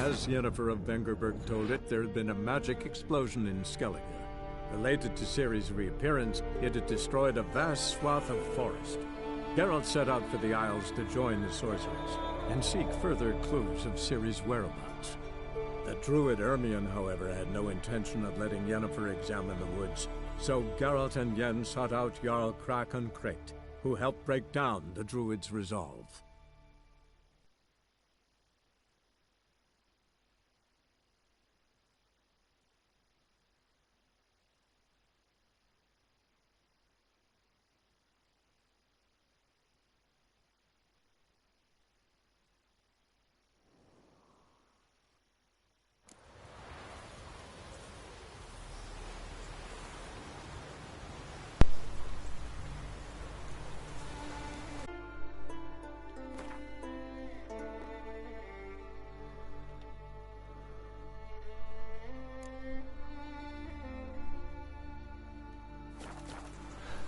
As Yennefer of Vengerberg told it, there had been a magic explosion in Skellige. Related to Ciri's reappearance, it had destroyed a vast swath of forest. Geralt set out for the Isles to join the sorcerers and seek further clues of Ciri's whereabouts. The druid Ermion, however, had no intention of letting Yennefer examine the woods, so Geralt and Yen sought out Jarl Krakon Krayt, who helped break down the druid's resolve.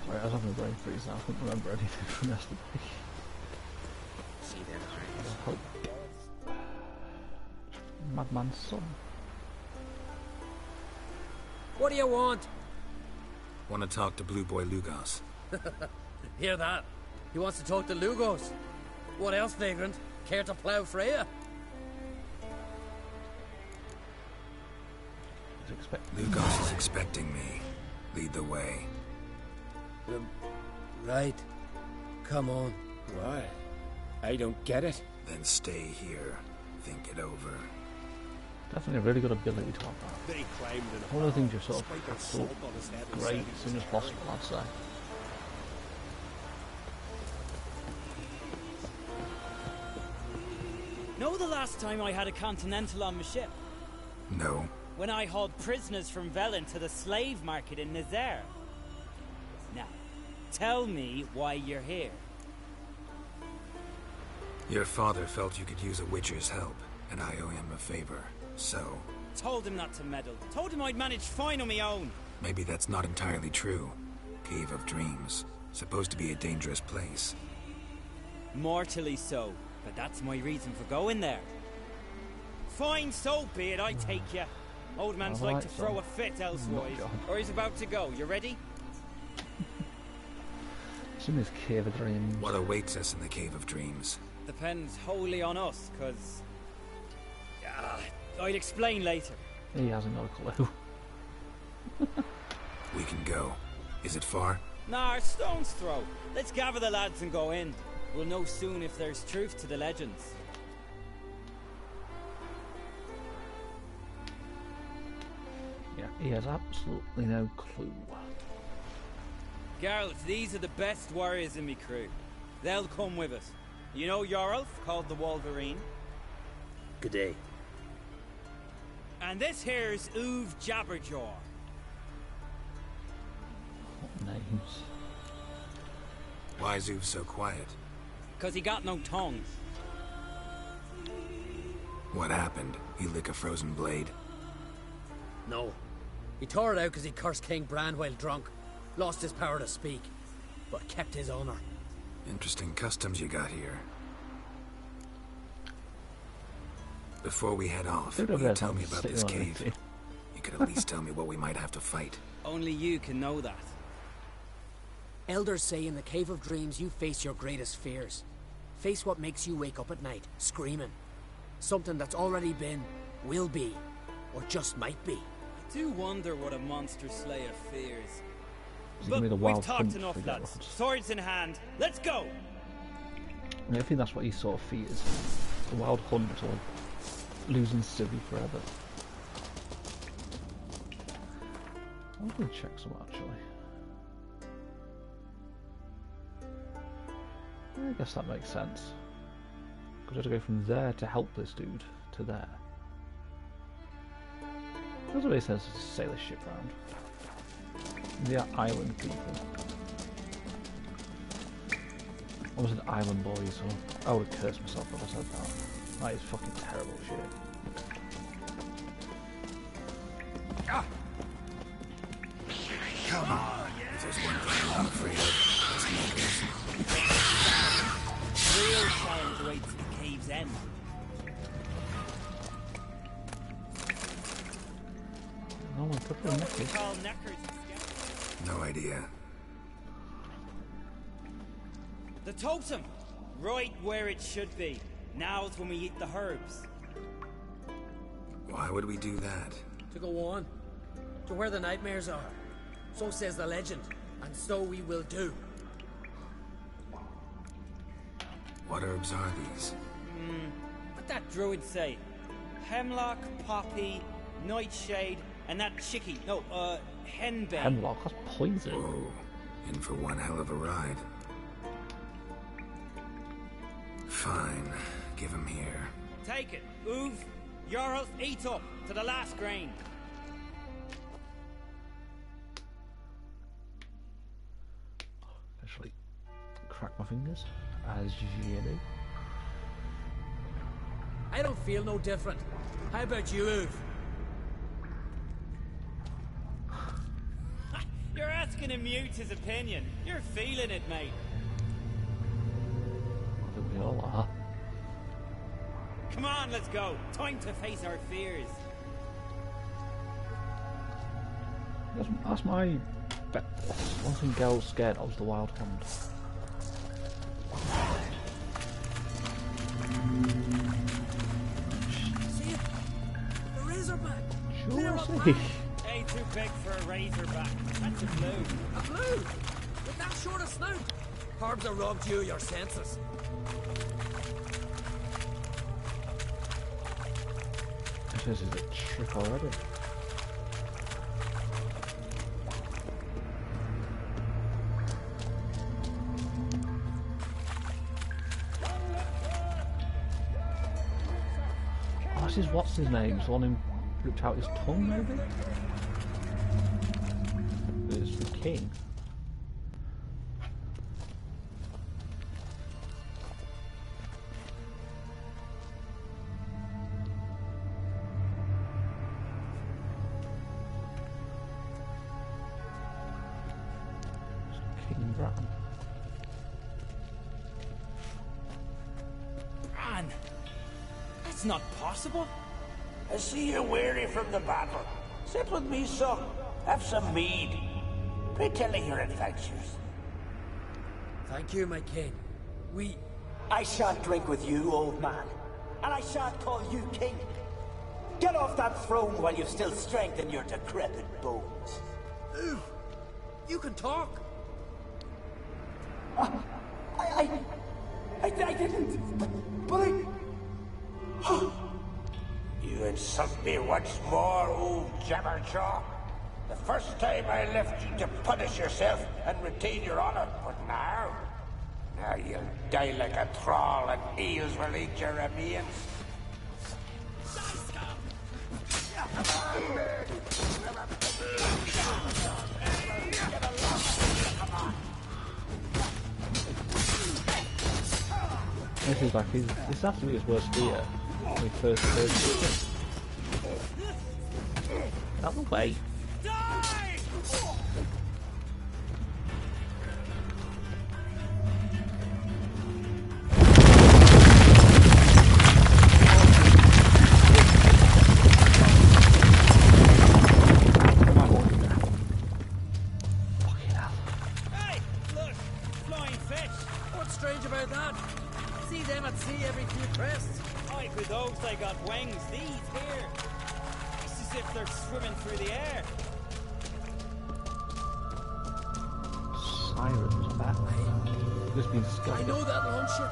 Sorry, I was having a brain freeze now. I couldn't remember anything from yesterday. See them Hope. Madman's son. What do you want? Want to talk to Blue Boy Lugos. Hear that? He wants to talk to Lugos. What else, vagrant? Care to plough Freya? Lugos is expecting me. Lead the way. Right. Come on. Why? I don't get it. Then stay here. Think it over. Definitely a really good ability to have that. They climbed in One of the things you're sort of sprinkled absolute salt on his head and great said as soon as possible, I'd say. Know the last time I had a Continental on my ship? No. When I hauled prisoners from Velen to the slave market in Nazaire. Now, tell me why you're here. Your father felt you could use a witcher's help, and I owe him a favor, so... Told him not to meddle. Told him I'd manage fine on my own. Maybe that's not entirely true. Cave of Dreams. Supposed to be a dangerous place. Mortally so, but that's my reason for going there. Fine, so be it, I take you. Old man's Alright, like to throw a fit elsewise. Or he's about to go. You ready? It's in this Cave of Dreams. What awaits us in the Cave of Dreams? Depends wholly on us, cause... I'd explain later. He hasn't got a clue. We can go. Is it far? Nah, stone's throw. Let's gather the lads and go in. We'll know soon if there's truth to the legends. Yeah, he has absolutely no clue. Geralt, these are the best warriors in me crew. They'll come with us. You know Jorulf, called the Wolverine? Good day. And this here's Uv Jabberjaw. What names? Why's Uv so quiet? Cause he got no tongues. What happened? He lick a frozen blade? No. He tore it out because he cursed King Bran while drunk. Lost his power to speak, but kept his honor. Interesting customs you got here. Before we head off, will you tell me about this cave? You could at least tell me what we might have to fight. Only you can know that. Elders say in the Cave of Dreams you face your greatest fears. Face what makes you wake up at night, screaming. Something that's already been, will be, or just might be. I do wonder what a monster slayer fears. But we've talked enough, lads. Swords in hand. Let's go! I think that's what he sort of fears. The wild hunt or losing Ciri forever. I'm going to check some actually. I guess that makes sense. Because I have to go from there to help this dude to there. Doesn't make sense to sail a ship round. The island people. I was an island boy, so I would have cursed myself if I said that. That is fucking terrible shit. Ah. Come on! If there's one thing I'm afraid of, it's Real challenge awaits at the cave's end. Could be Know a what we message. call knackers in Skellige? No idea. The totem! Right where it should be. Now's when we eat the herbs. Why would we do that? To go on. To where the nightmares are. So says the legend. And so we will do. What herbs are these? What that druid say? Hemlock, poppy, nightshade, and that chicky. No, henbane. Hemlock, that's poison. Whoa, in for one hell of a ride. Fine, give him here. Take it, Oov. Jarl, eat up to the last grain. Actually, crack my fingers, as you do. I don't feel no different. How about you, Uv? You're asking him mute his opinion. You're feeling it, mate. I think we all are. Come on, let's go. Time to face our fears. That's my bet. One thing Geralt's scared of is the wild hunt. See it? The razorback. Sure, I see. Ain't too big for a razorback. That's a blue. A blue. With that short a snout. Herbs have robbed you of your senses. This is a trick already. Oh, this is what's his name? The one who ripped out his tongue, maybe? It's the king. King Bran. Bran! That's not possible. I see you're weary from the battle. Sit with me, son. Have some mead. Pray tell me your adventures. Thank you, my king. I shan't drink with you, old man. And I shan't call you king. Get off that throne while you've still strength in your decrepit bones. Uv, you can talk. I didn't. But I... You insult me once more, old Jabberjaw. The first time I left you to punish yourself and retain your honor, but now you'll die like a thrall and eels will eat your remains. This is like this has to be his worst fear when he first heard it. Out of the way. Fucking hell. Hey, look, flying fish. What's strange about that? See them at sea every few crests. Like with those, they got wings. These here. It's as if they're swimming through the air. Sirens back. This means I Skellige. know that long ship.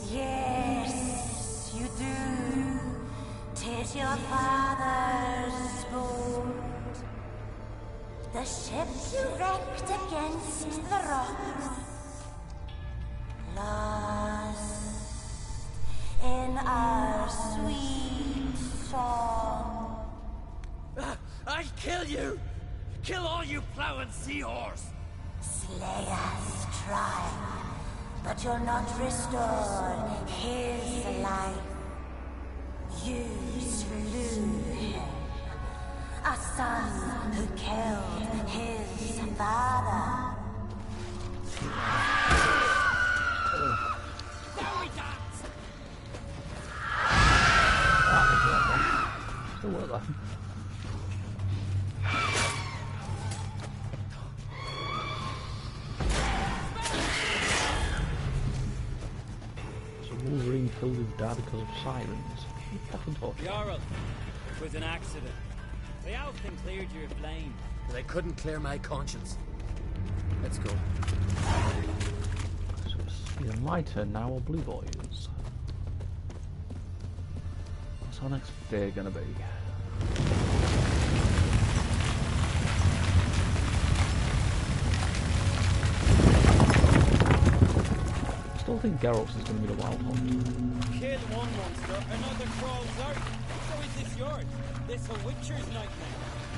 Yes, you do. 'Tis your father's boat. The ship you wrecked against the rocks. Lost in our sweet song. I'll kill you! Kill all you plowing seahorse! Slay us, try, but you'll not restore his life. You slew him, A son who killed his father. Still work that. So Wolverine killed his dad because of sirens. You fucking talking. Jarl, it was an accident. They often cleared your blame. They couldn't clear my conscience. Let's go. So it's either my turn now or Blue Boy's. What's our next fear gonna be? I still think Geralt's is gonna be the wild hunt. Kill one monster, another crawls out. So is this yours? This a Witcher's nightmare?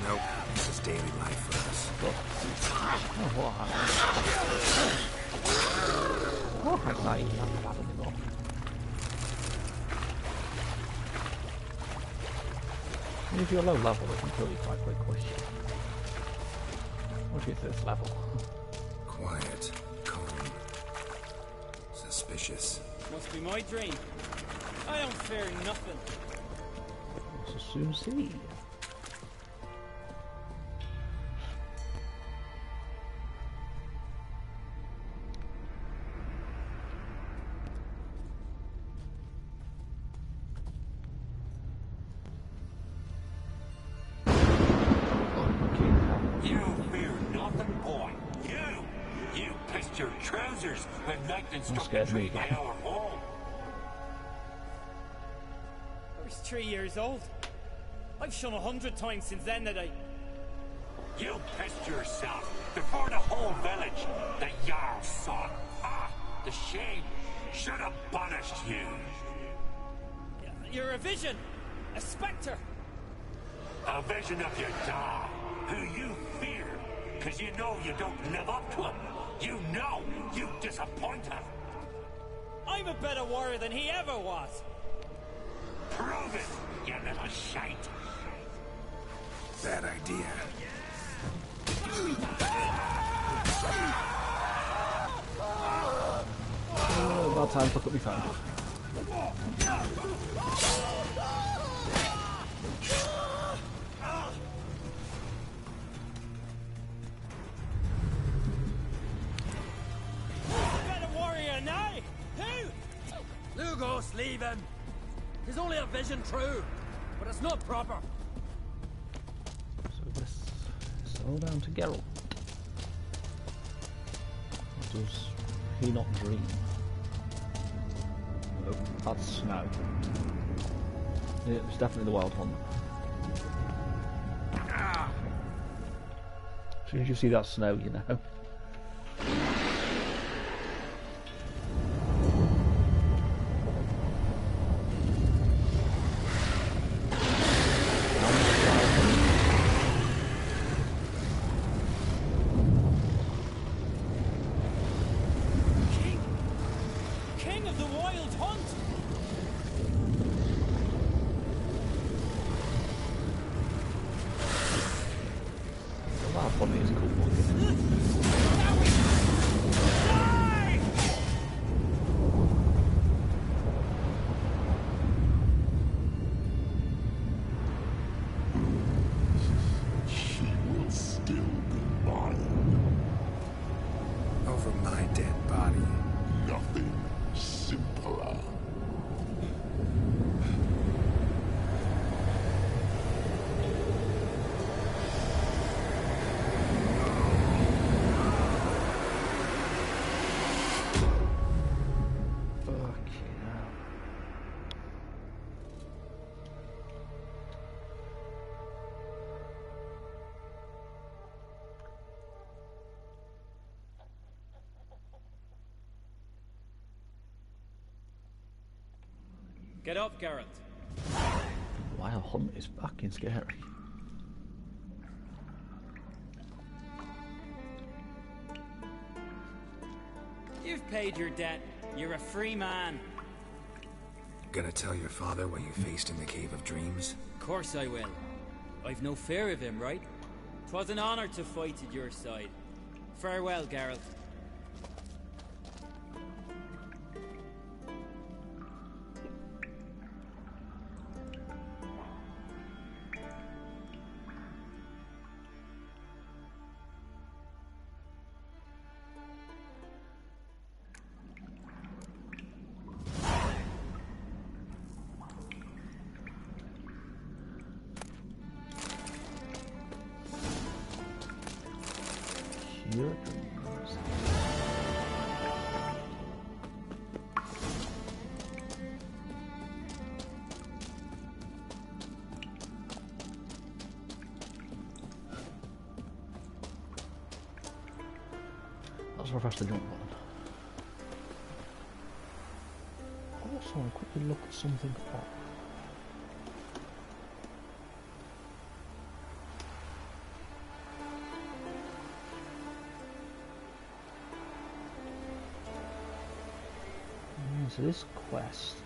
Nope, this is daily life for us. Oh, what happened? Oh, I can't eat that bad anymore. And if you're low level, it can kill you quite quickly. What do you think this level? Quiet, calm, suspicious. Must be my dream. I don't fear nothing. We'll soon see. Scared me again. I was 3 years old. I've shone 100 times since then that I... You pissed yourself before the whole village. The Jarl's son. Ah, the shame should have punished you. You're a vision. A spectre. A vision of your dad, who you fear, because you know you don't live up to him. You know you disappoint him. I'm a better warrior than he ever was. Prove it, you little shite. Bad idea. About time to look at me phone. Lugos, leave him! He's only a vision true, but it's not proper. So let's slow down to Geralt. Or does he not dream? Nope, that's snow. Yeah, it's definitely the wild hunt. As soon as you see that snow, you know. Get up, Geralt. Wild hunt is fucking scary. You've paid your debt. You're a free man. Gonna tell your father what you faced in the Cave of Dreams? Of course I will. I've no fear of him, right? 'Twas an honor to fight at your side. Farewell, Geralt. Your dreams. That's where I pressed the jump button. Also, I'll quickly look at something up. So this quest,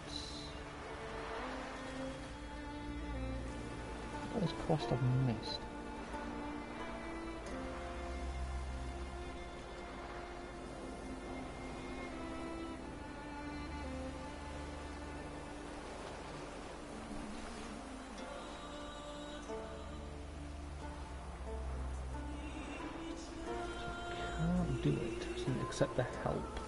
what is quest I've missed? Can't do it, except the help.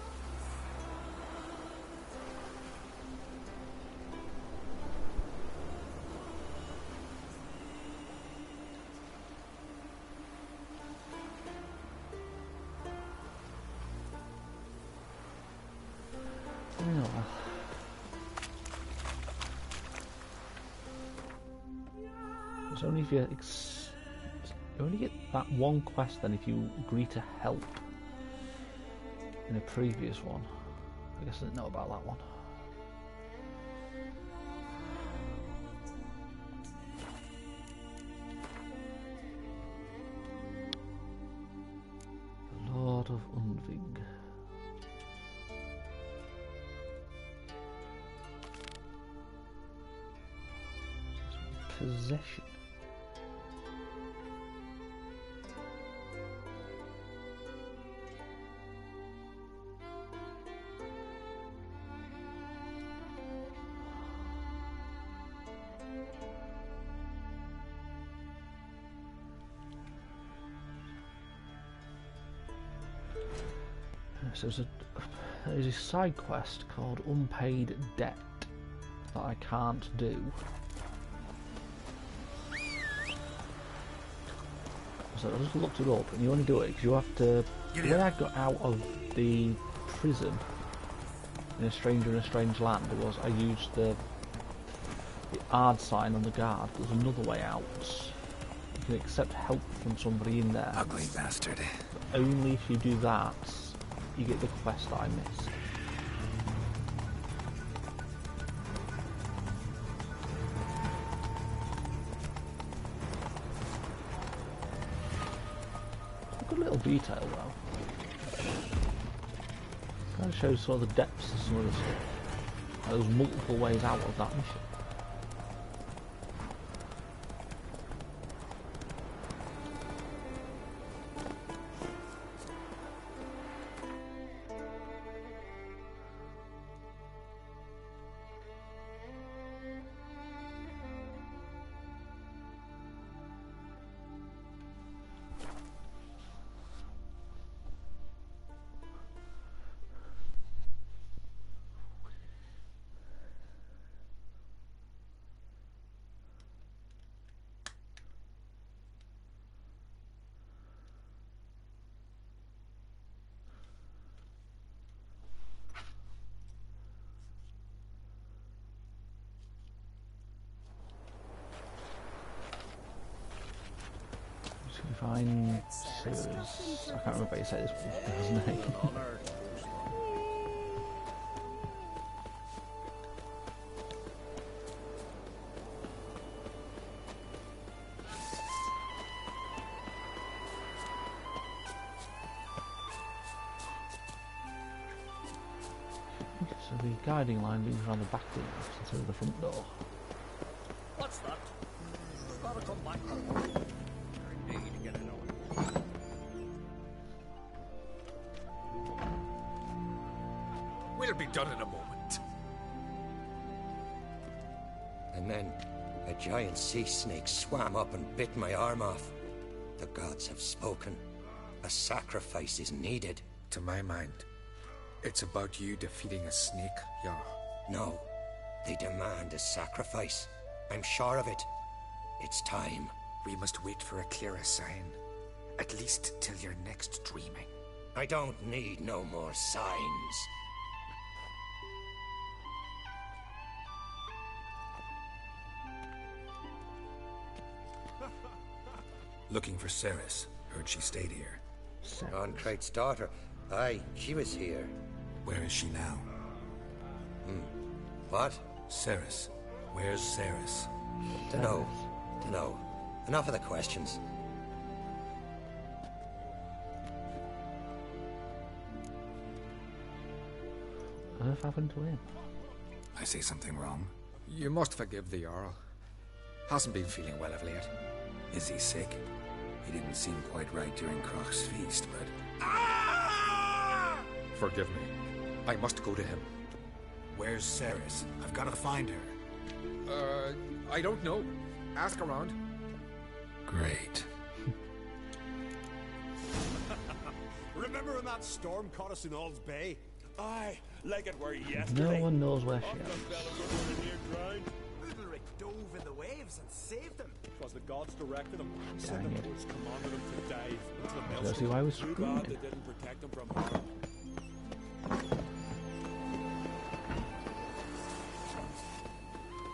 It's only if you only get that one quest then if you agree to help in a previous one. I guess I didn't know about that one. The Lord of Undvig. Possession. So there's a side quest called Unpaid Debt that I can't do. So I just looked it up, and you only do it because you have to. The way I got out of the prison in A Stranger in a Strange Land was I used the odd sign on the guard. There's another way out. You can accept help from somebody in there. Ugly bastard. But only if you do that, you get the quest that I missed. Good little detail though. Kind of shows sort of the depths of some of the stuff. There's multiple ways out of that mission. Fine series. I can't remember how you say this guy's name. So the guiding line leads around the back door instead of the front door. What's that? Gotta come back. We'll be done in a moment. And then a giant sea snake swam up and bit my arm off. The gods have spoken. A sacrifice is needed. To my mind, it's about you defeating a snake, Yar. No, they demand a sacrifice. I'm sure of it. It's time. We must wait for a clearer sign. At least till your next dreaming. I don't need no more signs. Looking for Ceres. Heard she stayed here. Concrate's daughter. Aye, she was here. Where is she now? What? Ceres. Where's Ceres? Dunno. Enough of the questions. What earth happened to him? I say something wrong? You must forgive the Jarl. Hasn't been feeling well of late. Is he sick? He didn't seem quite right during Croc's feast, but... Forgive me. I must go to him. Where's Ceres? I've got to find her. I don't know. Ask around. Great. Remember when that storm caught us in Ald's Bay? Aye, like it were No yesterday. one knows where she is. Udalric dove in the waves and saved them. Because the gods directed him. Dang Said it. the boys commanded him to dive into the That's maelstrom. who I was Too bad screaming. they didn't protect him from harm.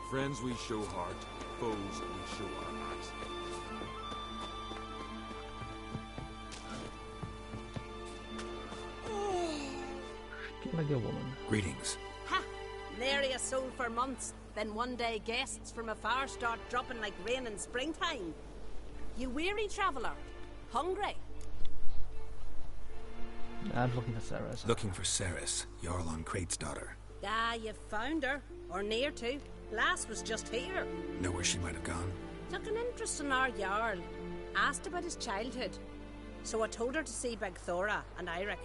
Friends we show heart, foes we show our axe. Like a woman. Greetings. Ha! Nary a soul for months. Then one day guests from afar start dropping like rain in springtime. You weary traveller? Hungry? I'm looking for Ceres. Looking for Ceres, Jarl on Crate's daughter. Ah, you found her. Or near to. Lass was just here. Know where she might have gone? Took an interest in our Jarl. Asked about his childhood. So I told her to see Begthora and Eirik.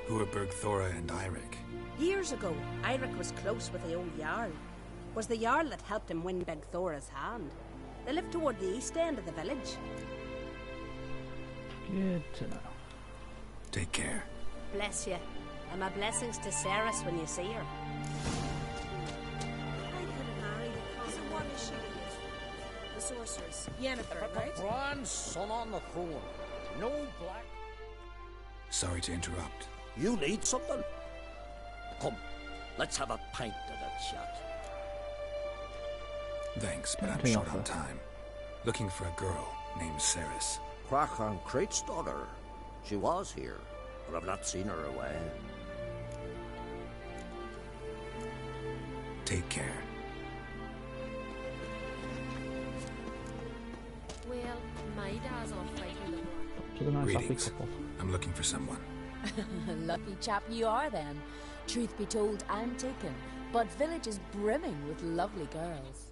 Who are Bergthora and Eirik? Years ago, Eirik was close with the old Jarl. Was the Jarl that helped him win Begthora's hand. They lived toward the east end of the village. Good to know. Take care. Bless you. And my blessings to Ceres when you see her. The sorceress. Yennefer, right? Grand son on the throne. No black. Sorry to interrupt. You need something? Come, let's have a pint of that shot. Thanks, but I'm Nothing short offer. on time. Looking for a girl named Ceres. Crachan Crate's daughter. She was here, but I've not seen her away. Take care. Well, my dad's off fighting the war. To the nice happy Greetings. couple. I'm looking for someone. Lucky chap you are then. Truth be told, I'm taken, but village is brimming with lovely girls.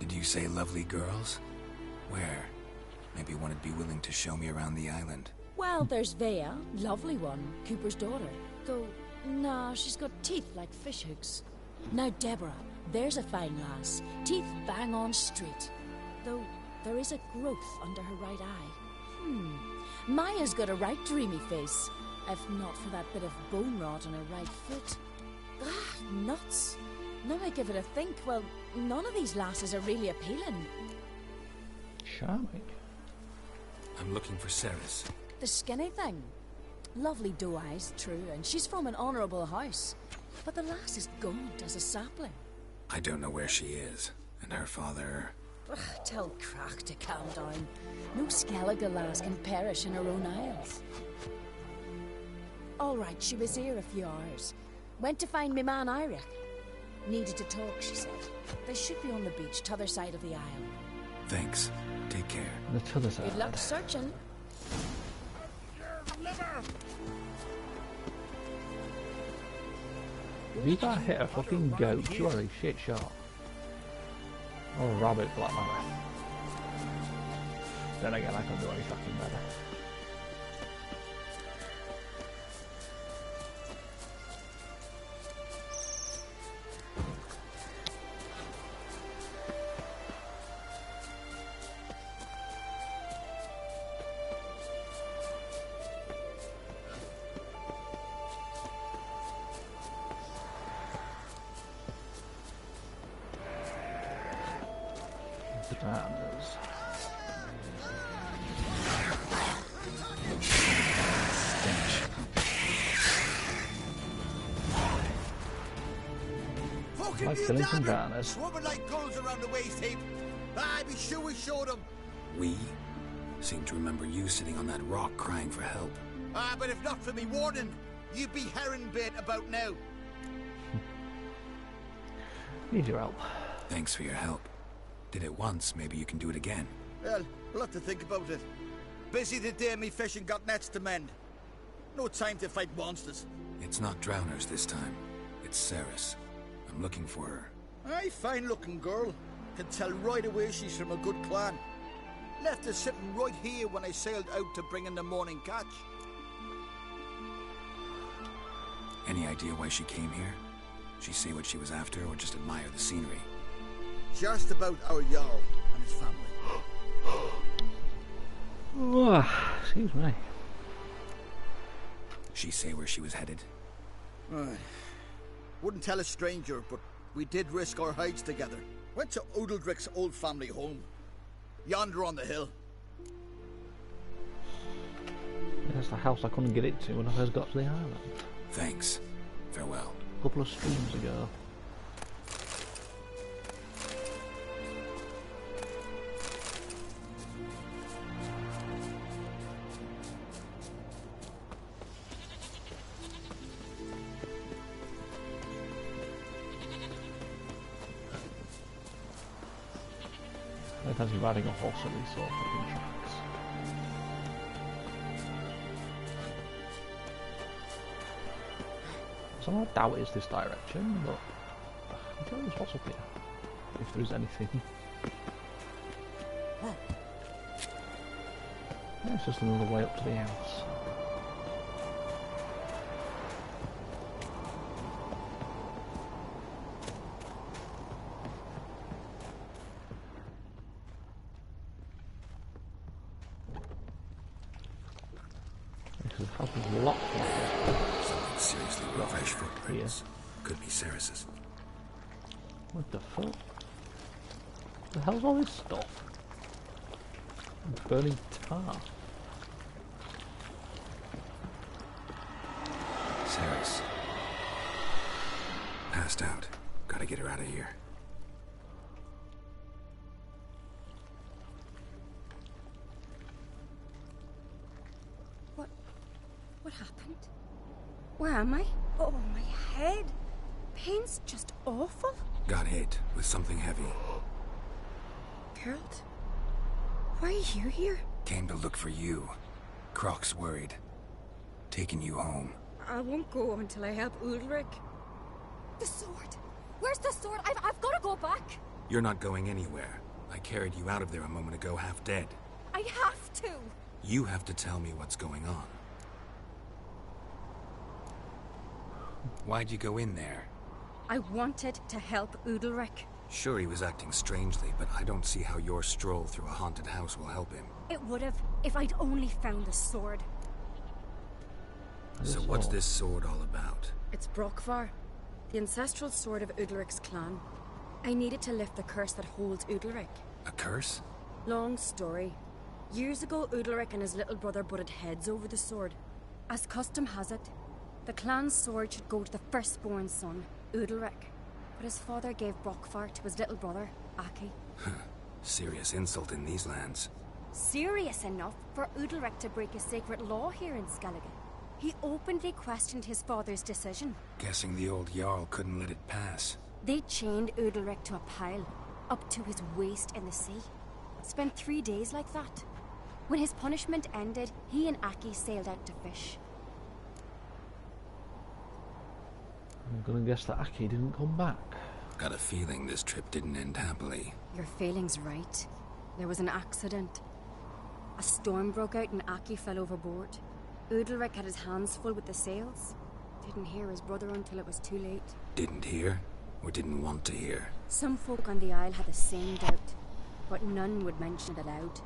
Did you say lovely girls? Where? Maybe one would be willing to show me around the island. Well, there's Vea, lovely one, Cooper's daughter. Though, nah, she's got teeth like fish hooks. Now Deborah, there's a fine lass, teeth bang on straight. Though, there is a growth under her right eye. Maya's got a right dreamy face, if not for that bit of bone rot on her right foot. Ah, nuts. Now I give it a think, well, none of these lasses are really appealing. Charming. I'm looking for Ceres. The skinny thing. Lovely doe eyes, true, and she's from an honourable house. But the lass is gaunt as a sapling. I don't know where she is, and her father... Ugh, tell Crack to calm down. No Skellige lass can perish in her own isles. All right, she was here a few hours. Went to find me man Eirik. Needed to talk, she said. They should be on the beach, t'other side of the isle. Thanks. Take care. The other side. Good luck searching. If you can't hit a fucking goat, you are a shit shot. Or a rabbit for that matter. Then again, I can't do any fucking better. Killing some banners. Swarming like gulls around the waste heap. I'd be sure we showed them. We seem to remember you sitting on that rock crying for help. But if not for me warning, you'd be herring bait about now. Need your help. Thanks for your help. Did it once, maybe you can do it again. Well, we'll have to think about it. Busy the day me fishing got nets to mend. No time to fight monsters. It's not drowners this time. It's Ceres. I'm looking for her. Aye, fine-looking girl. Can tell right away she's from a good clan. Left her sitting right here when I sailed out to bring in the morning catch. Any idea why she came here? She say what she was after, or just admire the scenery? Just about our Jarl and his family. Oh, excuse me. She say where she was headed? Wouldn't tell a stranger, but we did risk our hides together. Went to Udaldric's old family home. Yonder on the hill. That's the house I couldn't get into when I first got to the island. Thanks. Farewell. A couple of streams ago. I fancy riding a horse at these sort of fucking tracks. So I doubt it's this direction, but I don't know what's up here. If there is anything. Yeah, it's just another way up to the house. Something seriously rough. Fresh footprints. Could be Ceres's. What the fuck? The hell's all this stuff? Burning tar. Ceres. Passed out. Gotta get her out of here. What happened? Where am I? Oh, my head. Pain's just awful. Got hit with something heavy. Geralt? Why are you here? Came to look for you. Croc's worried. Taking you home. I won't go until I help Udalric. The sword! Where's the sword? I've got to go back! You're not going anywhere. I carried you out of there a moment ago half dead. I have to! You have to tell me what's going on. Why'd you go in there? I wanted to help Udalric. Sure, he was acting strangely, but I don't see how your stroll through a haunted house will help him. It would have, if I'd only found the sword. So what's this sword all about? It's Brokvar, the ancestral sword of Udalric's clan. I needed to lift the curse that holds Udalric. A curse? Long story. Years ago, Udalric and his little brother butted heads over the sword. As custom has it, the clan's sword should go to the firstborn son, Udalric. But his father gave Brokvar to his little brother, Aki. Serious insult in these lands. Serious enough for Udalric to break a sacred law here in Skellige. He openly questioned his father's decision. Guessing the old Jarl couldn't let it pass. They chained Udalric to a pile, up to his waist in the sea. Spent 3 days like that. When his punishment ended, he and Aki sailed out to fish. I'm gonna guess that Aki didn't come back. Got a feeling this trip didn't end happily. Your feeling's right. There was an accident. A storm broke out and Aki fell overboard. Udalric had his hands full with the sails. Didn't hear his brother until it was too late. Didn't hear? Or didn't want to hear? Some folk on the Isle had the same doubt, but none would mention it aloud.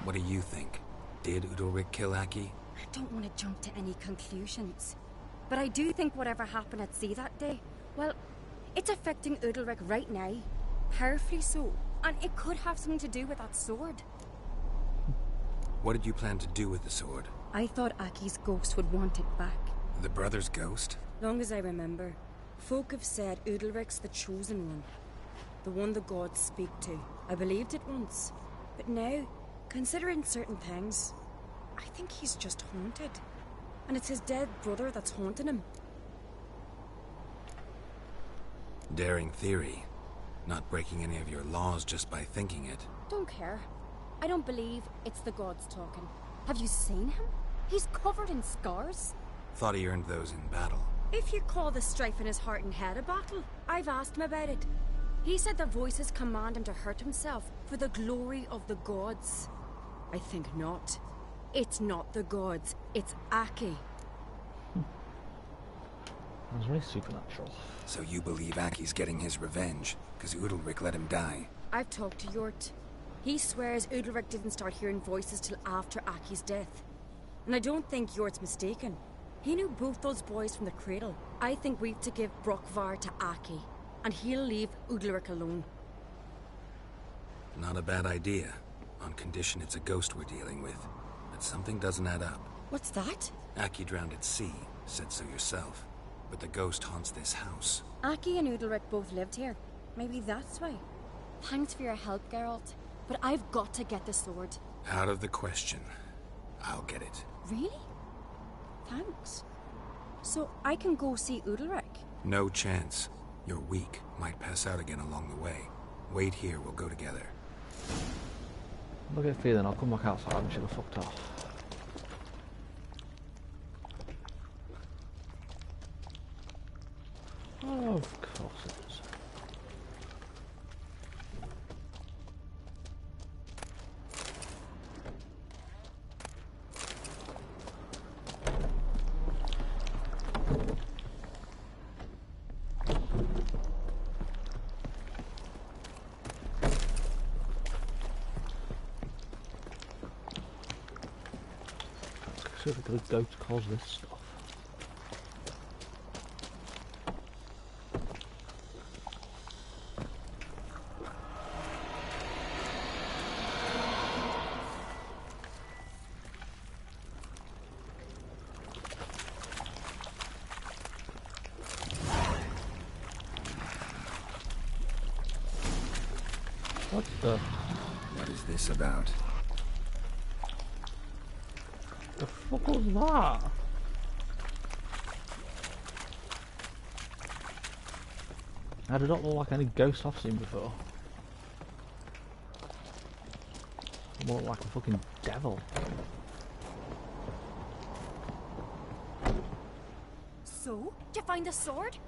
What do you think? Did Udalric kill Aki? I don't want to jump to any conclusions, but I do think whatever happened at sea that day, well, it's affecting Udalric right now. Powerfully so, and it could have something to do with that sword. What did you plan to do with the sword? I thought Aki's ghost would want it back. The brother's ghost? Long as I remember, folk have said Udalric's the chosen one. The one the gods speak to. I believed it once, but now, considering certain things, I think he's just haunted. And it's his dead brother that's haunting him. Daring theory. Not breaking any of your laws just by thinking it. Don't care. I don't believe it's the gods talking. Have you seen him? He's covered in scars. Thought he earned those in battle. If you call the strife in his heart and head a battle, I've asked him about it. He said the voices command him to hurt himself for the glory of the gods. I think not. It's not the gods, it's Aki. That was very supernatural. So you believe Aki's getting his revenge, because Udalric let him die? I've talked to Yort. He swears Udalric didn't start hearing voices till after Aki's death. And I don't think Yort's mistaken. He knew both those boys from the cradle. I think we've to give Brokvar to Aki, and he'll leave Udalric alone. Not a bad idea, on condition it's a ghost we're dealing with. But something doesn't add up. What's that? Aki drowned at sea, said so yourself. But the ghost haunts this house. Aki and Udalric both lived here. Maybe that's why. Thanks for your help, Geralt. But I've got to get the sword. Out of the question. I'll get it. Really? Thanks. So I can go see Udalric? No chance. You're weak. Might pass out again along the way. Wait here, we'll go together. I'll get a feeling I'll come back outside and should have fucked off. Oh, of course it is. See if the goats cause this stuff. What the? What is this about? The fuck was that? I did not look like any ghost I've seen before. More like a fucking devil. So, did you find the sword?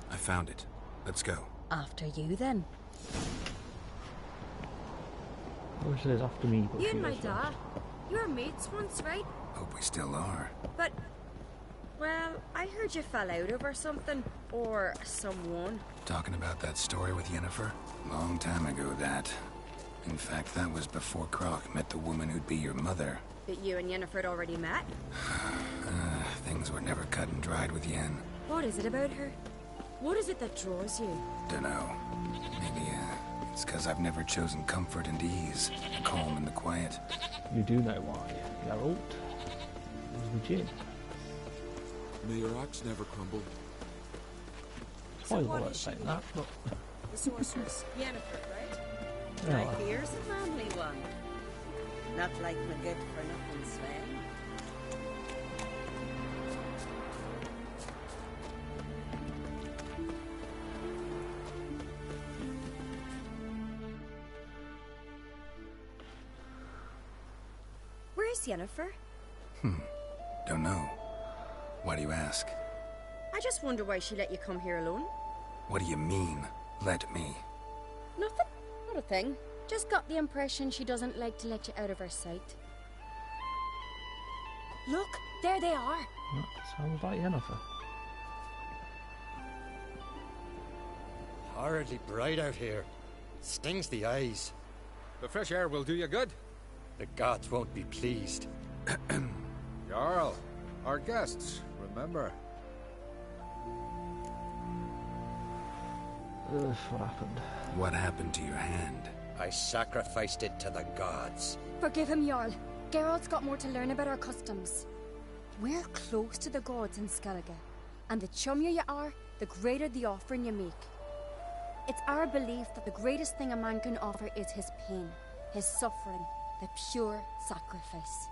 I found it. Let's go. After you, then. Or says after me, but You she and my goes dad. first. You were mates once, right? Hope we still are. But, well, I heard you fell out over something. Or someone. Talking about that story with Yennefer? Long time ago, that. In fact, that was before Croc met the woman who'd be your mother. That you and Yennefer had already met? Things were never cut and dried with Yen. What is it about her? What is it that draws you? Dunno. Maybe, it's because I've never chosen comfort and ease, the calm and the quiet. You do know why, Geralt. It was the gin. May your axe never crumble. Spoiler alert saying that, but... The sorceress, Yennefer, right? Yeah. I here's a manly one. Not like my good for nothing Sven. Where's Yennefer? Don't know. Why do you ask? I just wonder why she let you come here alone. What do you mean, let me? Nothing. Not a thing. Just got the impression she doesn't like to let you out of her sight. Look, there they are. That sounds like Yennefer. Horridly bright out here. Stings the eyes. The fresh air will do you good. The gods won't be pleased. Jarl, our guests, remember. What happened? What happened to your hand? I sacrificed it to the gods. Forgive him, Jarl. Geralt's got more to learn about our customs. We're close to the gods in Skellige, and the chummier you are, the greater the offering you make. It's our belief that the greatest thing a man can offer is his pain, his suffering, the pure sacrifice.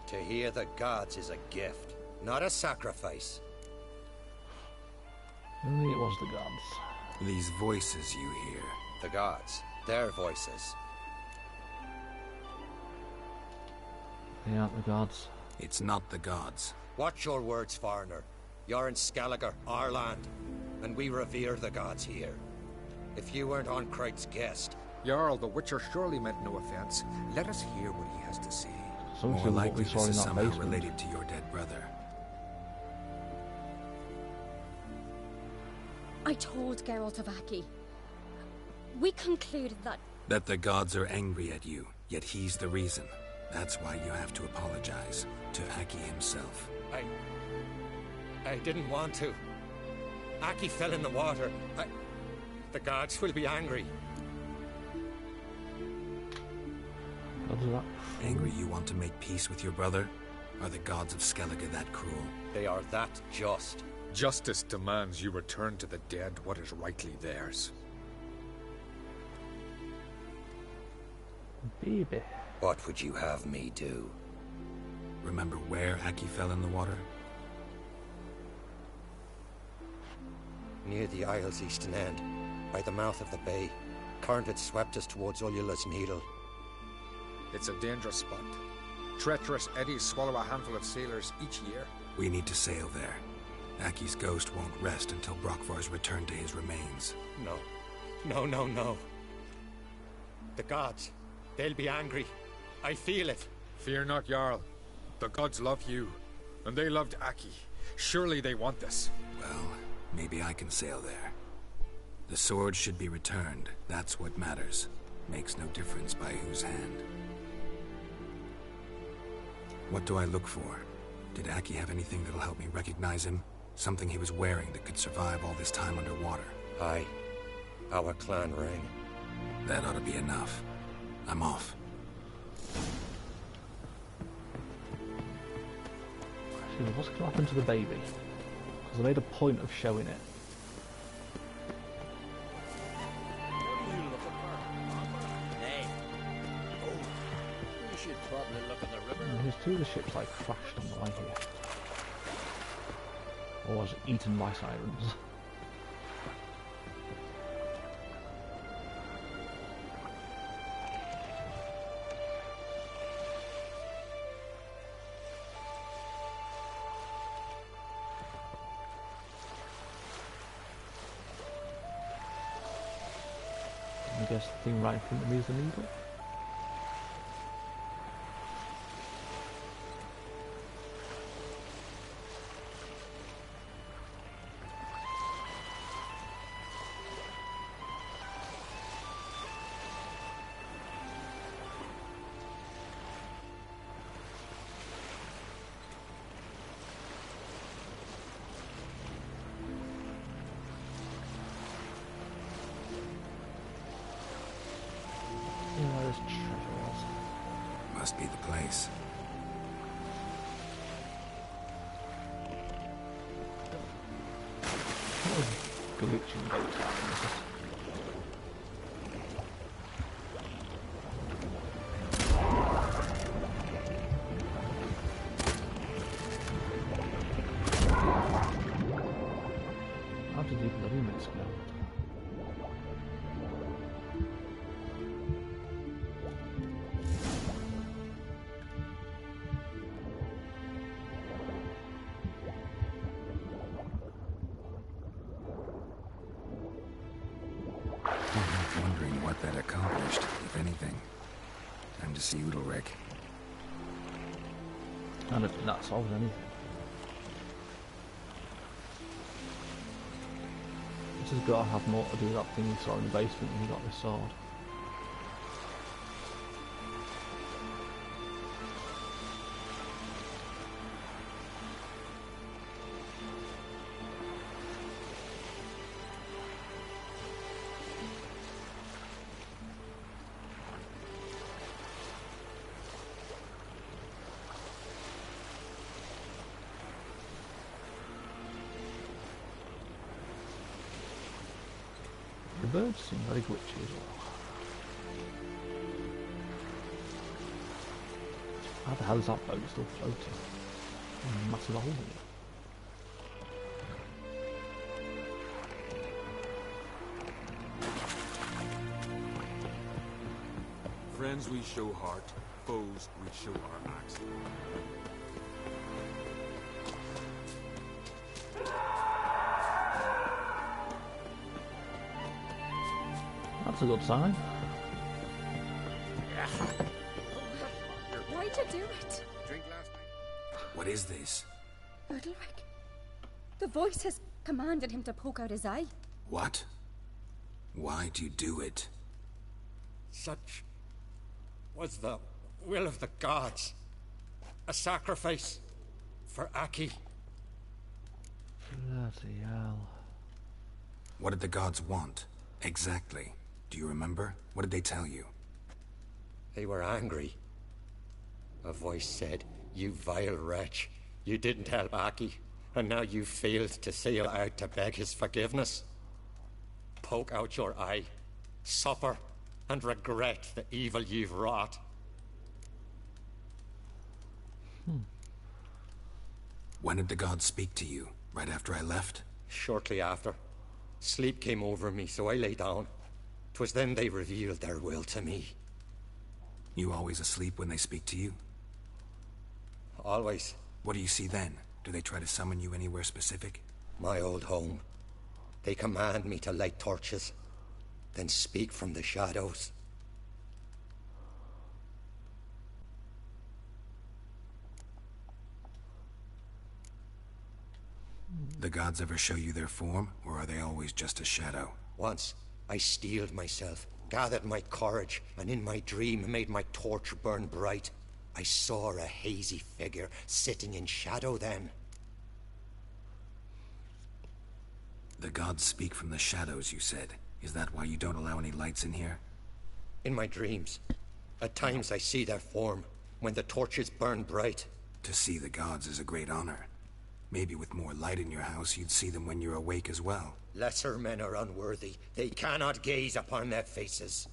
To hear the gods is a gift, not a sacrifice. Only it was the gods. These voices you hear. The gods, their voices. They aren't the gods. It's not the gods. Watch your words, foreigner. You're in Skellige, our land, and we revere the gods here. If you weren't on Kright's guest... Jarl, the Witcher surely meant no offense. Let us hear what he has to say. More likely this is somehow related to your dead brother. I told Geralt of Aki. We concluded that... That the gods are angry at you, yet he's the reason. That's why you have to apologize to Aki himself. I didn't want to. Aki fell in the water. The gods will be angry. Angry you want to make peace with your brother? Are the gods of Skellige that cruel? They are that just. Justice demands you return to the dead what is rightly theirs. Baby. What would you have me do? Remember where Aki fell in the water? Near the Isle's eastern end, by the mouth of the bay. Current had swept us towards Ullula's Needle. It's a dangerous spot. Treacherous eddies swallow a handful of sailors each year. We need to sail there. Aki's ghost won't rest until Brokvar's returned to his remains. No. The gods, they'll be angry. I feel it. Fear not, Jarl. The gods love you, and they loved Aki. Surely they want this. Well, maybe I can sail there. The sword should be returned. That's what matters. Makes no difference by whose hand. What do I look for? Did Aki have anything that'll help me recognize him? Something he was wearing that could survive all this time underwater? Aye. Our clan ring. That ought to be enough. I'm off. Actually, what's going to happen to the baby? Because I made a point of showing it. There's two of the ships like crashed on the way here. Or was eaten by sirens. I guess the thing right in front of me is the needle. Must be the place. Glitching boat. How did the bloody mess go? that accomplished, if anything. Time to see Udalric. I don't think that solves anything. This has got to have more to do with that thing you saw in the basement when you got this sword. The birds seem very glitchy as well. How the hell is that boat still floating? A massive hole in it. Friends we show heart, foes we show our axe. That's a good sign. Why'd you do it? Drink last night. What is this? Udalric. The voice has commanded him to poke out his eye. What? Why'd you do it? Such was the will of the gods. A sacrifice for Aki. Bloody hell. What did the gods want? Exactly. Do you remember? What did they tell you? They were angry. A voice said, "You vile wretch. You didn't help Aki, and now you failed to sail out to beg his forgiveness. Poke out your eye, suffer, and regret the evil you've wrought." When did the gods speak to you? Right after I left? Shortly after. Sleep came over me, so I lay down. 'Twas then they revealed their will to me. You always asleep when they speak to you? Always. What do you see then? Do they try to summon you anywhere specific? My old home. They command me to light torches, then speak from the shadows. The gods ever show you their form, or are they always just a shadow? Once, I steeled myself, gathered my courage, and in my dream made my torch burn bright. I saw a hazy figure sitting in shadow then. The gods speak from the shadows, you said. Is that why you don't allow any lights in here? In my dreams. At times I see their form, when the torches burn bright. To see the gods is a great honor. Maybe with more light in your house, you'd see them when you're awake as well. Lesser men are unworthy. They cannot gaze upon their faces.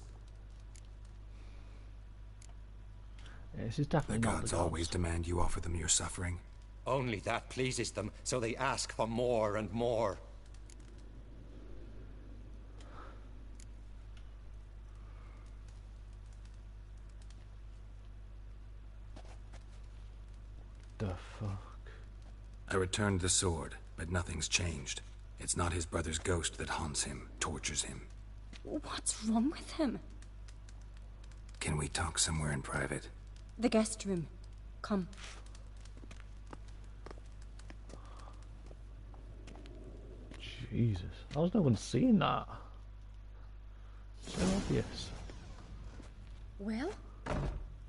Yeah, this is definitely the not gods the gods. Always demand you offer them your suffering. Only that pleases them, so they ask for more and more. The fuck? I returned the sword, but nothing's changed. It's not his brother's ghost that haunts him, tortures him. What's wrong with him? Can we talk somewhere in private? The guest room. Come. Jesus. I was no one seeing that. So obvious. Well,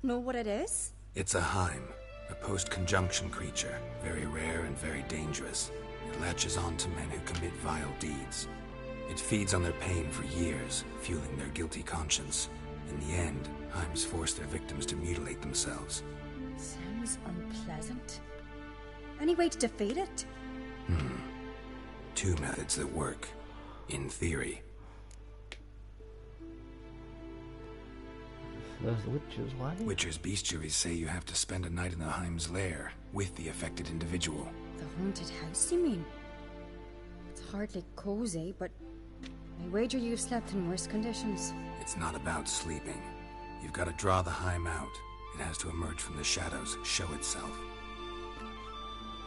know what it is? It's a Heim, a post-conjunction creature, very rare and very dangerous. It latches on to men who commit vile deeds. It feeds on their pain for years, fueling their guilty conscience. In the end, Heims force their victims to mutilate themselves. Sounds unpleasant. Any way to defeat it? Two methods that work. In theory. There's the Witcher's way. Witcher's bestiaries say you have to spend a night in the Heim's lair, with the affected individual. The haunted house, you mean? It's hardly cozy, but I wager you've slept in worse conditions. It's not about sleeping. You've got to draw the Heim out. It has to emerge from the shadows, show itself.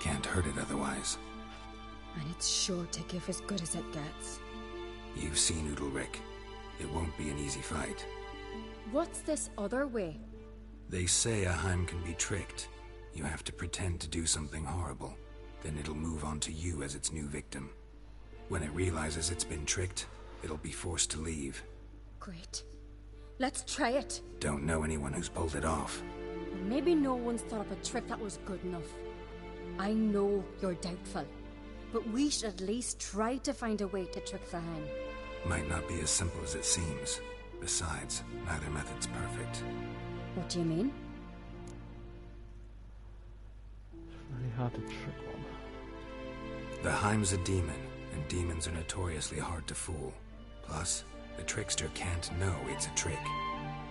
Can't hurt it otherwise. And it's sure to give as good as it gets. You've seen Udalric. It won't be an easy fight. What's this other way? They say a Heim can be tricked. You have to pretend to do something horrible. Then it'll move on to you as its new victim. When it realizes it's been tricked, it'll be forced to leave. Great. Let's try it. Don't know anyone who's pulled it off. Maybe no one's thought up a trick that was good enough. I know you're doubtful, but we should at least try to find a way to trick the Heim. Might not be as simple as it seems. Besides, neither method's perfect. What do you mean? It's really hard to trick one. The Heim's a demon, and demons are notoriously hard to fool. Plus, the trickster can't know it's a trick.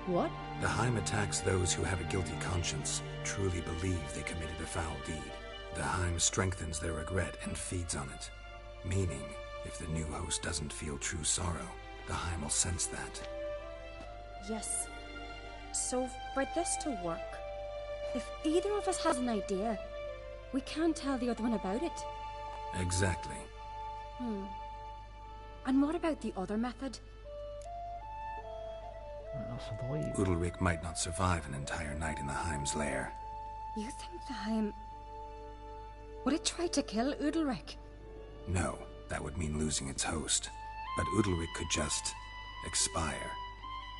What? The Heim attacks those who have a guilty conscience, truly believe they committed a foul deed. The Heim strengthens their regret and feeds on it. Meaning, if the new host doesn't feel true sorrow, the Heim will sense that. Yes. So, for this to work, if either of us has an idea, we can't tell the other one about it. Exactly. And what about the other method? Udalric might not survive an entire night in the Heim's lair. You think the Heim... Would it try to kill Udalric? No, that would mean losing its host. But Udalric could just... expire.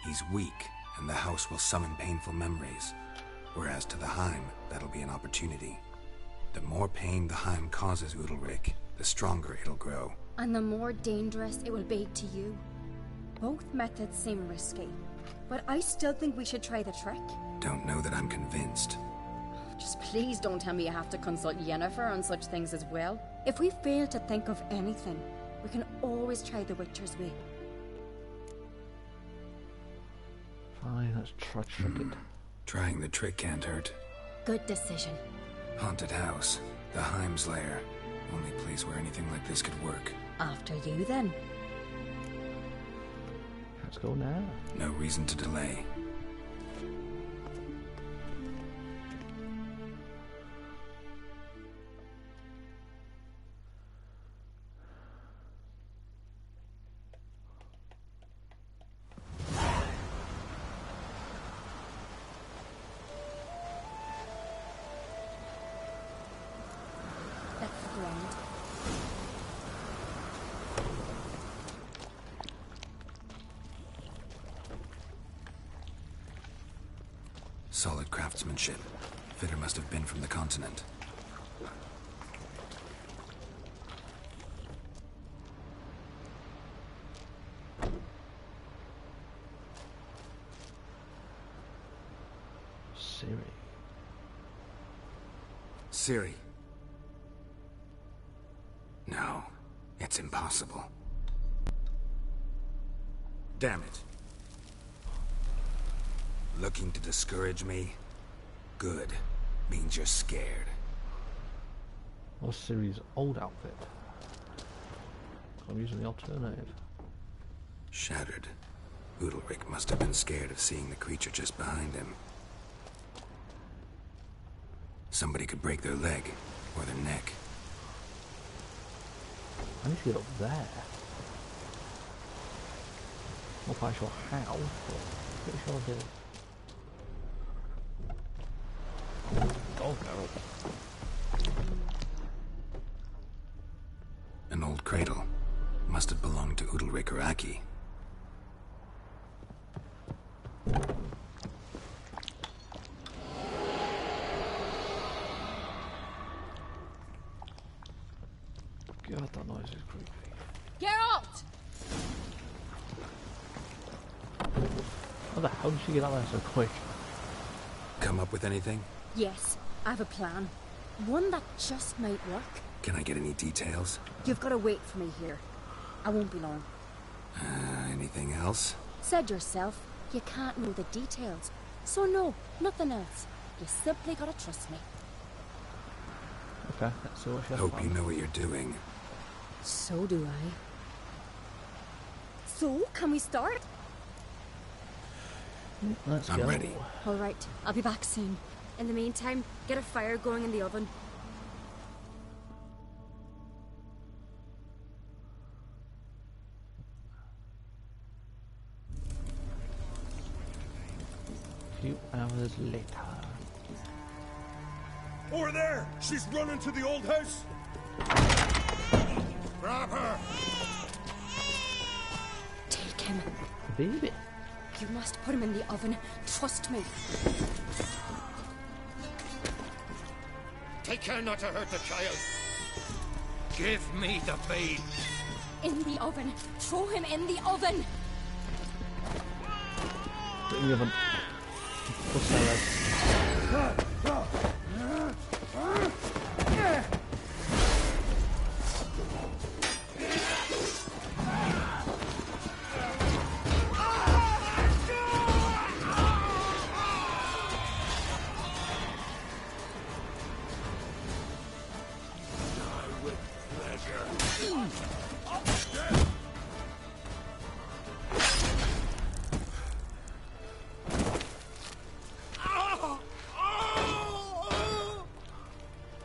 He's weak, and the house will summon painful memories. Whereas to the Heim, that'll be an opportunity. The more pain the Heim causes Udalric, the stronger it'll grow. And the more dangerous it will be to you. Both methods seem risky, but I still think we should try the trick. Don't know that I'm convinced. Just please don't tell me you have to consult Yennefer on such things as well. If we fail to think of anything, we can always try the Witcher's way. Fine, let's try trick it. Trying the trick can't hurt. Good decision. Haunted house. The Heim's lair. Only place where anything like this could work. After you, then. Let's go now. No reason to delay. Solid craftsmanship. Fitter must have been from the continent. Ciri. No, it's impossible. Damn it. Looking to discourage me? Good. Means you're scared. What's Ciri's old outfit? I'm using the alternative. Shattered. Udalric must have been scared of seeing the creature just behind him. Somebody could break their leg, or their neck. I need to get up there. Not quite sure how, but pretty sure I did. Oh no. An old cradle. Must have belonged to Udalric or Aki. God, that noise is creepy. Geralt! How the hell did she get out there so quick? Come up with anything? Yes, I have a plan. One that just might work. Can I get any details? You've got to wait for me here. I won't be long. Anything else? Said yourself, you can't know the details. So no, nothing else. You simply gotta trust me. Okay, let's see what she has Hope planned. you know what you're doing. So do I. So, can we start? Let's I'm go. ready. All right, I'll be back soon. In the meantime, get a fire going in the oven. few hours later. Over there! She's running to the old house! Grab her! Take him. Baby. You must put him in the oven. Trust me. Take care not to hurt the child. Give me the babe. In the oven. Throw him in the oven. Put it in the oven. Push that leg.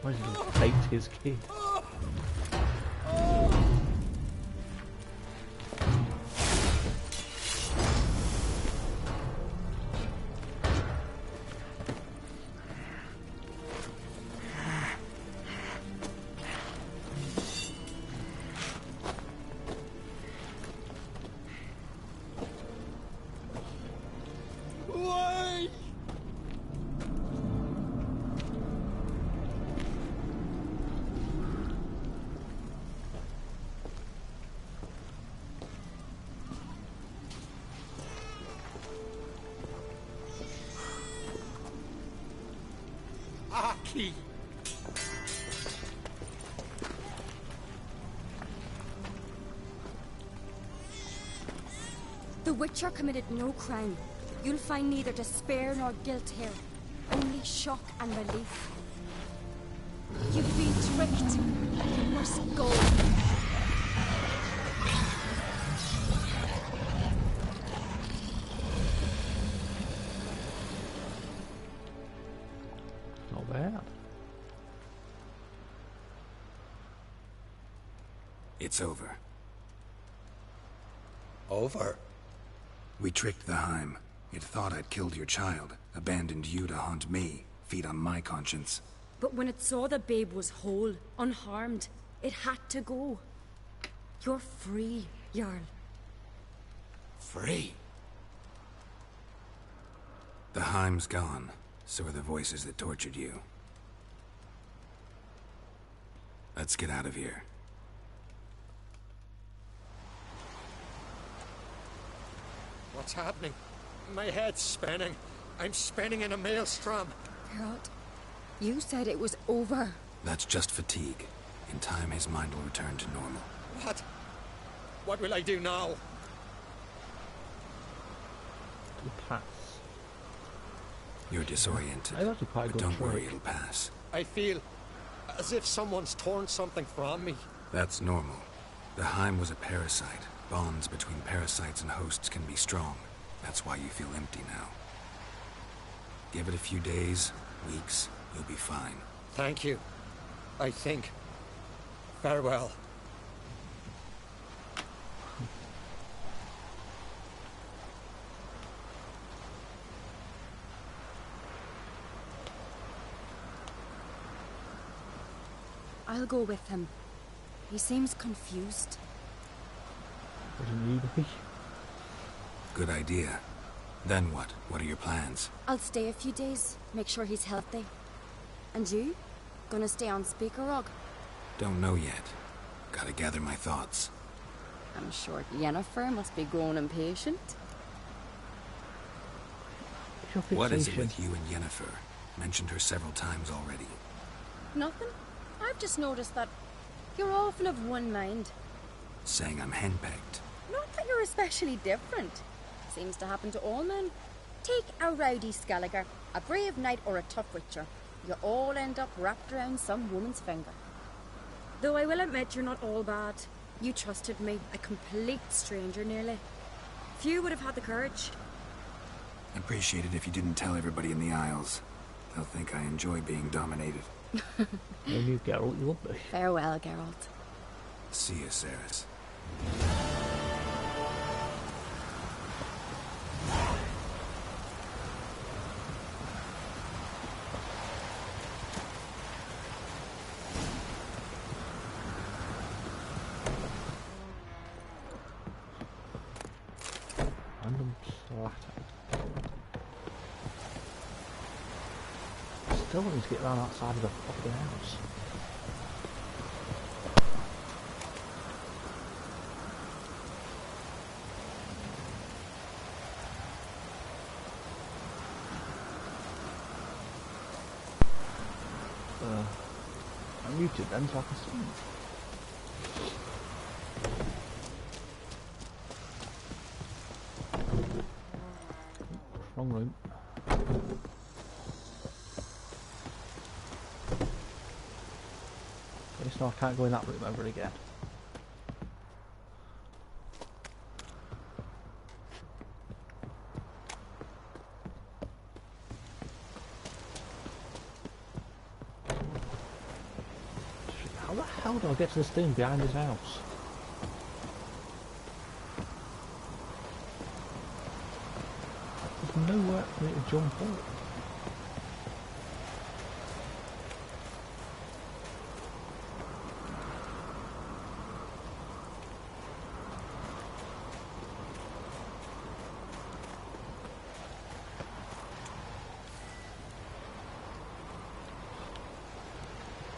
Why did he bait his kid? Why? Aki! The Witcher committed no crime. You'll find neither despair nor guilt here. Only shock and relief. You've been tricked. You must go. Not bad. It's over. Over? We tricked the Heim. It thought I'd killed your child, abandoned you to haunt me, feed on my conscience. But when it saw the babe was whole, unharmed, it had to go. You're free, Jarl. Free? The Heim's gone, so are the voices that tortured you. Let's get out of here. What's happening? My head's spinning. I'm spinning in a maelstrom. Geralt, you said it was over. That's just fatigue. In time, his mind will return to normal. What? What will I do now? To pass. You're disoriented, That's a quite but good don't worry, trick. it'll pass. I feel as if someone's torn something from me. That's normal. The Heim was a parasite. Bonds between parasites and hosts can be strong. That's why you feel empty now. Give it a few days, weeks, you'll be fine. Thank you. I think. Farewell. I'll go with him. He seems confused. Wouldn't you be? Good idea. Then what? What are your plans? I'll stay a few days, make sure he's healthy. And you? Gonna stay on Speaker Rock? Don't know yet. Gotta gather my thoughts. I'm sure Yennefer must be growing impatient. What is it with you and Yennefer? Mentioned her several times already. Nothing. I've just noticed that you're often of one mind. Saying I'm henpecked. Not that you're especially different. Seems to happen to all men. Take a rowdy Skellige, a brave knight or a tough witcher. You all end up wrapped around some woman's finger. Though I will admit you're not all bad. You trusted me, a complete stranger nearly. Few would have had the courage. I'd appreciate it if you didn't tell everybody in the Isles. They'll think I enjoy being dominated. When you Geralt, you will be. Farewell, Geralt. See you, Ceres. still need to get around that side of the fucking house. I'm muted then so I can see. Wrong room. Okay, so I can't go in that room ever again. How the hell do I get to this thing behind his house? There's nowhere for me to jump up.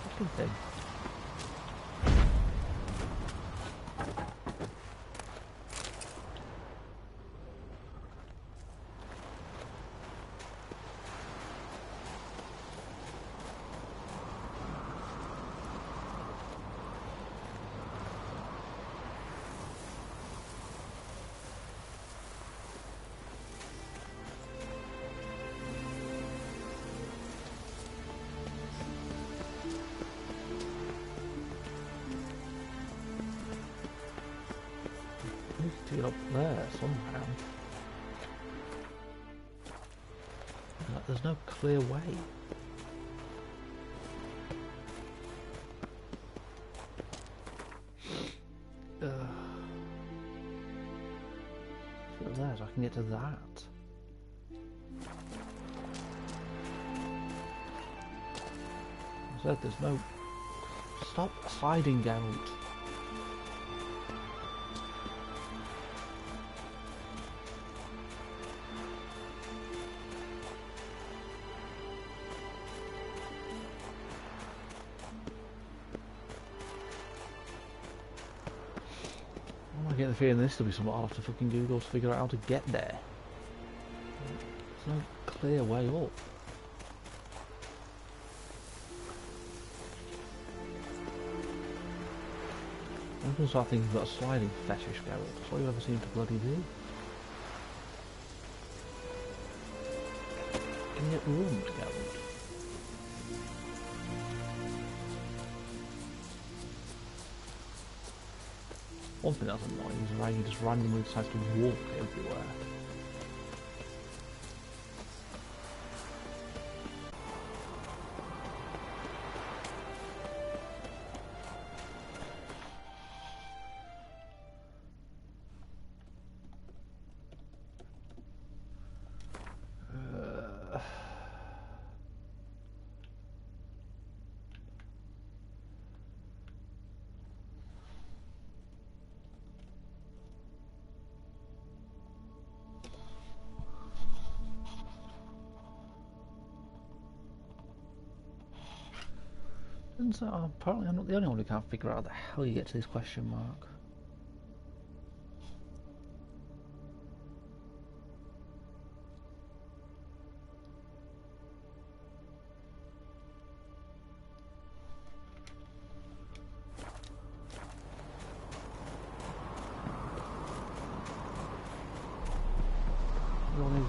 Fucking thing. To get up there somehow. There's no clear way. So there, so I can get to that. I said there's no... Stop sliding out. I get the feeling this will be something I'll have to fucking Google to figure out how to get there. There's no clear way up. I'm going to start thinking about a sliding fetish, Geralt. That's all you ever seem to bloody do. Can you get ruined, Geralt? One thing that's annoying is how you just randomly decides to walk everywhere. So apparently I'm not the only one who can't figure out how the hell you get to this question mark.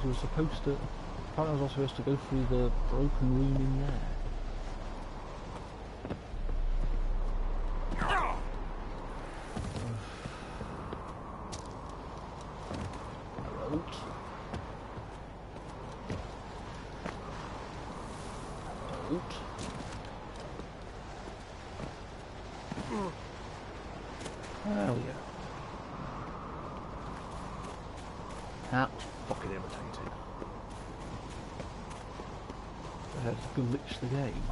You were supposed to... Apparently I was also supposed to go through the broken room in there. There we go. That's fucking irritating. Let's glitch the game.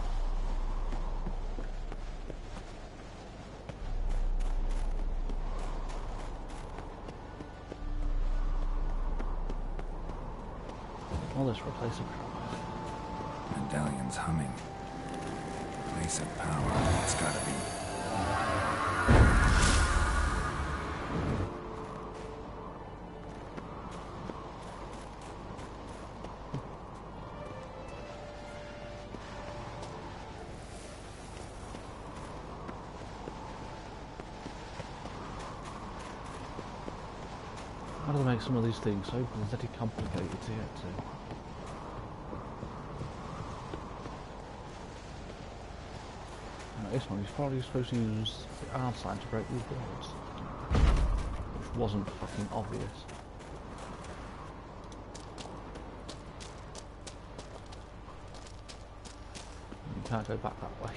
Well, let's replace it. medallion's humming. Place of power, it's gotta be. How do they make some of these things so bloody complicated to get to? Now, this one, he's probably supposed to use the R sign to break these doors, which wasn't fucking obvious. You can't go back that way.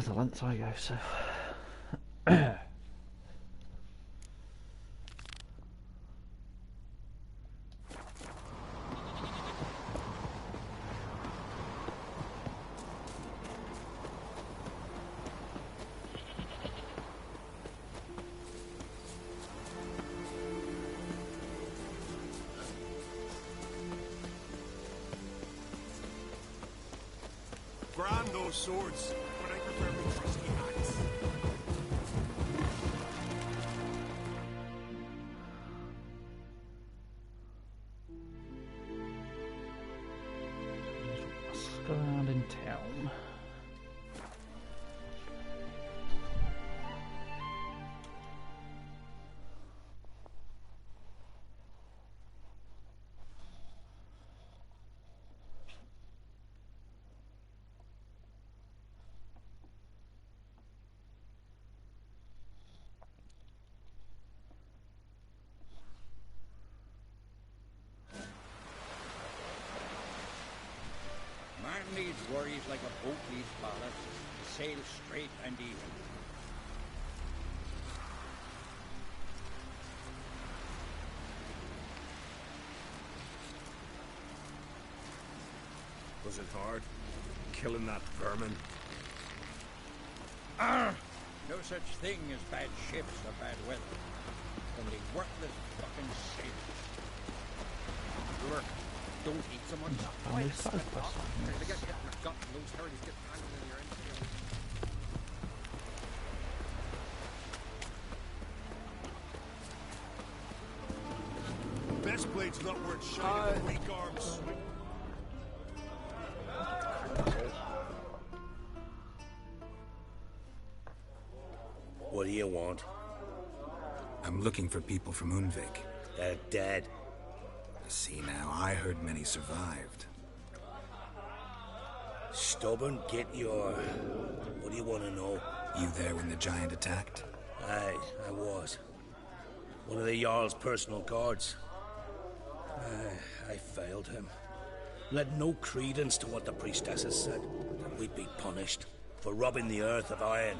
The length I go, so. Grand those swords, but I prefer my trusty axe. Let's go around in town. Man leads worries like a boat leads ballast. Sail straight and even. Was it hard? Killing that vermin? No such thing as bad ships or bad weather. Only worthless fucking sailors. Lurk, don't eat so much. Why is that? They get hit in the gut and those hurries get tangled in your entrails. Best blade's not worth shining with weak arms. What do you want? I'm looking for people from Unvik. They're dead. See now, I heard many survived. Stubborn, get your... What do you want to know? You there when the giant attacked? Aye, I was. One of the Jarl's personal guards. I failed him. Led no credence to what the priestesses said. That we'd be punished for robbing the earth of iron,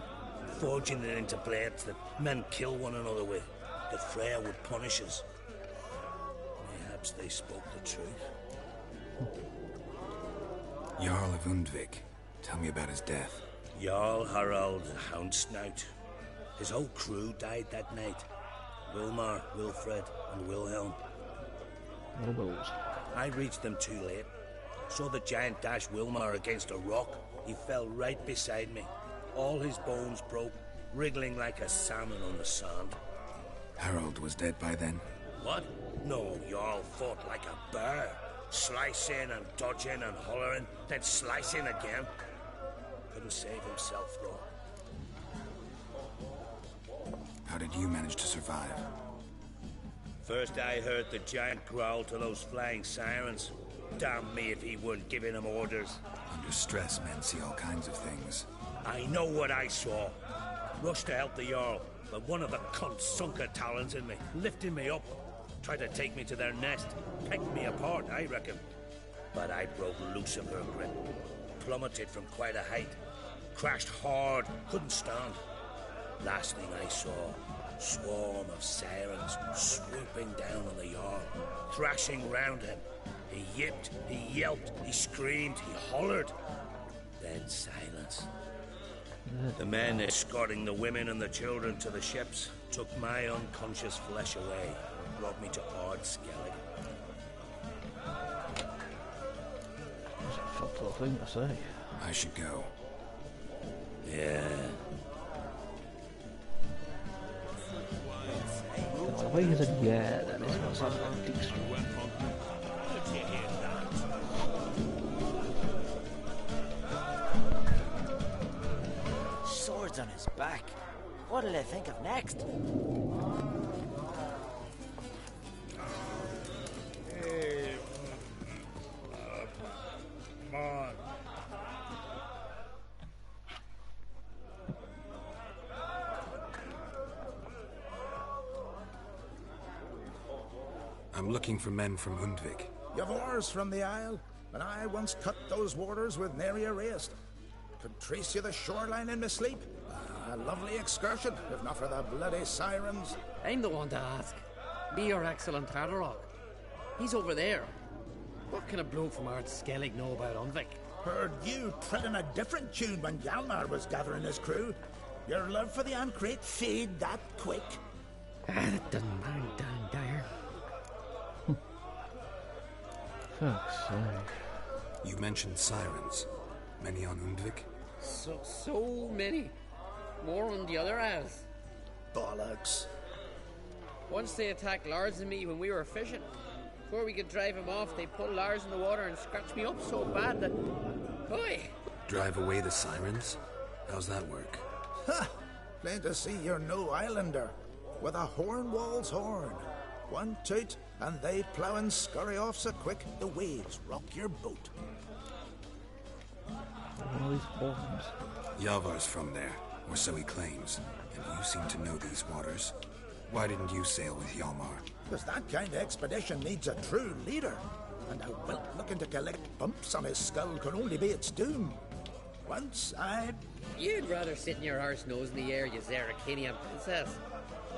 forging it into blades that men kill one another with. That Freya would punish us. Perhaps they spoke the truth. Jarl of Undvik. Tell me about his death. Jarl Harald Houndsnout. His whole crew died that night. Wilmar, Wilfred, and Wilhelm. I reached them too late. Saw the giant dash Wilmar against a rock. He fell right beside me. All his bones broke, wriggling like a salmon on the sand. Harold was dead by then? What? No, Jarl fought like a bear. Slicing and dodging and hollering, then slicing again. Couldn't save himself, though. How did you manage to survive? First I heard the giant growl to those flying sirens. Damn me if he weren't giving them orders. Under stress, men see all kinds of things. I know what I saw. Rushed to help the Jarl, but one of the cunts sunk her talons in me, lifting me up. Tried to take me to their nest. Pecked me apart, I reckon. But I broke loose of her grip. Plummeted from quite a height. Crashed hard, couldn't stand. Last thing I saw, Swarm of sirens swooping down on the Jarl, thrashing round him. He yipped, he yelped, he screamed, he hollered. Then silence. The men escorting the women and the children to the ships took my unconscious flesh away and brought me to Ard Skellige. That's a fucked up thing to say. I should go. Yeah. The way you said yeah, then it's got some deep street. Swords on his back. What'll they think of next? Hey, come on. I'm looking for men from Undvik. You've oars from the Isle, and I once cut those waters with nary a race. Could trace you the shoreline in my sleep. A lovely excursion, if not for the bloody sirens. I'm the one to ask. Be your excellent Haderach. He's over there. What can a bloke from Ard Skellige know about Undvik? Heard you treading a different tune when Hjalmar was gathering his crew. Your love for the Ancrate fade that quick. That doesn't mind down there. Fuck's sake. You mentioned sirens. Many on Undvik? So many. More on the other halves. Bollocks. Once they attacked Lars and me when we were fishing. Before we could drive him off, they put Lars in the water and scratched me up so bad that... Oi! Drive away the sirens? How's that work? Ha! Plain to see you're no islander. With a Hornwall's horn. One toot, and they plough and scurry off so quick the waves rock your boat. All these horns. Yavar's from there, or so he claims. And you seem to know these waters. Why didn't you sail with Hjalmar? Because that kind of expedition needs a true leader. And a wilt looking to collect bumps on his skull can only be its doom. Once I... You'd rather sit in your arse nose in the air, you Zarakinian princess.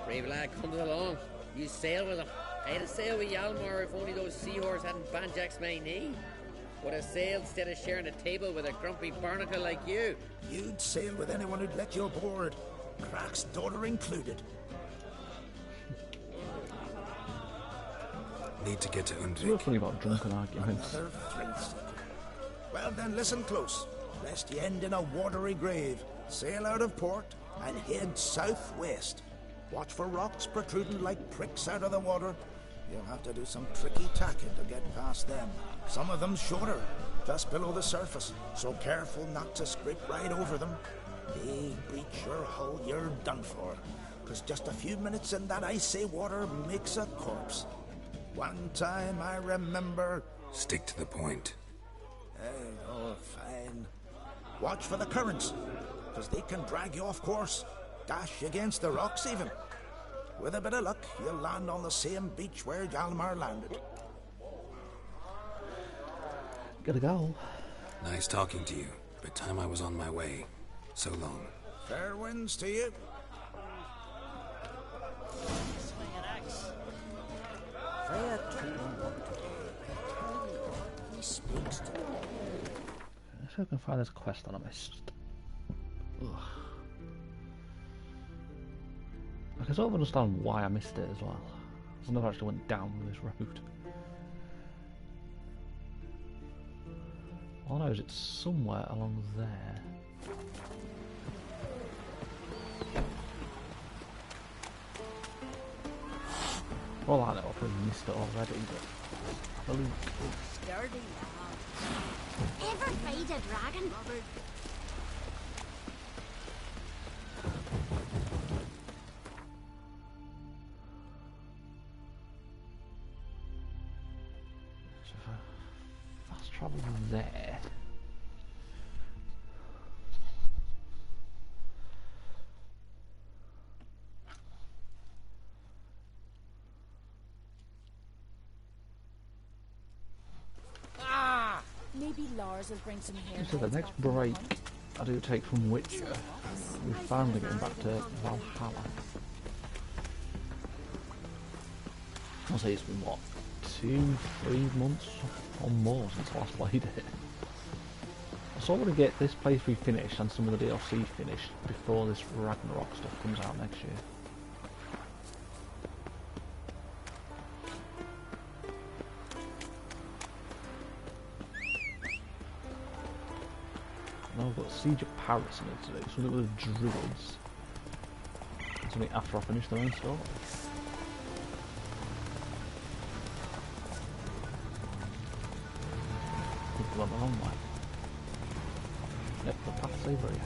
Brave lad comes along. You sail with him. I'd have sailed with Hjalmar if only those seahorses hadn't banjaxed my knee. Would have sailed instead of sharing a table with a grumpy barnacle like you. You'd sail with anyone who'd let you aboard. Crack's daughter included. Need to get to Undvik. You're funny about drunken arguments. Another thrill seeker. Well then, listen close. Lest you end in a watery grave. Sail out of port and head southwest. Watch for rocks protruding like pricks out of the water. You'll have to do some tricky tacking to get past them. Some of them shorter, just below the surface, so careful not to scrape right over them. They breach your hull, you're done for. 'Cause just a few minutes in that icy water makes a corpse. One time I remember... Stick to the point. Oh, fine. Watch for the currents, 'cause they can drag you off course. Dash against the rocks even. With a bit of luck, you'll land on the same beach where Hjalmar landed. Gotta go. Nice talking to you, but time I was on my way. So long. Fair winds to you. Swing an axe. Freya told him what to do. He speaks to him. Let's see if I can find this quest that I missed. Ugh. I can sort of understand why I missed it as well. I never actually went down this road. All I know is it's somewhere along there. Well, I know I've probably missed it already, but have a look. Sturdy. Ever fight a dragon? So if I fast travel there. Maybe Lars will bring some hair. So the next break I do take from Witcher, we're finally getting back to Valhalla. I'll say it's been what, 2-3 months or more since I last played it. So I want to get this playthrough finished and some of the DLC finished before this Ragnarok stuff comes out next year. Now I've got Siege of Paris in it to do, something with the Druids. Something after I finish the main story. Could have gone the wrong way. Yep, the path's over here.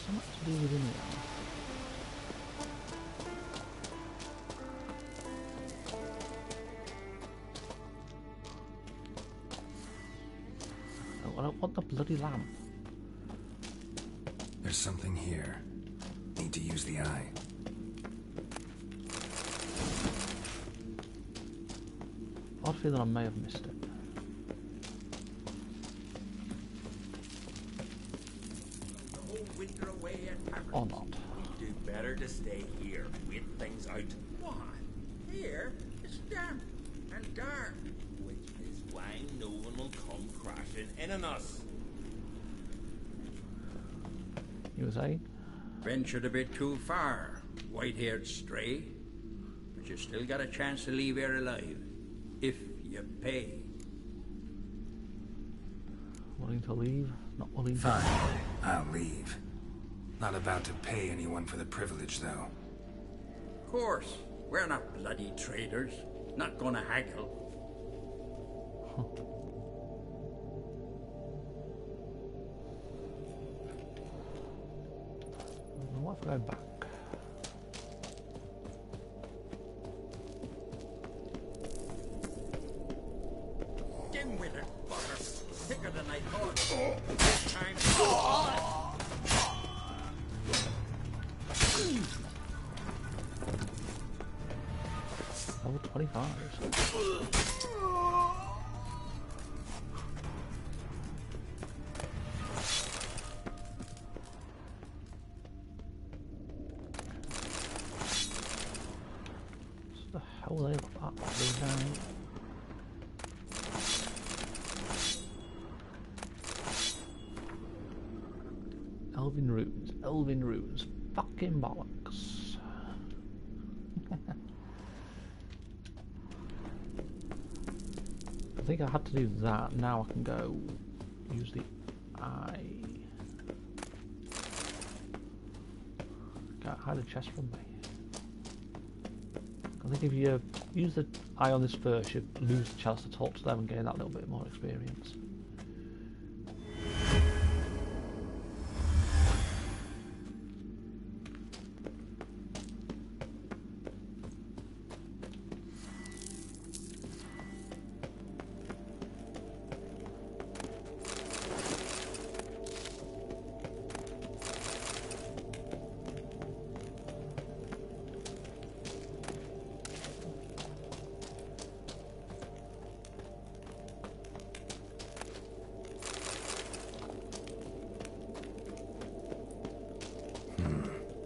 Something to do with in here. I don't want the bloody lamp. There's something here. Need to use the eye. Odd feeling I may have missed it. Winter away at Paris. Or not. We do better to stay here, wait things out. Why? Here it's damp and dark, which is why no one will come crashing in on us. You were saying? Ventured a bit too far, white-haired stray, but you still got a chance to leave here alive, if you pay. Willing to leave? Not willing to... Fine, I'll leave. Not about to pay anyone for the privilege, though. Of course, we're not bloody traders. Not gonna haggle. What if I go back? Dim with it, butter. Thicker than I thought. This time, Level 25. What the hell are they got that down? Elven runes, fucking bollocks. I think I had to do that. Now I can go use the eye. Can't hide a chest from me. I think if you use the eye on this first, you lose the chance to talk to them and gain that little bit more experience.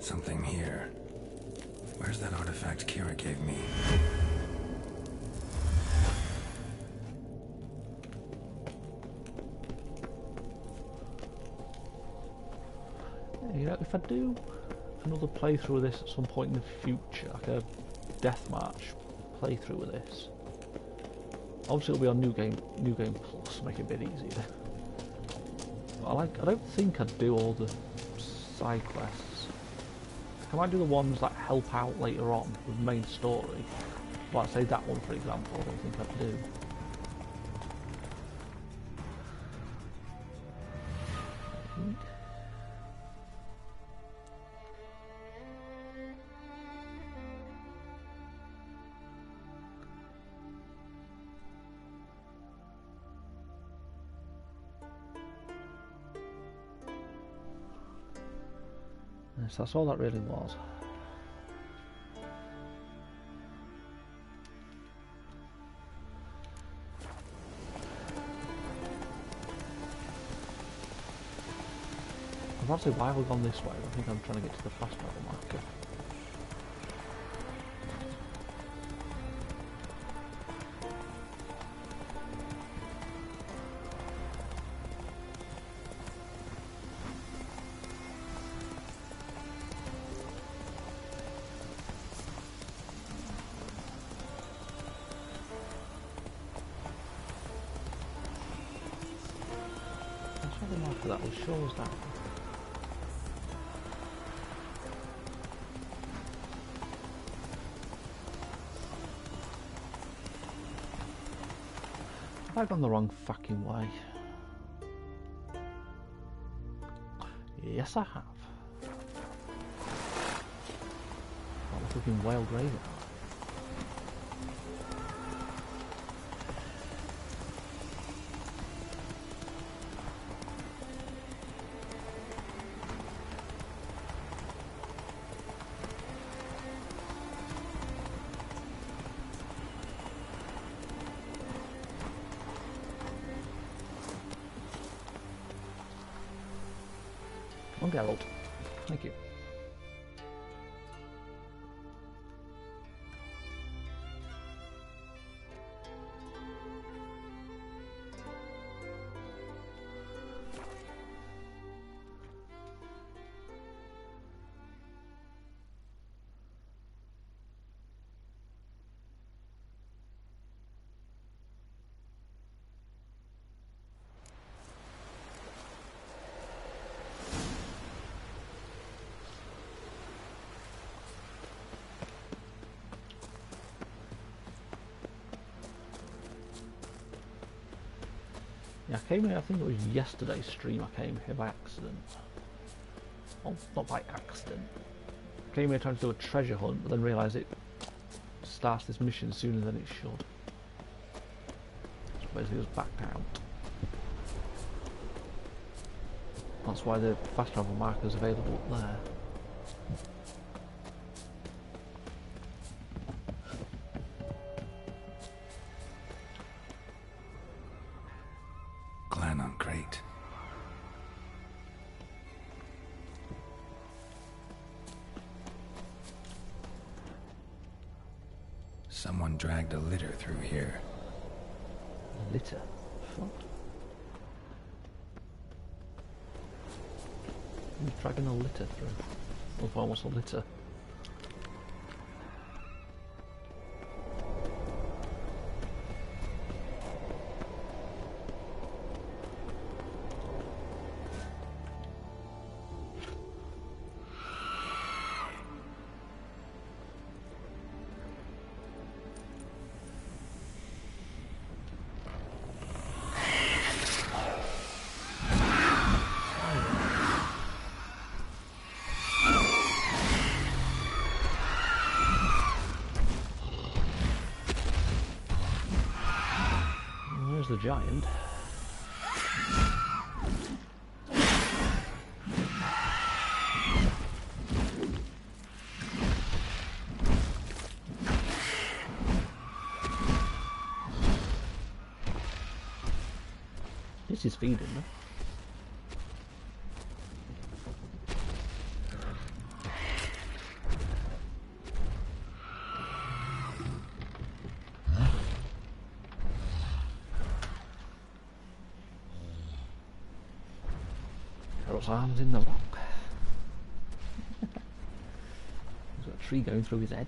Something here. Where's that artifact Kira gave me? You know, if I do another playthrough of this at some point in the future, like a deathmatch playthrough of this, obviously it'll be on New Game Plus, make it a bit easier. But I don't think I'd do all the side quests. I might do the ones that help out later on with the main story. Like say that one for example, I don't think I'd do. Yes, that's all that really was. I'm not sure why we've gone this way. I think I'm trying to get to the fast travel marker. That will show us that. Have I gone the wrong fucking way? Yes, I have. Oh, we're fucking whale graveyard. Geralt. Thank you. Yeah, I came here, I think it was yesterday's stream I came here by accident. Oh, not by accident. I came here trying to do a treasure hunt, but then realised it starts this mission sooner than it should. So basically it was backed out. That's why the fast travel marker is available up there. Someone dragged a litter through here. A litter? What? Who's dragging a litter through? Or what's a litter? The giant. This is feeding them. Arms in the rock. He's got a tree going through his head.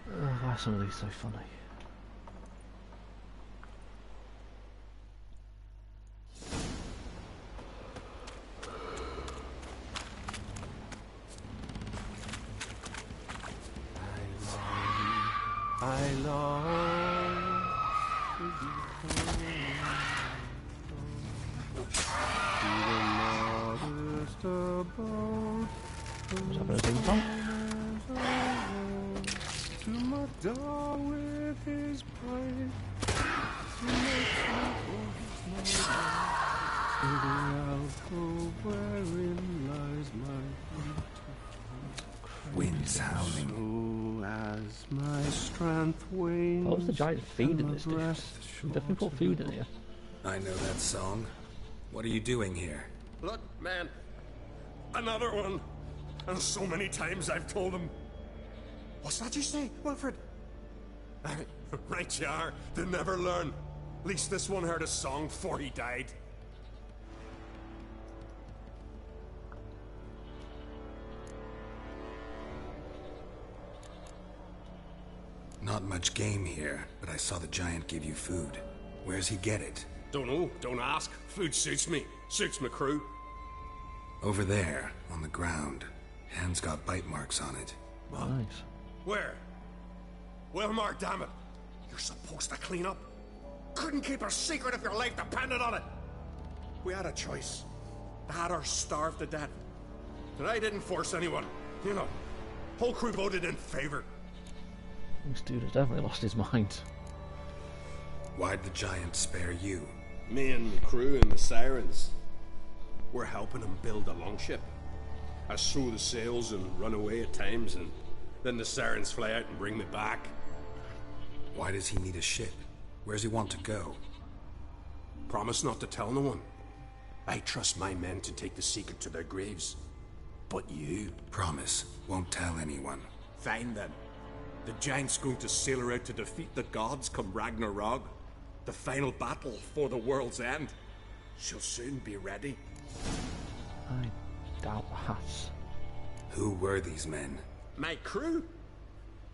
Why are some of these so funny? I long What's happening to Ping Pong? to my door with his pride, to the alcove wherein lies my wind's howling. So as my strength wanes. Oh, what's the giant feed in this dish? Definitely put food in here. I know that song. What are you doing here? Look, man. Another one. And so many times I've told him. What's that you say, Wilfred? Right you are. They never learn. At least this one heard a song before he died. Not much game here, but I saw the giant give you food. Where's he get it? Don't know, don't ask. Food suits me. Suits my crew. Over there, on the ground. Hand's got bite marks on it. Nice. Where? Wilmar, damn it. You're supposed to clean up. Couldn't keep a secret if your life depended on it. We had a choice. That or starve to death. And I didn't force anyone. You know, whole crew voted in favor. This dude has definitely lost his mind. Why'd the giant spare you? Me and the crew and the sirens. We're helping him build a longship. I throw the sails and run away at times, and then the sirens fly out and bring me back. Why does he need a ship? Where's he want to go? Promise not to tell no one. I trust my men to take the secret to their graves. But you... Promise. Won't tell anyone. Fine then. The giant's going to sail her out to defeat the gods come Ragnarok. The final battle for the world's end. She'll soon be ready. I doubt that. Who were these men? My crew.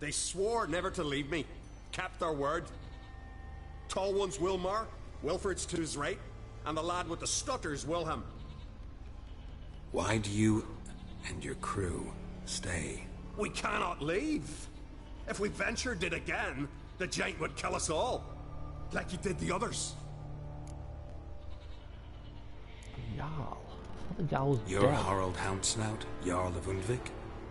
They swore never to leave me. Kept their word. Tall one's Wilmar, Wilfred's to his right, and the lad with the stutter's Wilhelm. Why do you and your crew stay? We cannot leave. If we ventured it again, the giant would kill us all. Like he did the others. Jarl. I thought the Jarl's You're dead. Harald Houndsnout, Jarl of Undvik?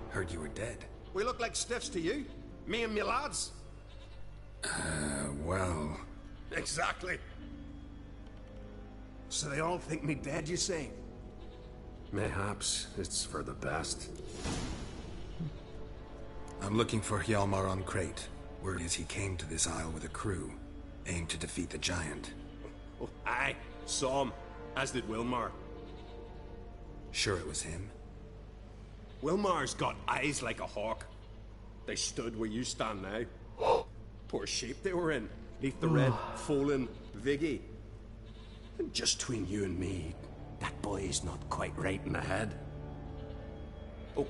Heard you were dead. We look like stiffs to you. Me and me lads. Well... Exactly. So they all think me dead, you say? Mayhaps it's for the best. I'm looking for Hjalmar on Crate. Word is he came to this isle with a crew, aimed to defeat the giant. Oh, aye, saw him, as did Wilmar. Sure it was him? Wilmar's got eyes like a hawk. They stood where you stand now. Poor shape they were in, neath the red, fallen Viggy. And just between you and me, that boy's not quite right in the head. Oh,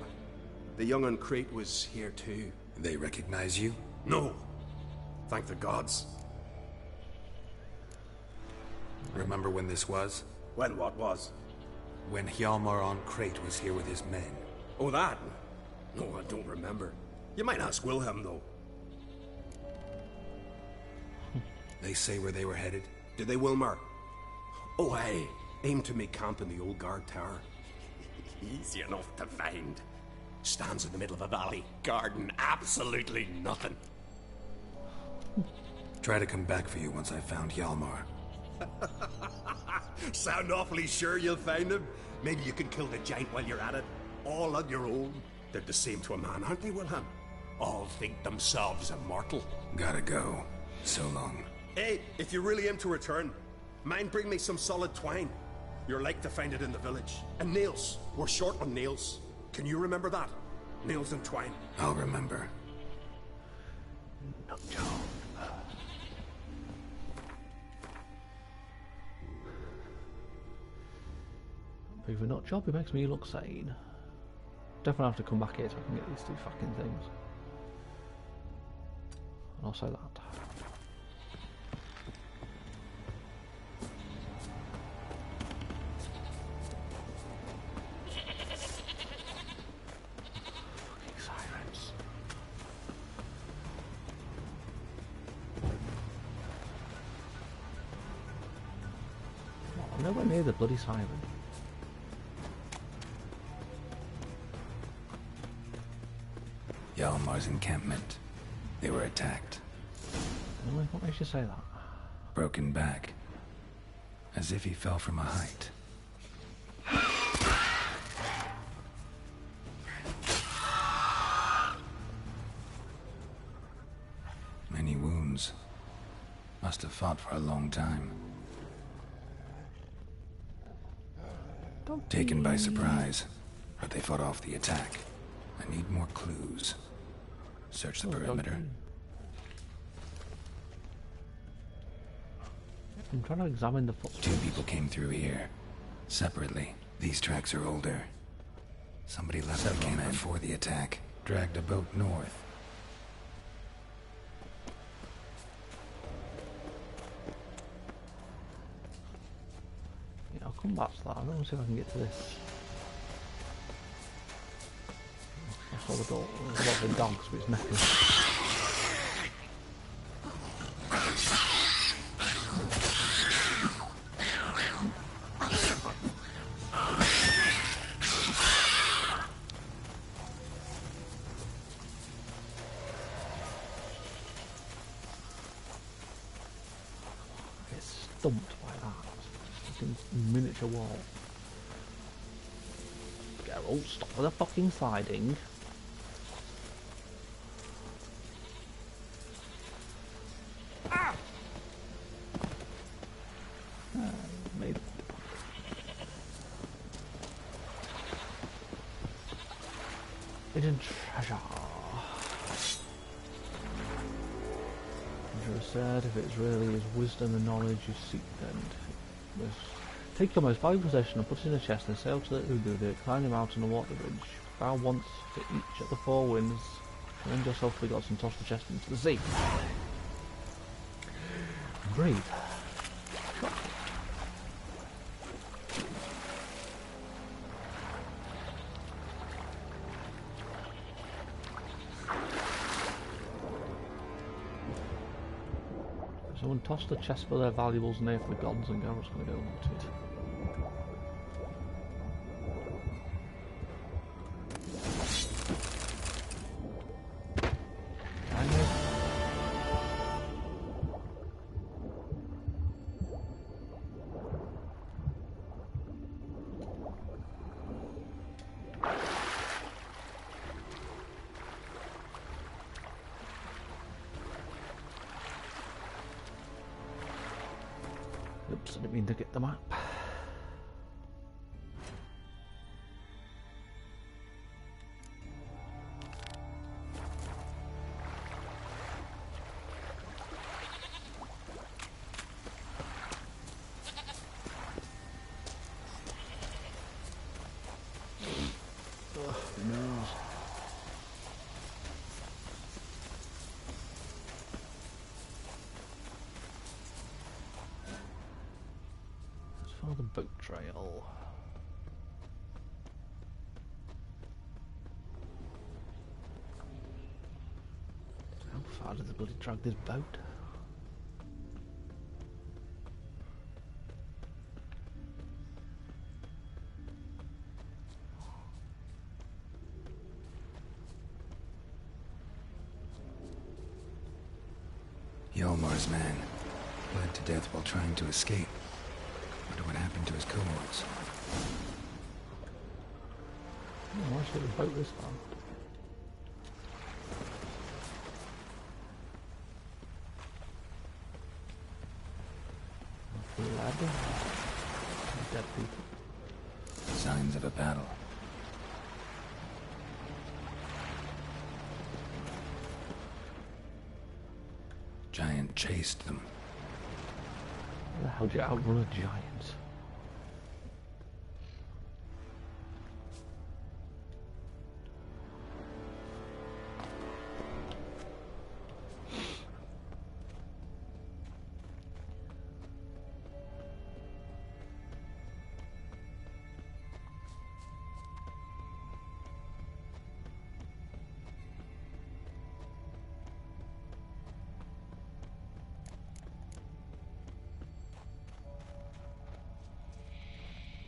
the young on Crate was here too. They recognize you? No. Thank the gods. Remember when this was? When what was? When Hjalmar on Crate was here with his men. Oh, that? No, I don't remember. You might ask Wilhelm, though. They say where they were headed? Did they, Wilmar? Oh, aye. Aim to make camp in the old guard tower. Easy enough to find. Stands in the middle of a valley. Garden, absolutely nothing. Try to come back for you once I've found Hjalmar. Sound awfully sure you'll find him? Maybe you can kill the giant while you're at it. All on your own. They're the same to a man, aren't they, Wilhelm? All think themselves immortal. Gotta go. So long. Hey, if you really aim to return, mind bring me some solid twine. You're like to find it in the village. And nails. We're short on nails. Can you remember that? Nails and twine. I'll remember. No job. But if a nut job, it makes me look sane. Definitely have to come back here so I can get these two fucking things. And I'll say that. Fucking sirens. I'm nowhere near the bloody siren. Hjalmar's encampment. They were attacked. What makes you say that? Broken back. As if he fell from a height. Many wounds. Must have fought for a long time. Taken by surprise, but they fought off the attack. I need more clues. Search the perimeter. I'm trying to examine the footsteps. 2 people came through here. Separately. These tracks are older. Somebody left the camp before the attack. Dragged a boat north. Yeah, I'll come back to that. I'm going to see if I can get to this. I saw the dog. There's lots of dogs, but it's necklace. Stumped by that. Fucking miniature wall. Geralt, stop with the fucking siding. Made it. Hidden treasure. Said if it's really his wisdom and knowledge you seek, then take your most valuable possession and put it in a chest and sail to the Ugudu, climb the mountain and walk the bridge. Bow once for each at the 4 winds, commend yourself to the gods and toss the chest into the sea. Breathe. Someone tossed the chest for their valuables near for the gods, and Garrett's going to go loot it. Oops, I didn't mean to get the map. The boat trail. How far did the bloody drag this boat? Yolmar's man bled to death while trying to escape. Wonder what happened to his cohorts. Why should the boat this far? Ladder. Dead people. Signs of a battle. Giant chased them. How the hell do you outrun a giant?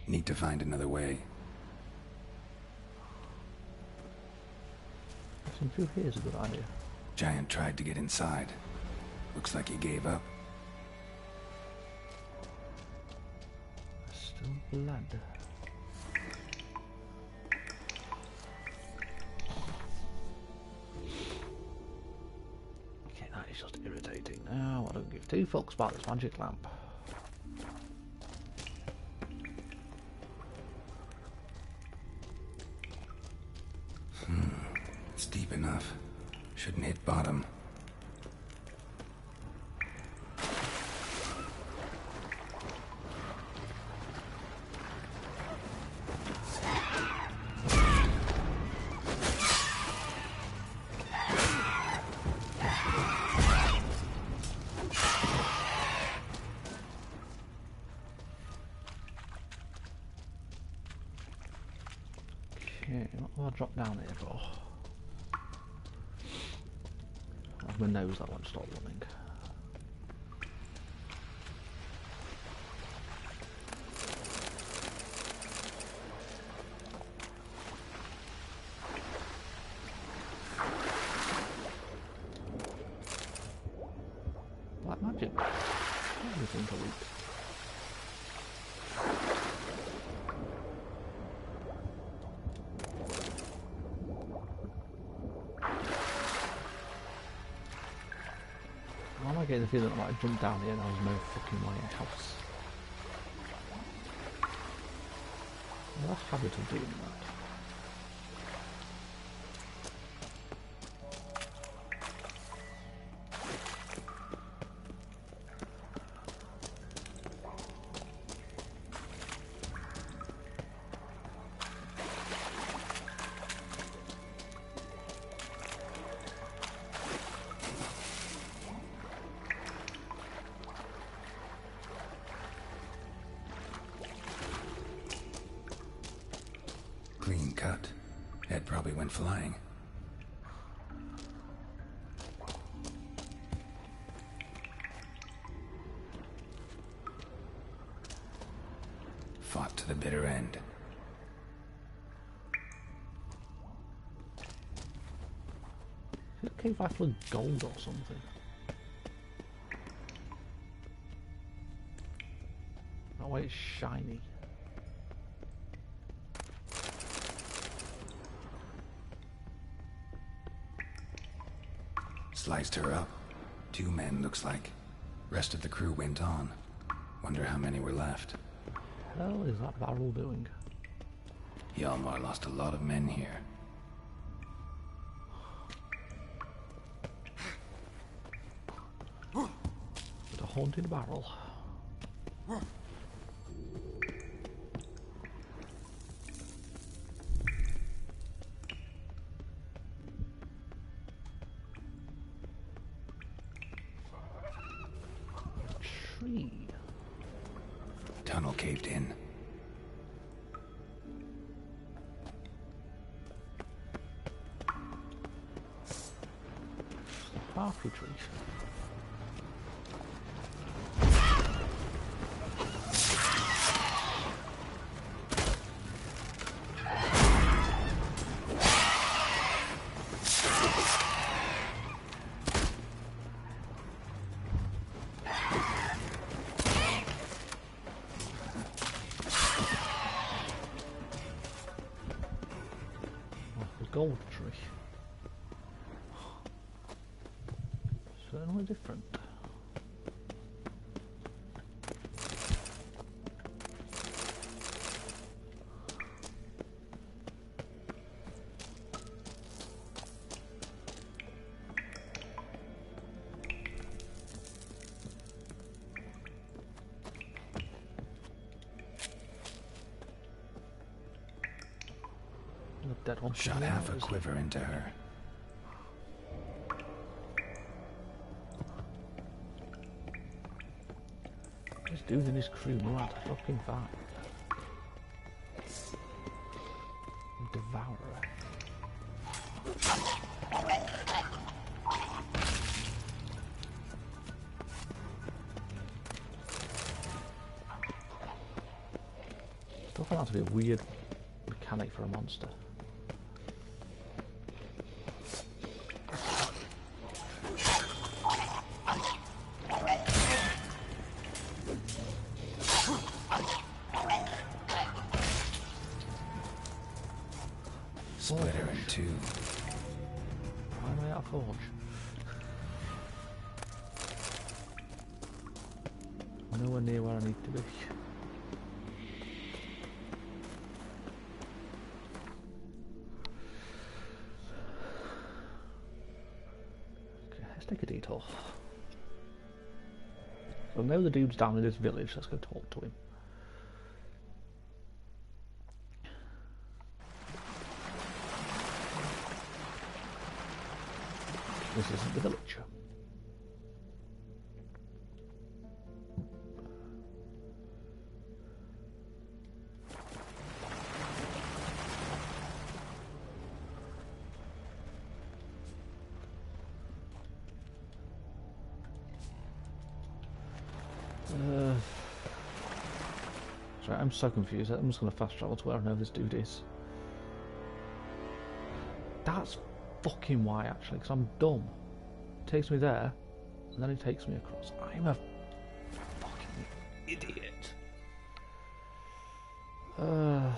Need to find another way. Passing through here is a good idea. Giant tried to get inside. Looks like he gave up. Still blood. Okay, that is just irritating. Now I don't give two fucks about this magic lamp. Shouldn't hit bottom. Okay, what will I drop down here for? I have my nose that won't stop running. Black magic. What do you think of it? Why am I getting the feeling that I might jump down here and there's no fucking way house? I have a habit of doing that. Clean cut. Ed probably went flying. Fought to the bitter end. Is it cave full of gold or something? That way it's shiny. Sliced her up. 2 men, looks like. Rest of the crew went on. Wonder how many were left. What the hell is that barrel doing? Hjalmar lost a lot of men here. With a haunted barrel. Tree. Tunnel caved in. Party tree. Gold tree. Certainly different. That one shot half a quiver into her. This dude and his crew mad fucking fat. Devourer. Still find that to be a weird mechanic for a monster. Split her in 2. Why am I out of forge? I'm nowhere near where I need to be. I know the dude's down in this village. Let's go talk to him. This isn't the village. Sorry, I'm so confused. I'm just going to fast travel to where I know this dude is. That's fucking why, actually, because I'm dumb. It takes me there, and then it takes me across. I'm a fucking idiot. I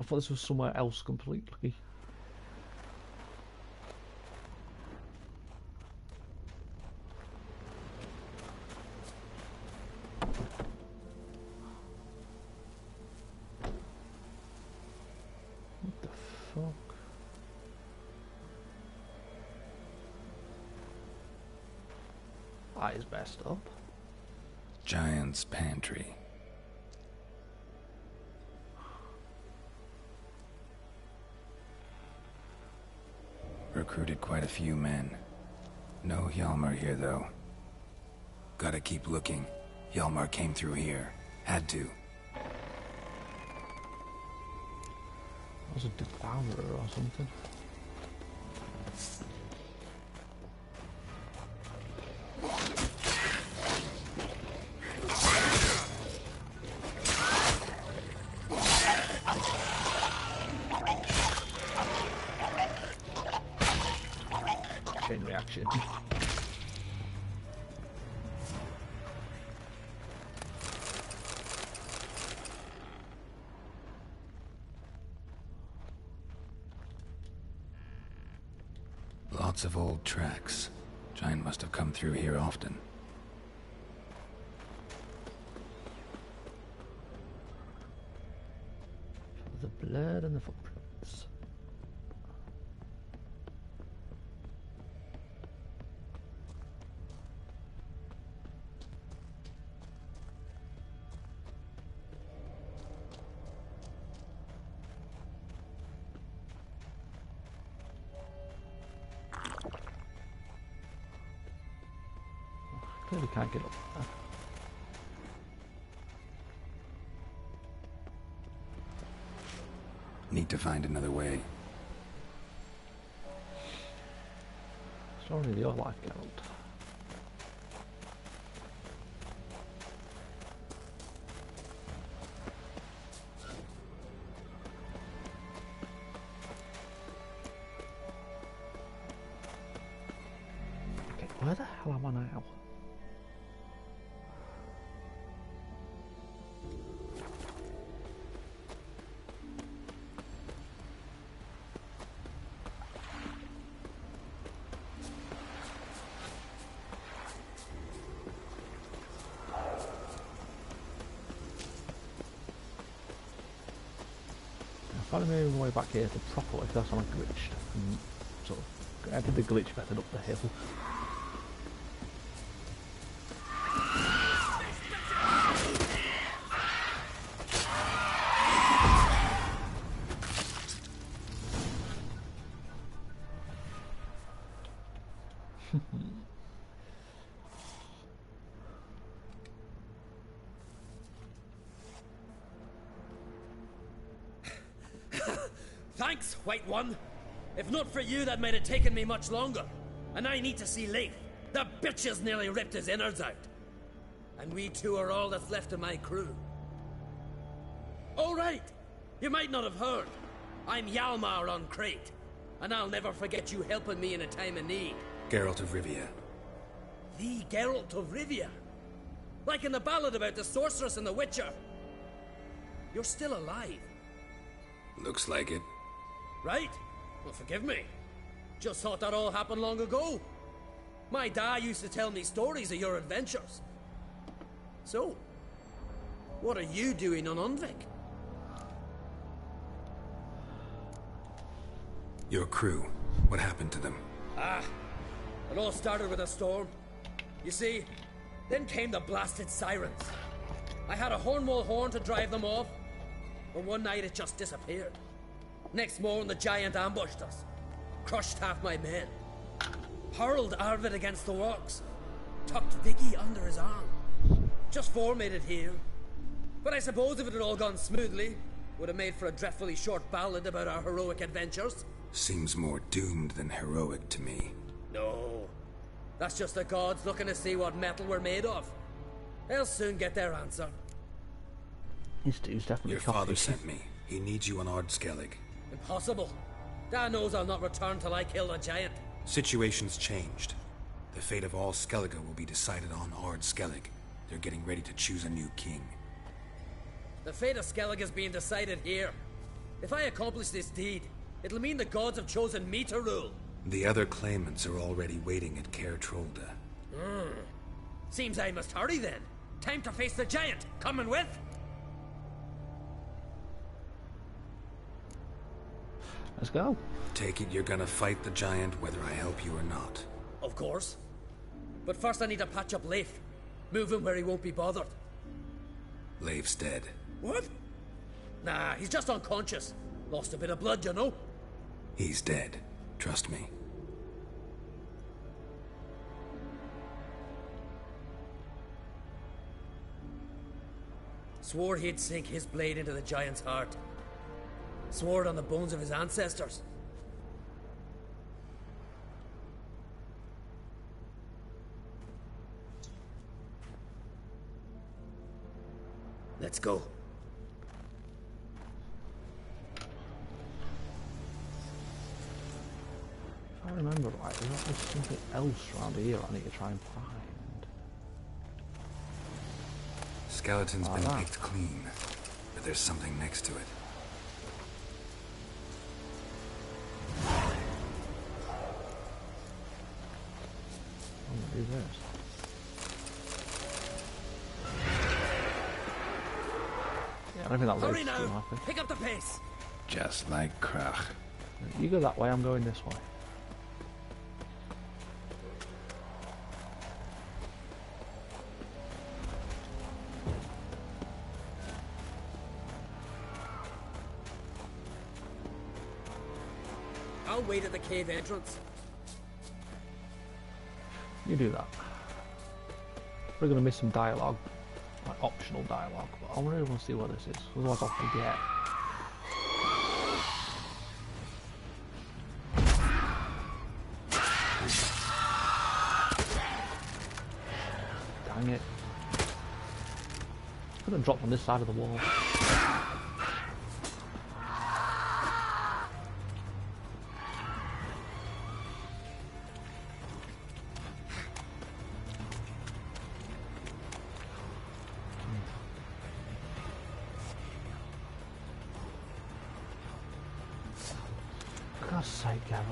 thought this was somewhere else completely. What the fuck? That is messed up. Giant's Pantry. Recruited quite a few men. No Hjalmar here, though. Gotta keep looking. Hjalmar came through here. Had to. Was a devourer or something. Chain reaction. Lots of old tracks. Giant must have come through here often. The blood and the footprints. Clearly can't get up there. Need to find another way. Story of your life, Geralt. Okay, where the hell am I now? I'm finally moving my way back here the proper way, because that's when I glitched. And sort of, I did the glitch method up the hill. Thanks, White One. If not for you, that might have taken me much longer. And I need to see Leif. The bitch has nearly ripped his innards out. And we two are all that's left of my crew. All right. You might not have heard. I'm Hjalmar on Crete. And I'll never forget you helping me in a time of need. Geralt of Rivia. The Geralt of Rivia? Like in the ballad about the sorceress and the witcher. You're still alive. Looks like it. Right? Well, forgive me. Just thought that all happened long ago. My dad used to tell me stories of your adventures. So, what are you doing on Undvik? Your crew. What happened to them? It all started with a storm. You see, then came the blasted sirens. I had a Hornwall horn to drive them off, but one night it just disappeared. Next morning the giant ambushed us, crushed half my men, hurled Arvid against the rocks, tucked Vicky under his arm. Just four made it here. But I suppose if it had all gone smoothly, would have made for a dreadfully short ballad about our heroic adventures. Seems more doomed than heroic to me. No. That's just the gods looking to see what metal we're made of. They'll soon get their answer. This dude's definitely Your father sent me. He needs you on Ard Skellige. Impossible. Dad knows I'll not return till I kill the giant. Situation's changed. The fate of all Skellige will be decided on Ard Skellige. They're getting ready to choose a new king. The fate of Skellige is being decided here. If I accomplish this deed, it'll mean the gods have chosen me to rule. The other claimants are already waiting at Caer Trolde. Seems I must hurry then. Time to face the giant. Coming with? Let's go. Take it you're gonna fight the giant whether I help you or not. Of course. But first I need to patch up Leif. Move him where he won't be bothered. Leif's dead. What? Nah, he's just unconscious. Lost a bit of blood, you know. He's dead. Trust me. Swore he'd sink his blade into the giant's heart. Swore it on the bones of his ancestors. Let's go. If I remember right, there's something else around here I need to try and find. Skeleton's been picked clean, but there's something next to it. I'm gonna do this. Yeah, I don't think that Hurry looks now! too happy. Pick up the pace! Just like Krach. You go that way, I'm going this way. I'll wait at the cave entrance. You do that. We're going to miss some dialogue, like optional dialogue, but I really want to see what this is, otherwise I'll forget. Dang it. Could have dropped on this side of the wall. For God's sake, Geralt.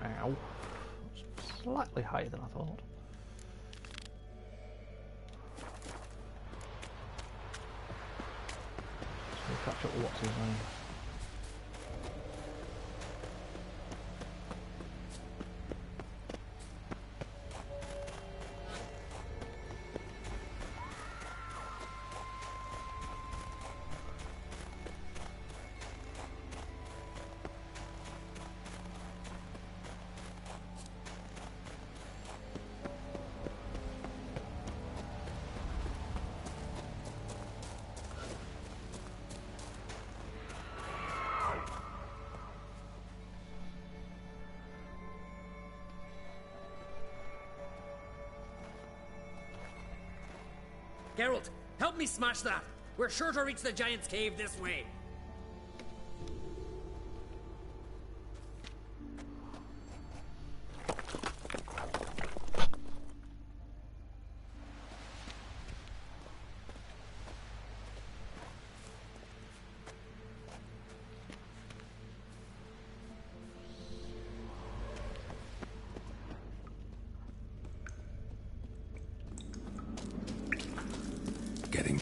Ow. Slightly higher than I thought. So we'll catch up with what's his name. Geralt, help me smash that! We're sure to reach the giant's cave this way.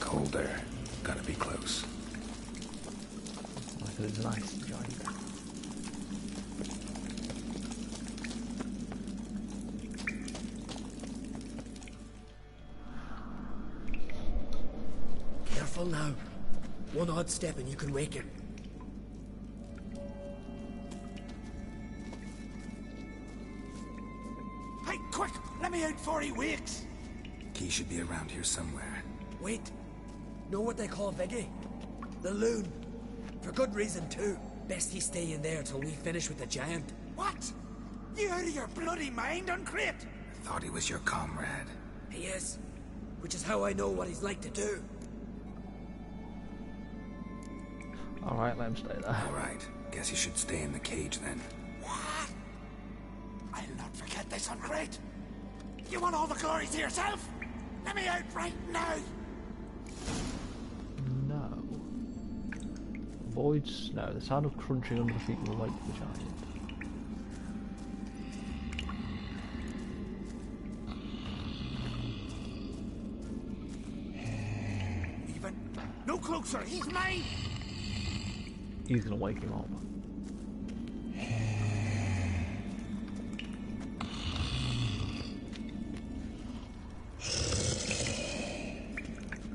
colder. Gotta be close. Like it's nice giant. Careful now. One odd step and you can wake him. Hey, quick! Let me out before he wakes! Key should be around here somewhere. Wait. Know what they call Viggy? The loon. For good reason, too. Best he stay in there till we finish with the giant. What? You out of your bloody mind, Uncrate? I thought he was your comrade. He is. Which is how I know what he's like to do. Alright, let him stay there. Alright. Guess he should stay in the cage then. What? I'll not forget this, Uncrate. You want all the glory to yourself? Let me out right now! No. Avoid snow. The sound of crunching under the feet will wake the giant. Even no closer, he's mine! He's gonna wake him up.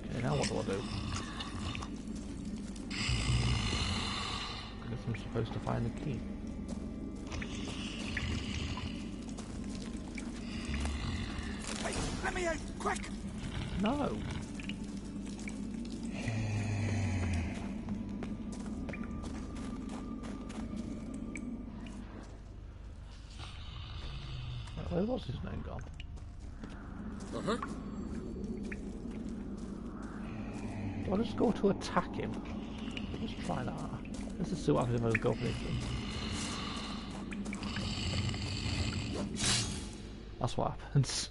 Okay, now what do I do? I guess I'm supposed to find the key. Hey, let me out, quick! No! Where was his name gone? Uh-huh. Do I just go to attack him? Let's try that. Let's just see what happens if I just go for him. That's what happens.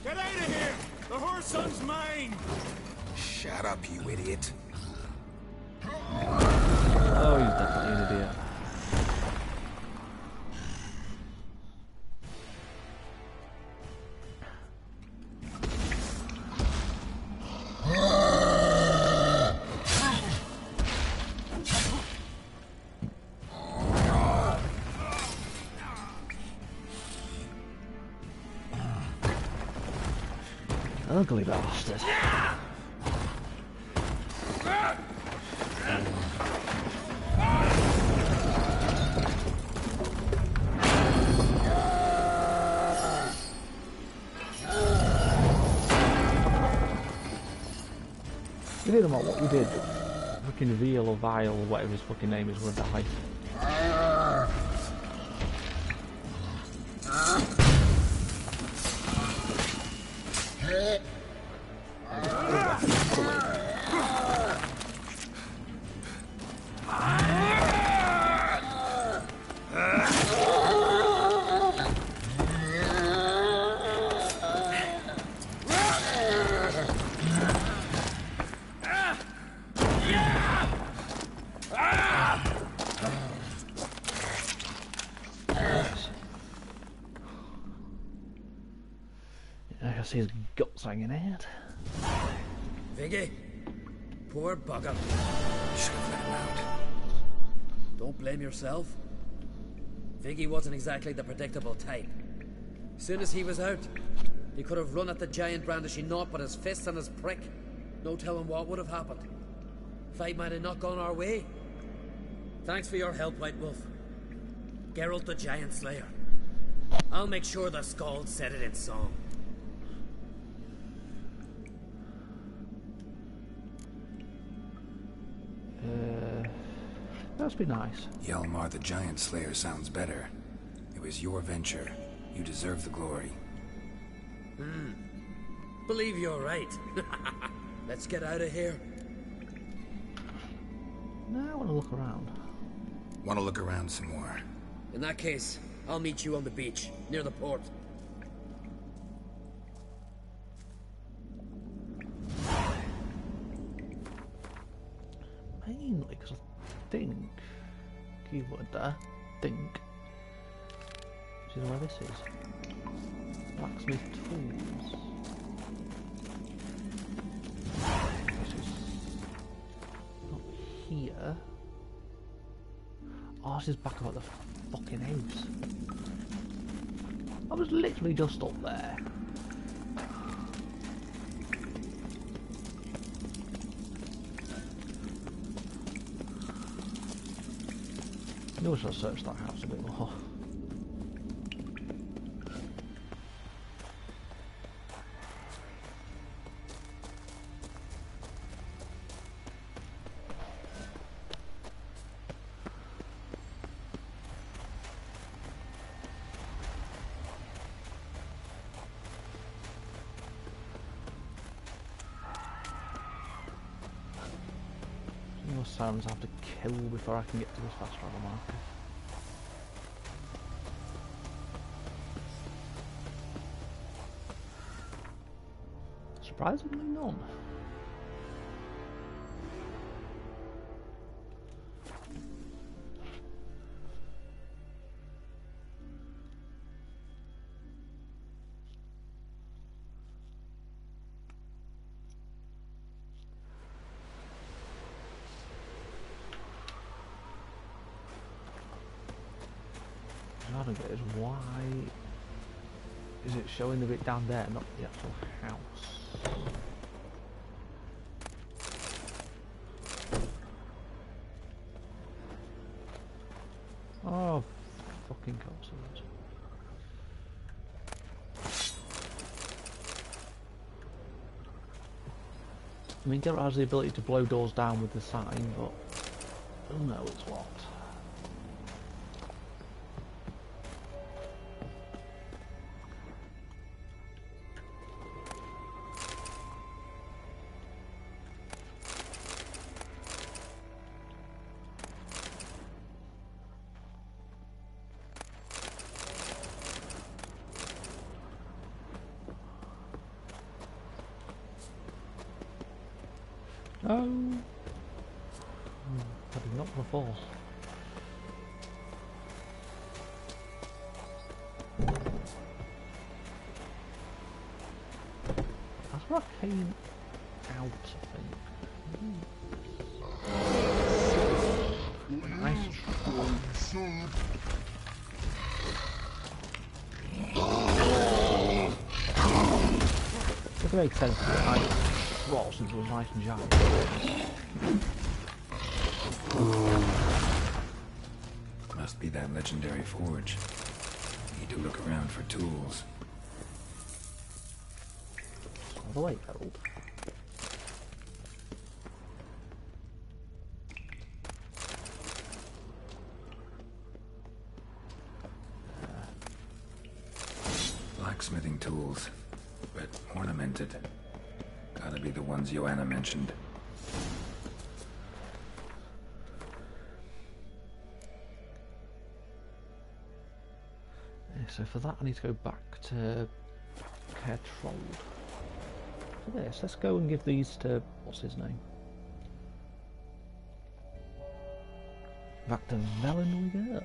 Get out of here! The horse son's mine! Shut up, you idiot. Oh, he's definitely an idiot. Ugly bastard. You did about what you did. Fucking Veal or Vile or whatever his fucking name is, were die. I can see his guts hanging out. Viggy, poor bugger. Should have let him out. Don't blame yourself. Viggy wasn't exactly the predictable type. Soon as he was out, he could have run at the giant brandishing naught but his fists and his prick. No telling what would have happened. Fight might have not gone our way. Thanks for your help, White Wolf. Geralt the Giant Slayer. I'll make sure the Scald said it in song. That'd be nice. Hjalmar the Giant Slayer sounds better. It was your venture. You deserve the glory. Believe you're right. Let's get out of here. Now I want to look around. Want to look around some more? In that case, I'll meet you on the beach, near the port. Mainly because I think keyword there. Think which is where this is. Blacksmith tools. This is not here. Oh, this is back up at the fucking house. I was literally just up there. I knew I should have searched that house a bit more. Sounds I have to kill before I can get to this fast travel marker. Surprisingly none. Is why is it showing the bit down there, not the actual house? Oh, fucking course it is. I mean, Geralt has the ability to blow doors down with the sign, but oh no, it's locked. Oh, I did not want to fall. That's where I came out, I think. Nice try. Doesn't make sense that Ross into a nice and giant. Must be that legendary forge. Need to look around for tools. All the way, Harold. Blacksmithing tools, but ornamented. Gotta be the ones Joanna mentioned. Yeah, so for that I need to go back to Kertrold. For this, let's go and give these to, what's his name? Back to Velen we go.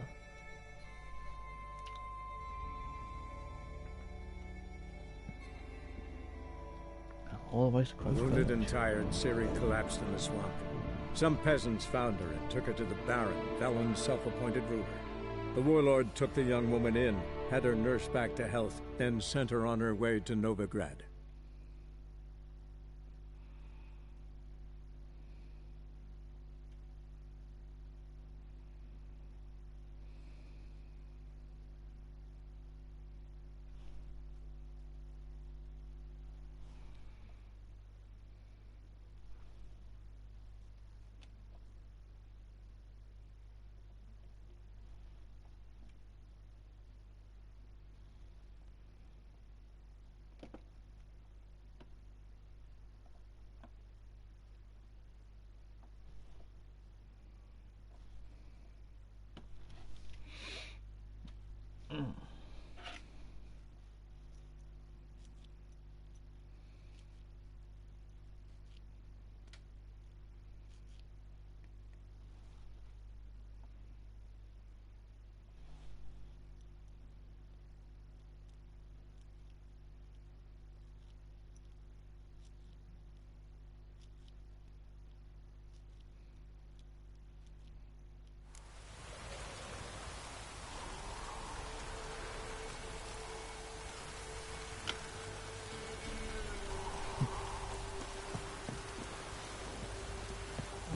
All the way to Crow's Wounded Village. and tired, Ciri collapsed in the swamp. Some peasants found her and took her to the Baron, Velen's self-appointed ruler. The warlord took the young woman in, had her nursed back to health, then sent her on her way to Novigrad.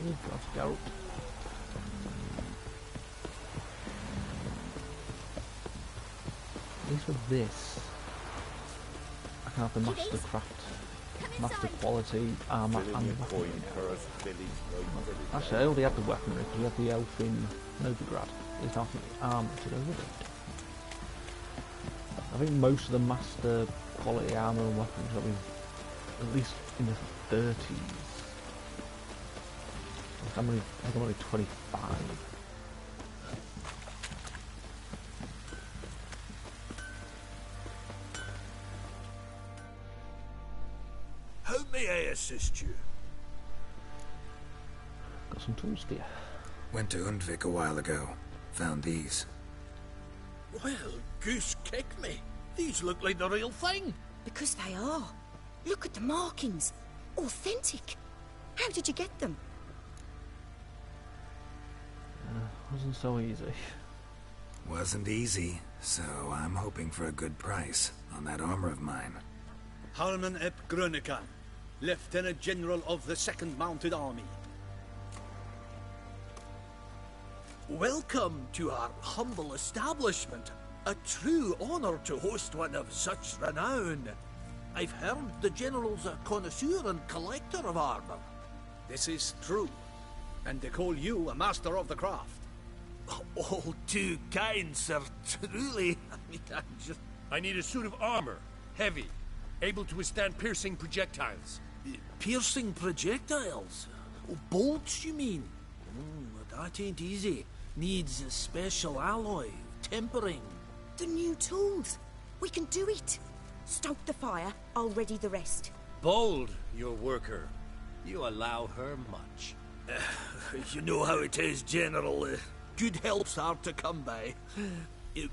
Let's go. At least with this, I can have the master craft, master quality armour and weaponry. Actually, I already had the weaponry because we had the elf in Novigrad. There's nothing the armour to go with it. I think most of the master quality armour and weapons will be at least in the 30s. I'm only 25. How may I assist you? Got some tools for you. Went to Undvik a while ago. Found these. Well, goose kick me. These look like the real thing. Because they are. Look at the markings. Authentic. How did you get them? Wasn't so easy. Wasn't easy, so I'm hoping for a good price on that armor of mine. Harman ep Grönikan, Lieutenant General of the 2nd Mounted Army. Welcome to our humble establishment. A true honor to host one of such renown. I've heard the General's a connoisseur and collector of armor. This is true, and they call you a master of the craft. All too kind, sir, truly. I need a suit of armor, heavy, able to withstand piercing projectiles. Piercing projectiles? Oh, bolts, you mean? That ain't easy. Needs a special alloy, tempering. The new tools. We can do it. Stoke the fire, I'll ready the rest. Bold, your worker. You allow her much. You know how it is, General. Good help's hard to come by.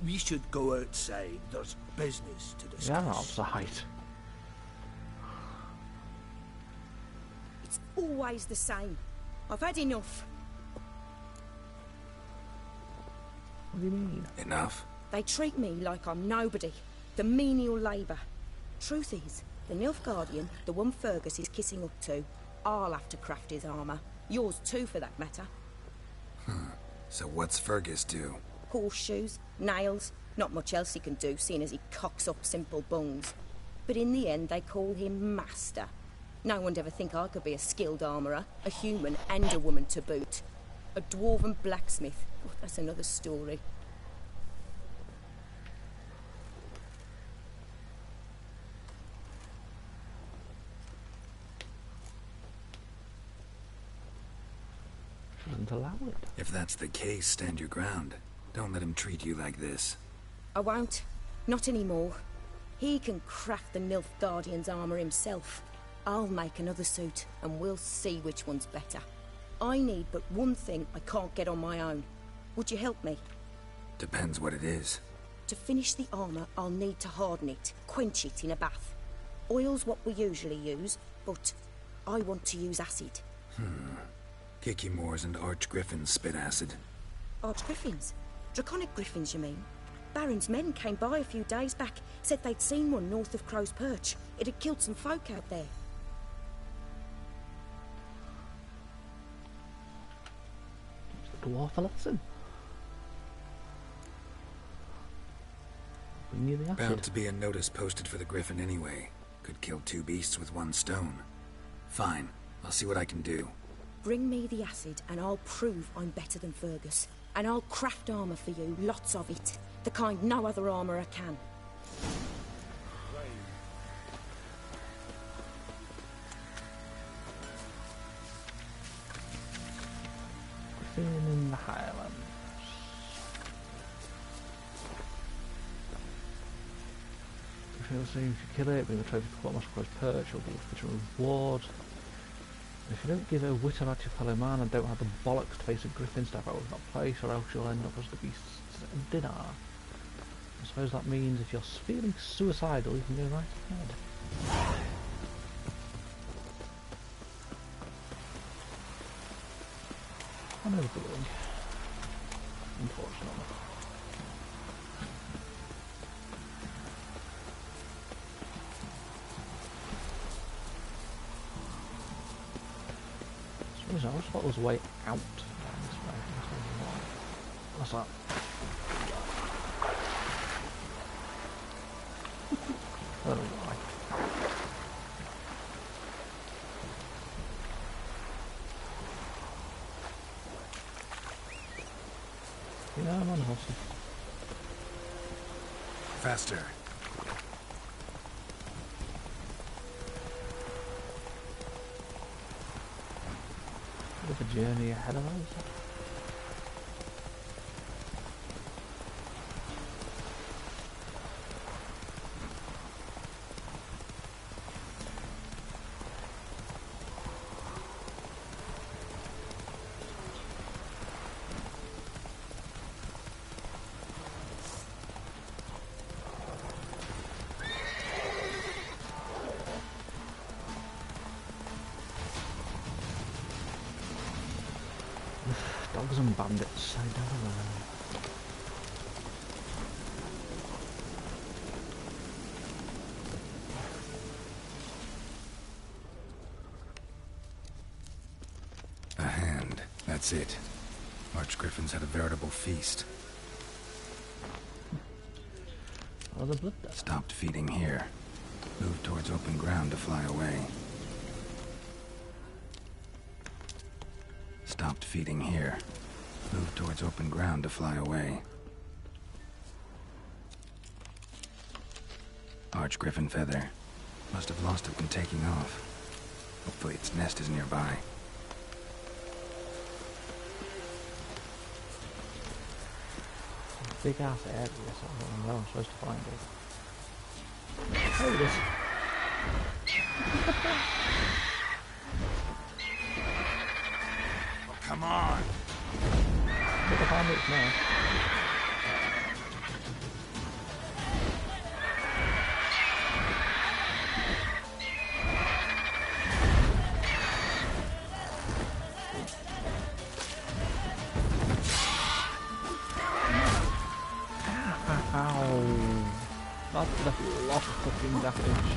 We should go outside. There's business to discuss. Yeah, outside. It's always the same. I've had enough. What do you mean? Enough? They treat me like I'm nobody. The menial labour. Truth is, the Nilfgaardian, the one Fergus is kissing up to, I'll have to craft his armour. Yours too, for that matter. So what's Fergus do? Horseshoes, nails, not much else he can do, seeing as he cocks up simple bones. But in the end, they call him Master. No one'd ever think I could be a skilled armourer, a human and a woman to boot. A dwarven blacksmith. Oh, that's another story. Shouldn't allow it. If that's the case, stand your ground. Don't let him treat you like this. I won't. Not anymore. He can craft the Nilfgaardian's armour himself. I'll make another suit, and we'll see which one's better. I need but one thing I can't get on my own. Would you help me? Depends what it is. To finish the armour, I'll need to harden it, quench it in a bath. Oil's what we usually use, but I want to use acid. Kicky Moors and Archgriffins spit acid. Archgriffins? Draconic griffins, you mean? Baron's men came by a few days back, said they'd seen one north of Crow's Perch. It had killed some folk out there. The dwarf a lesson. We knew the acid. Bound to be a notice posted for the Griffin anyway. Could kill two beasts with one stone. Fine, I'll see what I can do. Bring me the acid and I'll prove I'm better than Fergus. And I'll craft armour for you, lots of it. The kind no other armourer can. In the Highlands. If you if you kill it, bring the trophy to Court Master Crow's Perch, you'll be a future reward. If you don't give a wit about your fellow man and don't have the bollocks to face a griffin, step out of that place, or else you'll end up as the beast's dinner. I suppose that means if you're feeling suicidal, you can go right ahead. I'm overdoing. Unfortunately. Listen, I just thought there was a way out down this way. What's that? I don't know why. Yeah, I'm on a horse. Faster. Bit of a journey ahead of us. Dogs and bandits, I don't know. A hand. That's it. Archgriffins had a veritable feast. Oh, the blood. Stopped feeding here. Moved towards open ground to fly away. Stopped feeding here. Moved towards open ground to fly away. Archgriffin feather. Must have lost it when taking off. Hopefully its nest is nearby. Big ass area, so I don't know, I'm supposed to find it. There it is. Come on! I think I found it now. Ow! That did a lot of fucking damage.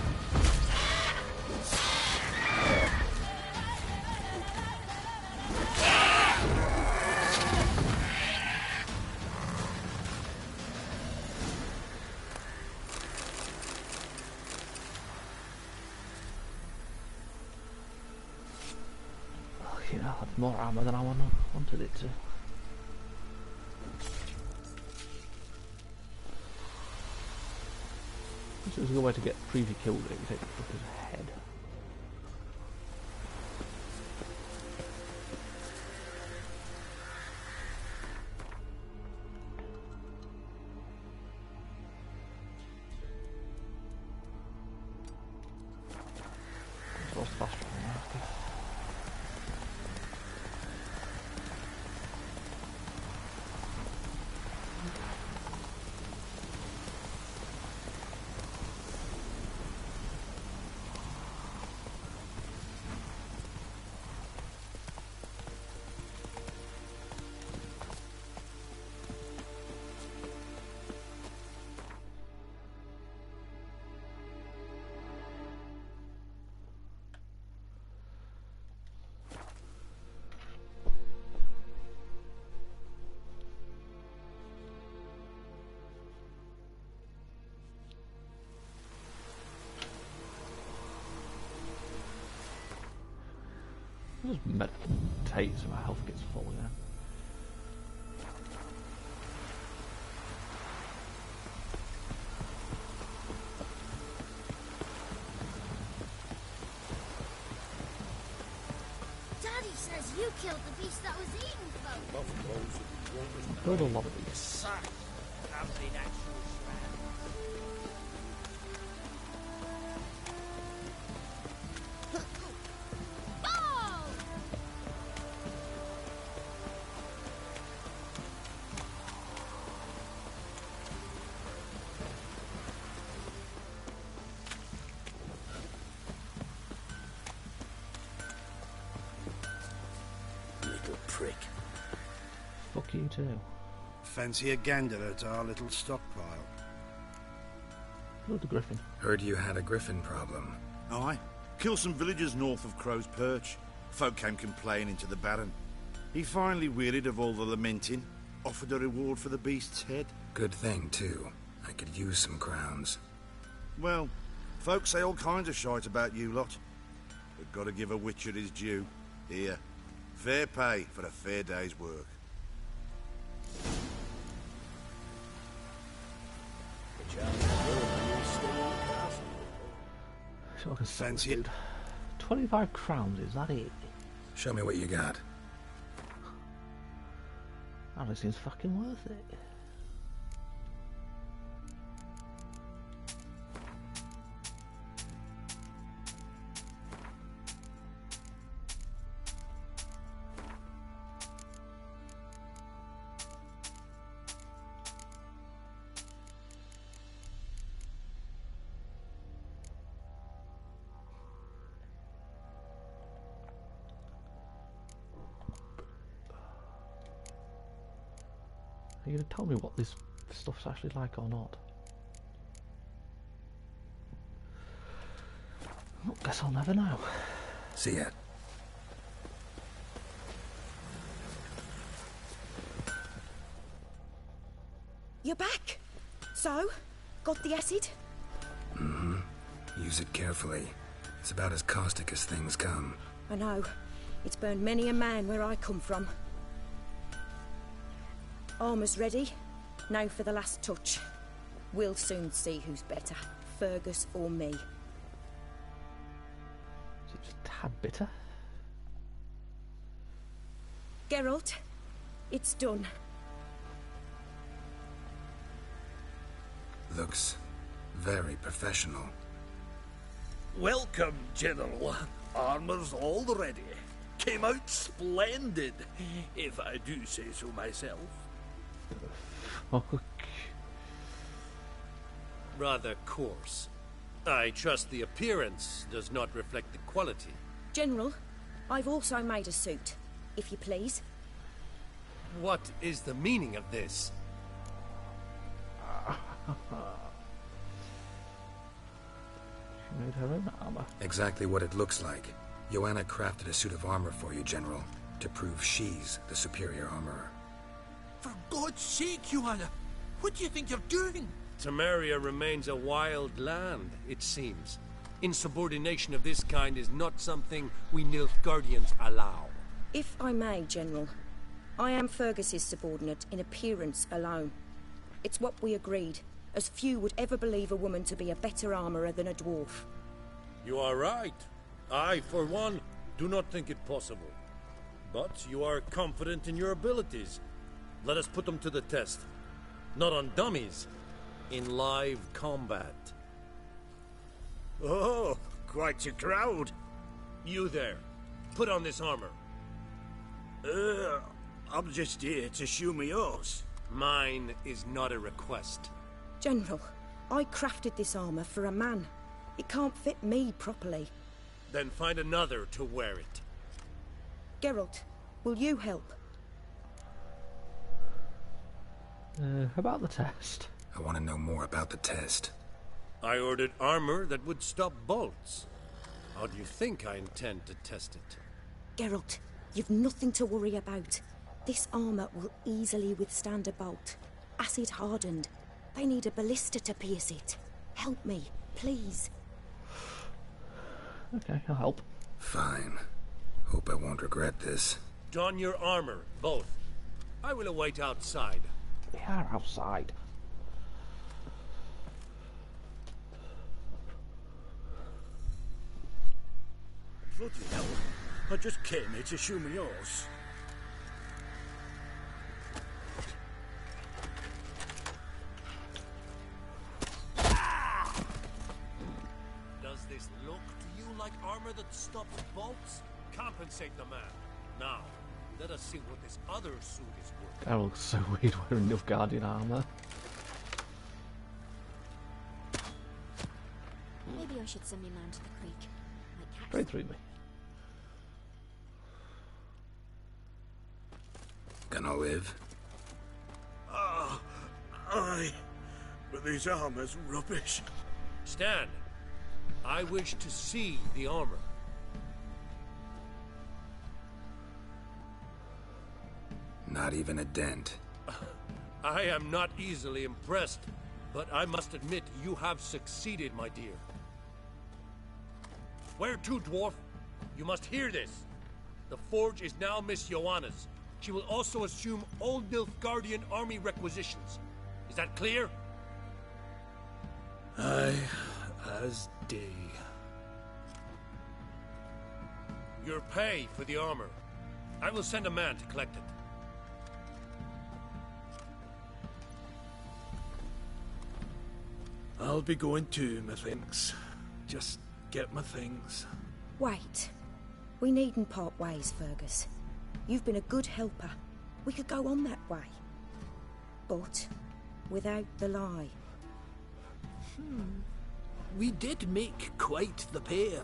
I had more armor than I wanted it to. This is a good way to get preview killed if you take the fucker's head. So what's the fast travel now? Just meditate so my health gets full again. Daddy says you killed the beast that was eating folk. I killed a lot of these. Prick. Fuck you too. Fancy a gander at our little stockpile? Look, the griffin. Heard you had a griffin problem. Aye. Kill some villagers north of Crow's Perch. Folk came complaining to the Baron. He finally wearied of all the lamenting, offered a reward for the beast's head. Good thing, too. I could use some crowns. Well, folk say all kinds of shite about you lot. But gotta give a witcher his due. Here, fair pay for a fair day's work. So I can fancy it. 25 crowns, is that it? Show me what you got. Oh, this seems fucking worth it. Are you going to tell me what this stuff's actually like or not? Well, guess I'll never know. See ya. You're back. So, got the acid? Mm-hmm. Use it carefully. It's about as caustic as things come. I know. It's burned many a man where I come from. Armour's ready. Now for the last touch. We'll soon see who's better, Fergus or me. Is it just a tad bitter? Geralt, it's done. Looks very professional. Welcome, General. Armour's all ready. Came out splendid, if I do say so myself. Rather coarse. I trust the appearance does not reflect the quality. General, I've also made a suit, if you please. What is the meaning of this? She made her own armour. Exactly what it looks like. Joanna crafted a suit of armor for you, General, to prove she's the superior armorer. For God's sake, Joanna! What do you think you're doing? Temeria remains a wild land, it seems. Insubordination of this kind is not something we Nilfgaardians allow. If I may, General, I am Fergus's subordinate in appearance alone. It's what we agreed, as few would ever believe a woman to be a better armourer than a dwarf. You are right. I, for one, do not think it possible. But you are confident in your abilities. Let us put them to the test. Not on dummies, in live combat. Oh, quite a crowd. You there, put on this armor. I'm just here to show me yours. Mine is not a request. General, I crafted this armour for a man. It can't fit me properly. Then find another to wear it. Geralt, will you help? About the test. I want to know more about the test. I ordered armor that would stop bolts. How do you think I intend to test it? Geralt, you've nothing to worry about. This armour will easily withstand a bolt. Acid hardened. They need a ballista to pierce it. Help me, please. Okay, I'll help. Fine. Hope I won't regret this. Don your armor, both. I will await outside. We are outside. Bloody hell. I just came here to show me yours. Does this look to you like armor that stops bolts? Compensate the man. Now, let us see what this other suit is worth. That looks so weird wearing Nilfgaardian armour. Maybe I should send me man to the creek. Straight through me. Gonna live? Aye. But these armor's rubbish. Stand. I wish to see the armor. Not even a dent. I am not easily impressed, but I must admit you have succeeded, my dear. Where to, dwarf? You must hear this. The forge is now Miss Joanna's. She will also assume Old Nilfgaardian army requisitions. Is that clear? Aye, as day. Your pay for the armor. I will send a man to collect it. I'll be going too, methinks. Just get my things. Wait. We needn't part ways, Fergus. You've been a good helper. We could go on that way. But without the lie. We did make quite the pair.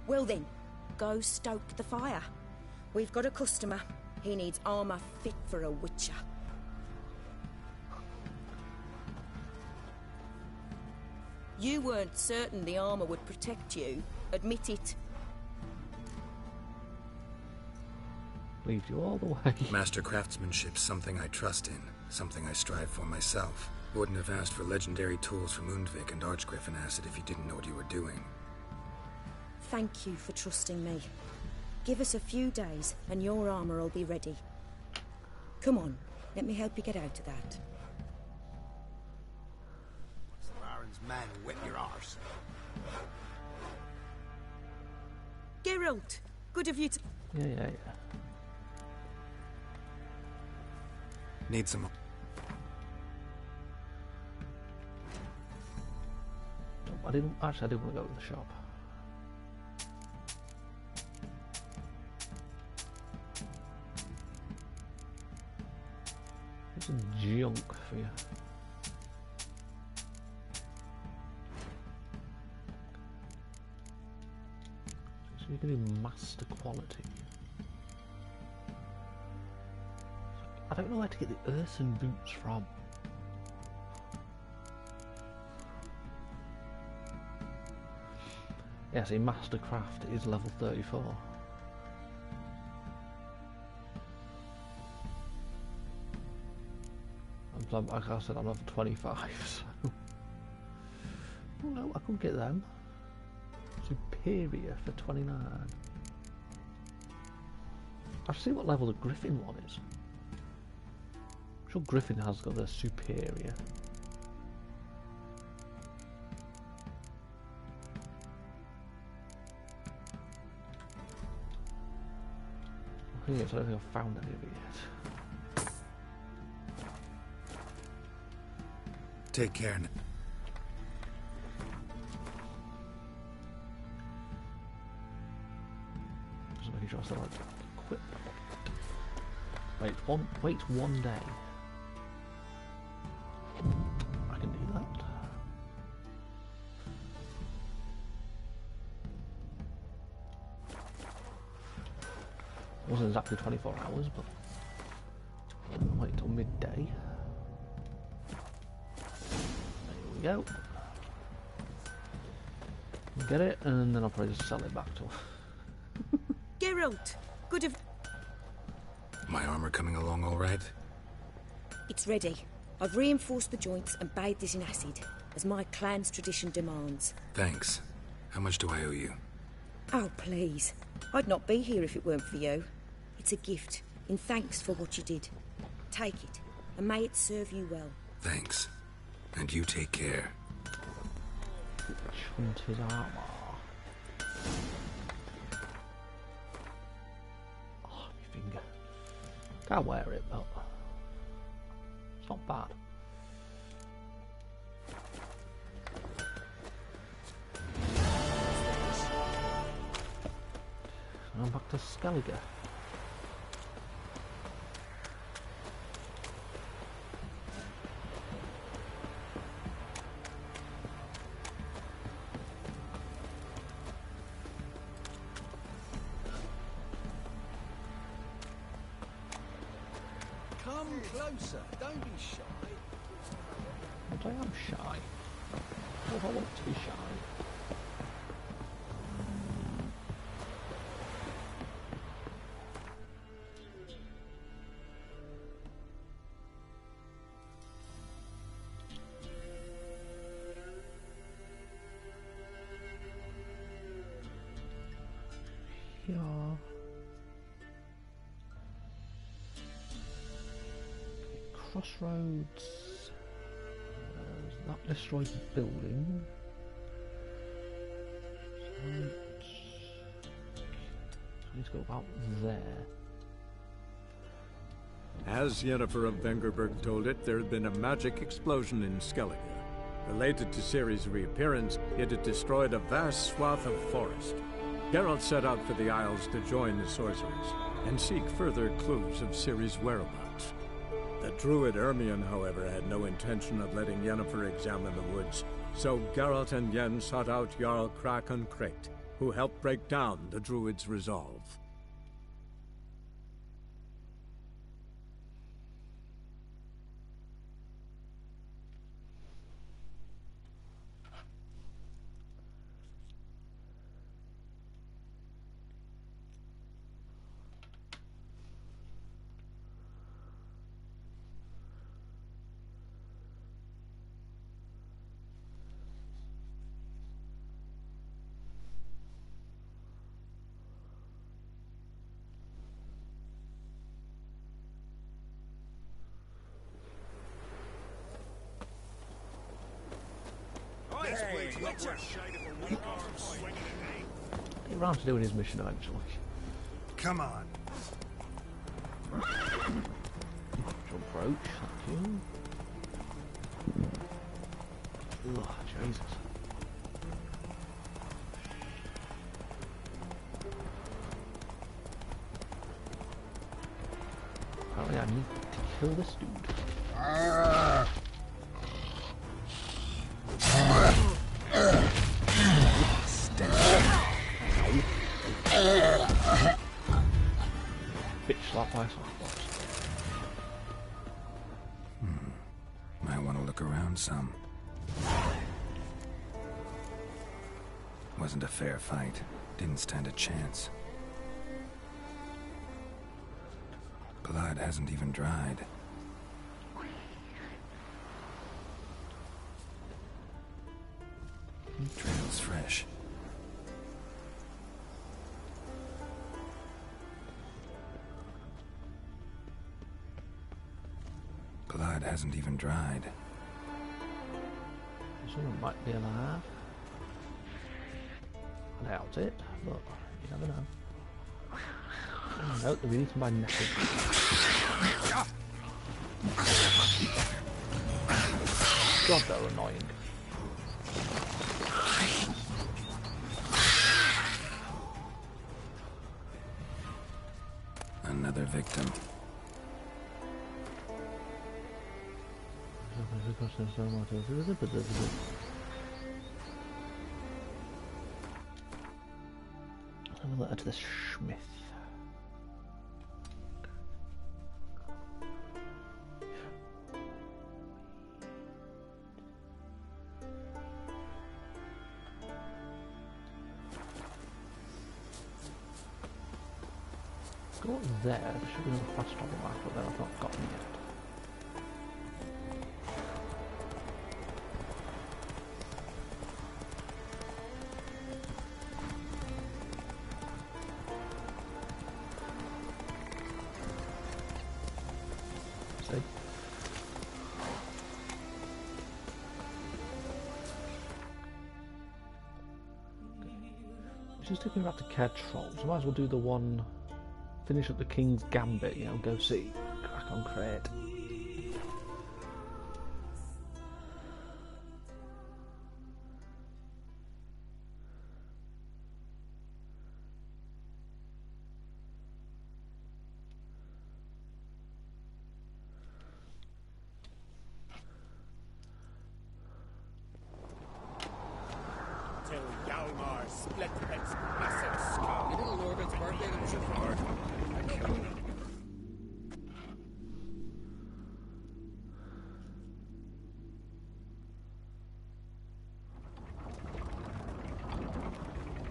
Well then, go stoke the fire. We've got a customer. He needs armour fit for a witcher. You weren't certain the armour would protect you. Admit it. Lead you all the way. Master craftsmanship's something I trust in, something I strive for myself. Wouldn't have asked for legendary tools from Undvik and Archgriffin Acid if you didn't know what you were doing. Thank you for trusting me. Give us a few days and your armour will be ready. Come on, let me help you get out of that. Baron's man wet your arse. Geralt, good of you to... Yeah. Need some... I didn't want to go to the shop. It's some junk for you. So you can do master quality. I don't know where to get the earthen boots from. Yeah, see, Mastercraft is level 34. Like I said, I'm level 25, so... Oh no, I could get them. Superior for 29. I'll see what level the Griffin one is. I'm sure Griffin has got the superior. I don't think I've found any of it yet. Take care. Just making sure I still like equip. Wait one day. I can do that. It wasn't exactly 24 hours, but wait till midday. There we go. Get it, and then I'll probably just sell it back to her. Geralt, good of... My armor coming along all right? It's ready. I've reinforced the joints and bathed it in acid, as my clan's tradition demands. Thanks. How much do I owe you? Oh, please. I'd not be here if it weren't for you. It's a gift, in thanks for what you did. Take it, and may it serve you well. Thanks. And you take care. His armor. Oh, my finger. Can't wear it, but it's not bad. I'm back to Skellige. Come closer, don't be shy. But I am shy. What if I want to be shy? here. Crossroads. That destroyed building. So let's go about there. As Yennefer of Vengerberg told it, there had been a magic explosion in Skellige. Related to Ciri's reappearance, it had destroyed a vast swath of forest. Geralt set out for the Isles to join the sorcerers and seek further clues of Ciri's whereabouts. The druid Ermion, however, had no intention of letting Yennefer examine the woods, so Geralt and Yen sought out Jarl Krakon Krayt, who helped break down the druid's resolve. Get around to doing his mission eventually. Come on. Jump approach, thank you. Ugh, Jesus. Apparently I need to kill this dude. Bitch slap by softbox. Might want to look around some. Wasn't a fair fight. Didn't stand a chance. Blood hasn't even dried. Trail's fresh. Blood hasn't even dried. Someone might be alive. I doubt it, but you never know. No, they're eaten by naked. God, they're annoying. Another victim. Have a letter to the Smith. Go there. There should be another fast travel mark, but then I've not gotten yet. Just taking back to Care Trolls, I might as well do the one, finish up the King's Gambit, you know, go see Krakon Krayt.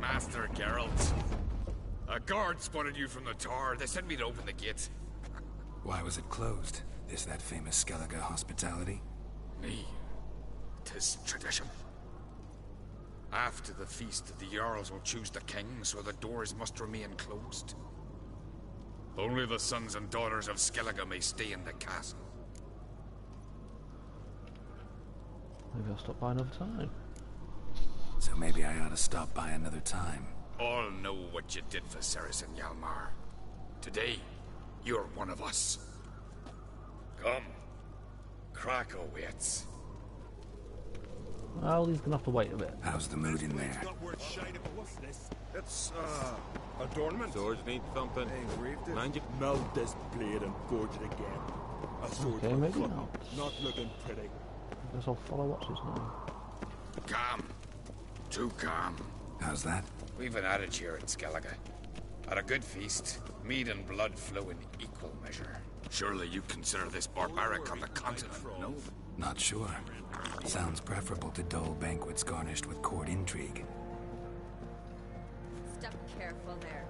Master Geralt. A guard spotted you from the tower. They sent me to open the gate. Why was it closed? Is that famous Skellige hospitality? Me. 'Tis tradition. After the feast, the Jarls will choose the king, so the doors must remain closed. Only the sons and daughters of Skellige may stay in the castle. Maybe I'll stop by another time. So maybe I ought to stop by another time. All know what you did for Ceres and Hjalmar. Today, you're one of us. Come. Krakow waits. Well, he's gonna have to wait a bit. How's the mood in there? It's, adornment. Swords need thumping. Mind you, melt this blade and gorge it again. A sword Okay, for maybe cutting, not. not looking pretty. I guess I'll follow what's his name. Calm. Too calm. How's that? We've an adage here in Skellige. At a good feast, mead and blood flow in equal measure. Surely you consider this barbaric on the continent, no? Not sure. Sounds preferable to dull banquets garnished with court intrigue. Step careful there.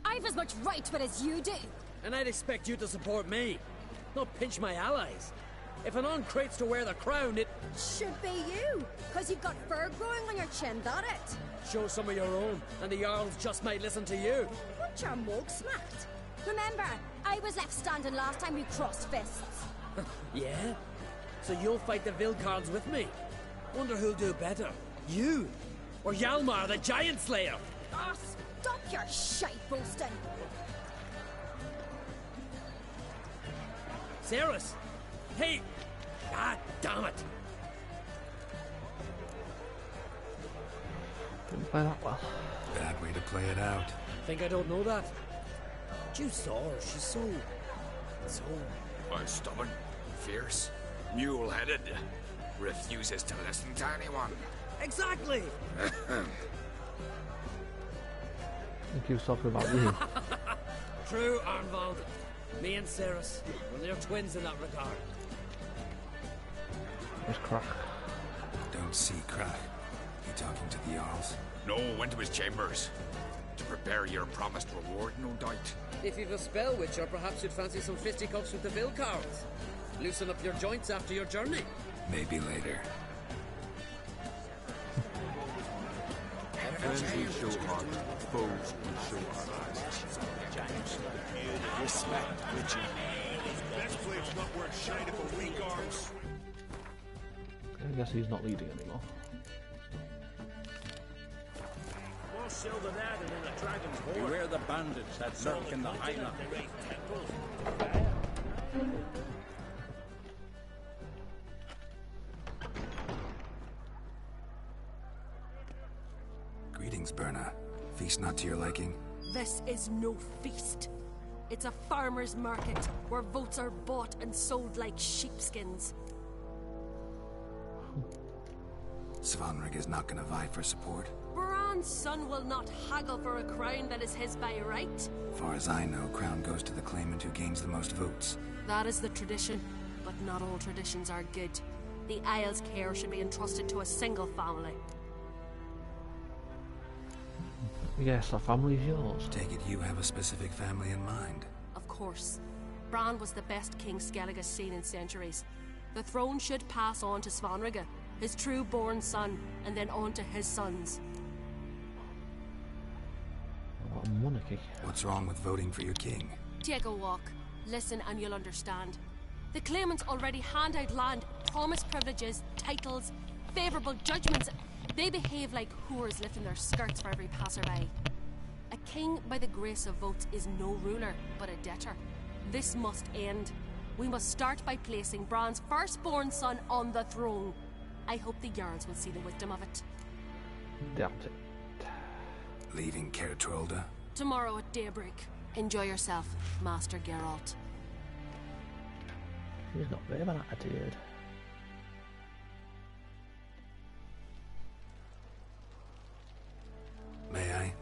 I've as much right to it as you do. And I'd expect you to support me, not pinch my allies. If an uncrate's to wear the crown, it should be you, because you've got fur growing on your chin, that it? Show some of your own, and the Jarls just might listen to you. Want your mug smacked? Remember, I was left standing last time we crossed fists. Yeah? So you'll fight the Vilcards with me? Wonder who'll do better, you or Hjalmar the Giant Slayer? Oh, stop your shite boasting. Ceres! Hey! God damn it! Didn't play that well. Bad way to play it out. Think I don't know that? You saw her, she's so... Why, stubborn, fierce, mule-headed, refuses to listen to anyone. Exactly! I think he was talking about you. True, Arnvald. Me and Ceres, well, they're twins in that regard. Where's Crack? Don't see Crack. You talking to the Jarls? No, went to his chambers. To prepare your promised reward, no doubt. If you've a spell witcher, perhaps you'd fancy some fisticuffs with the Vilcards. Loosen up your joints after your journey. Maybe later. Friends will show heart, foes will show heart. Respect, Richard. This blade's not worth shining for weak arms. I guess he's not leading anymore. More silver there than in a dragon's hoard. Beware the bandits that lurk in the highland. Greetings, Berna. Feast not to your liking? This is no feast. It's a farmer's market where votes are bought and sold like sheepskins. Svanrig is not gonna vie for support? Bran's son will not haggle for a crown that is his by right. Far as I know, crown goes to the claimant who gains the most votes. That is the tradition, but not all traditions are good. The Isle's care should be entrusted to a single family. Yes, our family's yours. Take it you have a specific family in mind. Of course. Bran was the best king Skellige's seen in centuries. The throne should pass on to Svanrige, his true-born son, and then on to his sons. What a monarchy. What's wrong with voting for your king? Take a walk. Listen and you'll understand. The claimants already hand out land, promise privileges, titles, favourable judgments. They behave like whores lifting their skirts for every passerby. A king by the grace of votes is no ruler, but a debtor. This must end. We must start by placing Bran's firstborn son on the throne. I hope the Jarls will see the wisdom of it. Doubt it. Leaving Caer Trolda? Tomorrow at daybreak. Enjoy yourself, Master Geralt. He's got a bit of an attitude. May I?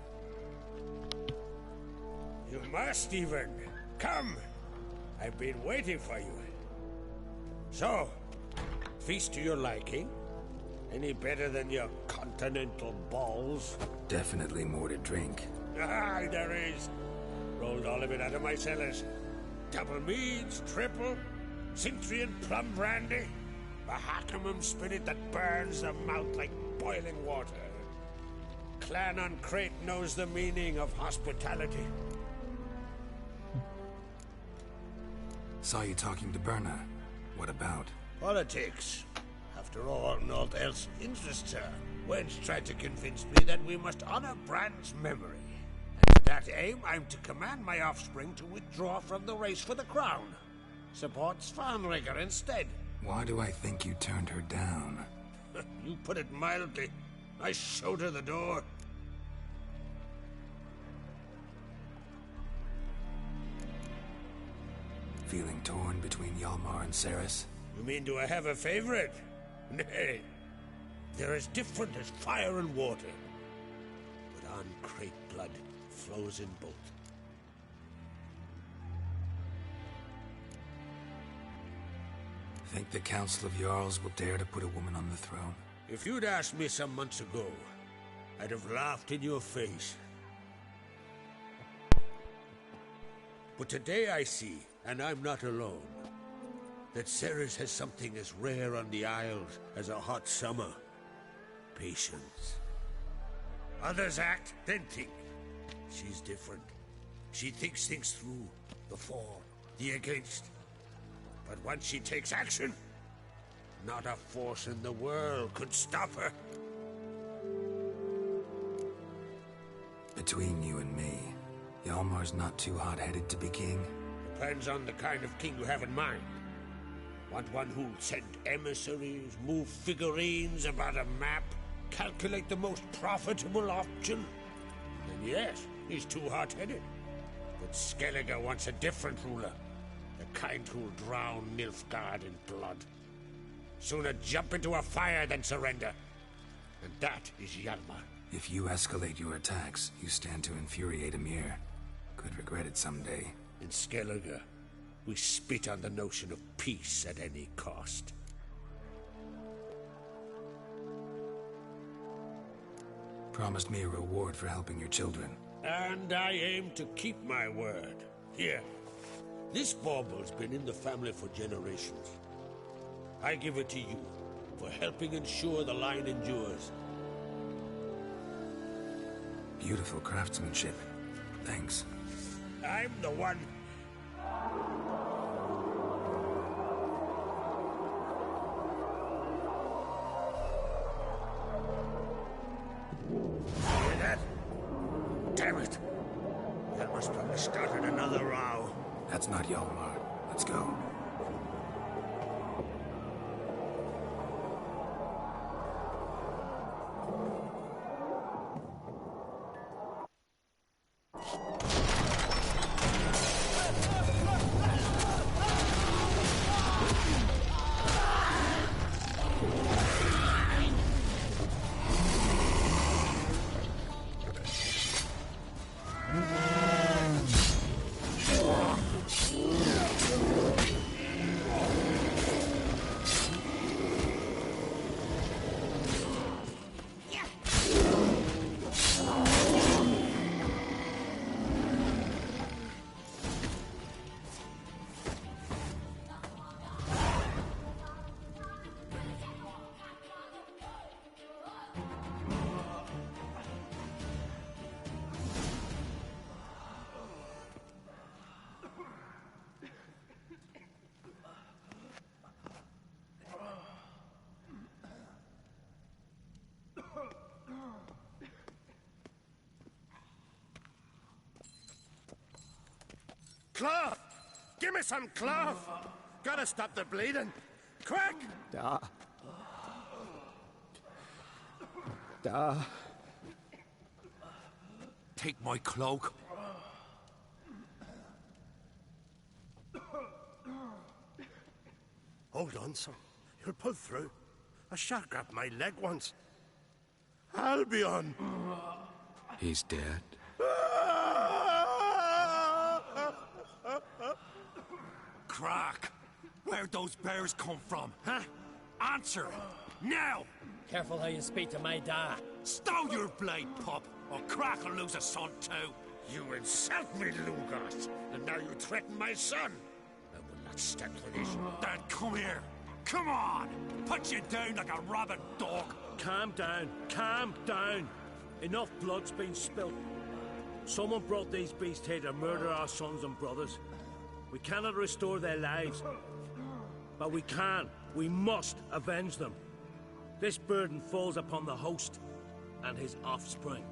You must even. Come. I've been waiting for you. So, feast to your liking? Any better than your continental balls? Definitely more to drink. Ah, there is. Sold all of it out of my cellars. Double meads, triple, Cintrian plum brandy, a Hackamum spirit that burns the mouth like boiling water. Clan on Crate knows the meaning of hospitality. Saw you talking to Berna. What about? Politics. After all, naught else interests her. Wench tried to convince me that we must honor Bran's memory. And to that aim, I'm to command my offspring to withdraw from the race for the crown. Support Svanrigger instead. Why do I think you turned her down? You put it mildly. I showed her the door. Feeling torn between Hjalmar and Ceres? You mean, do I have a favorite? Nay. They're as different as fire and water. But on Crate blood flows in both. Think the Council of Jarls will dare to put a woman on the throne? If you'd asked me some months ago, I'd have laughed in your face. But today I see, and I'm not alone, that Ceres has something as rare on the Isles as a hot summer. Patience. Others act, then think. She's different. She thinks things through, the for, the against. But once she takes action, not a force in the world could stop her. Between you and me, Hjalmar's not too hot-headed to be king? Depends on the kind of king you have in mind. Want one who'll send emissaries, move figurines about a map, calculate the most profitable option? Then yes, he's too hot-headed. But Skellige wants a different ruler. The kind who'll drown Nilfgaard in blood. Sooner jump into a fire than surrender. And that is Hjalmar. If you escalate your attacks, you stand to infuriate Emir. Could regret it someday. In Skellige, we spit on the notion of peace at any cost. Promised me a reward for helping your children. And I aim to keep my word. Here, this bauble's been in the family for generations. I give it to you for helping ensure the line endures. Beautiful craftsmanship. Thanks. I'm the one. Hear that? Damn it. Hjalmar's probably started another row. That's not Hjalmar. Let's go. Cloth! Give me some cloth! Gotta stop the bleeding! Quick! Take my cloak. Hold on, son. You'll pull through. A shark grabbed my leg once. Albion! He's dead. Crack! Where'd those bears come from, huh? Answer! Now! Careful how you speak to my dad. Stow your blade, pup, or Crack will lose a son too. You insult me, Lugos, and now you threaten my son. I will not stand for this. Dad, come here. Come on! Put you down like a rabid dog. Calm down. Calm down. Enough blood's been spilt. Someone brought these beasts here to murder our sons and brothers. We cannot restore their lives. But we can. We must avenge them. This burden falls upon the host and his offspring.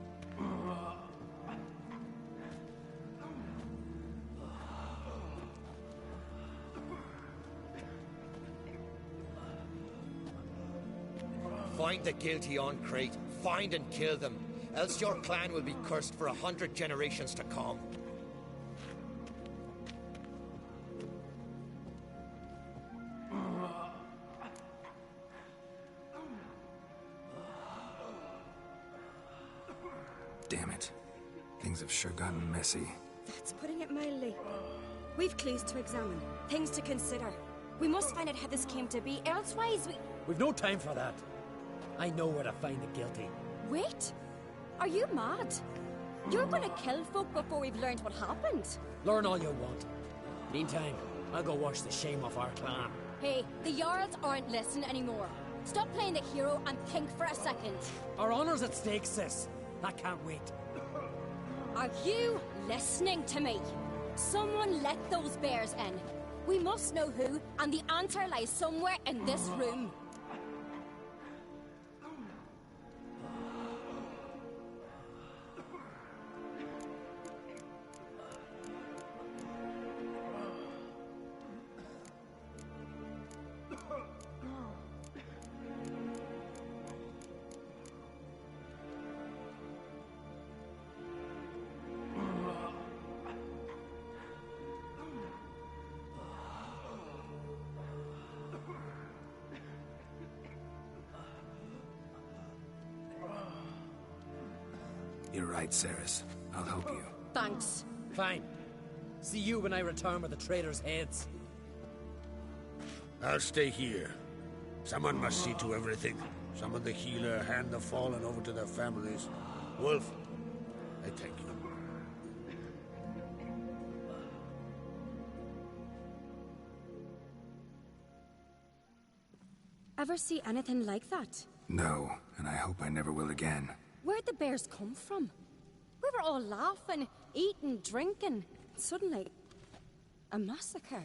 Find the guilty on Crete. Find and kill them. Else your clan will be cursed for 100 generations to come. Damn it. Things have sure gotten messy. That's putting it mildly. We've clues to examine, things to consider. We must find out how this came to be, elsewise We've no time for that. I know where to find the guilty. Wait! Are you mad? You're gonna kill folk before we've learned what happened. Learn all you want. Meantime, I'll go wash the shame off our clan. Hey, the Jarls aren't listening anymore. Stop playing the hero and think for a second. Our honor's at stake, sis. I can't wait. Are you listening to me? Someone let those bears in. We must know who, and the answer lies somewhere in this room. You're right, Ceres. I'll help you. Thanks. Fine. See you when I return with the traitors' heads. I'll stay here. Someone must see to everything. Summon the healer, hand the fallen over to their families. Wolf, I thank you. Ever see anything like that? No, and I hope I never will again. Where'd the bears come from? We were all laughing, eating, drinking. Suddenly, a massacre.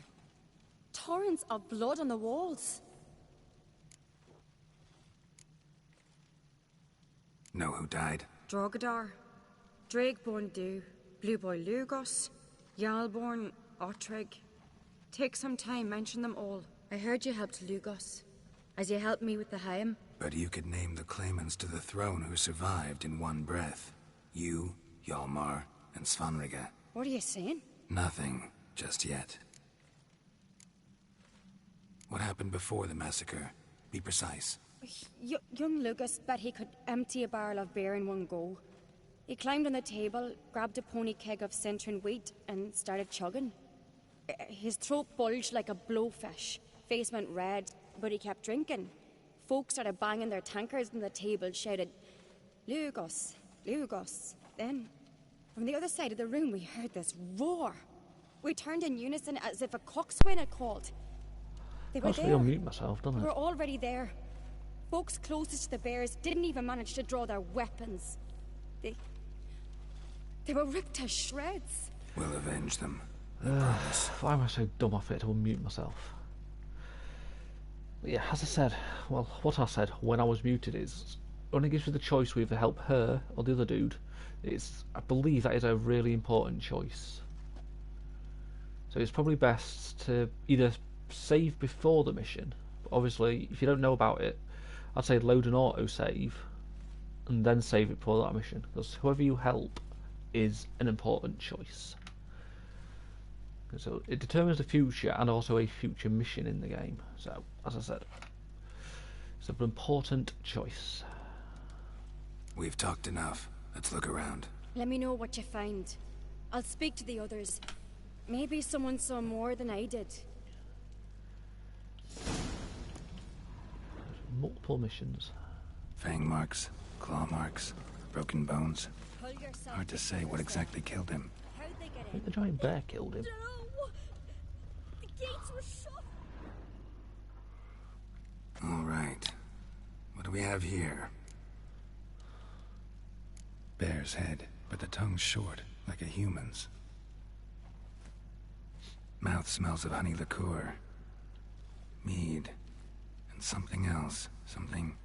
Torrents of blood on the walls. Know who died? Drogadar, Drakeborn Du, Blue Boy Lugos, Jarlborn, Ottrig. Take some time, mention them all. I heard you helped Lugos, as you helped me with the Haim. But you could name the claimants to the throne who survived in one breath. You, Hjalmar, and Svanrige. What are you saying? Nothing, just yet. What happened before the massacre? Be precise. Young Lucas bet he could empty a barrel of beer in one go. He climbed on the table, grabbed a pony keg of Centron wheat, and started chugging. His throat bulged like a blowfish. Face went red, but he kept drinking. Folks started banging their tankards on the table, shouted, Lugos, Lugos. Then, from the other side of the room, we heard this roar. We turned in unison as if a coxswain had called. They were there. I'll unmute myself, don't I? We were already there. Folks closest to the bears didn't even manage to draw their weapons. They were ripped to shreds. We'll avenge them. I promise. Why am I so dumb I forget to unmute myself? But yeah, as I said, well, what I said when I was muted is, only gives you the choice to either help her or the other dude. I believe that is a really important choice. So it's probably best to either save before the mission, but obviously if you don't know about it, I'd say load an auto-save and then save it before that mission, because whoever you help is an important choice. So it determines the future and also a future mission in the game. So, as I said, it's an important choice. We've talked enough. Let's look around. Let me know what you find. I'll speak to the others. Maybe someone saw more than I did. Multiple missions. Fang marks, claw marks, broken bones. pull yourself. Hard to say what exactly killed him. How'd they get I in? think the giant bear killed him. The gates were shut. All right. What do we have here? Bear's head, but the tongue's short, like a human's. Mouth smells of honey liqueur. Mead. And something else. Something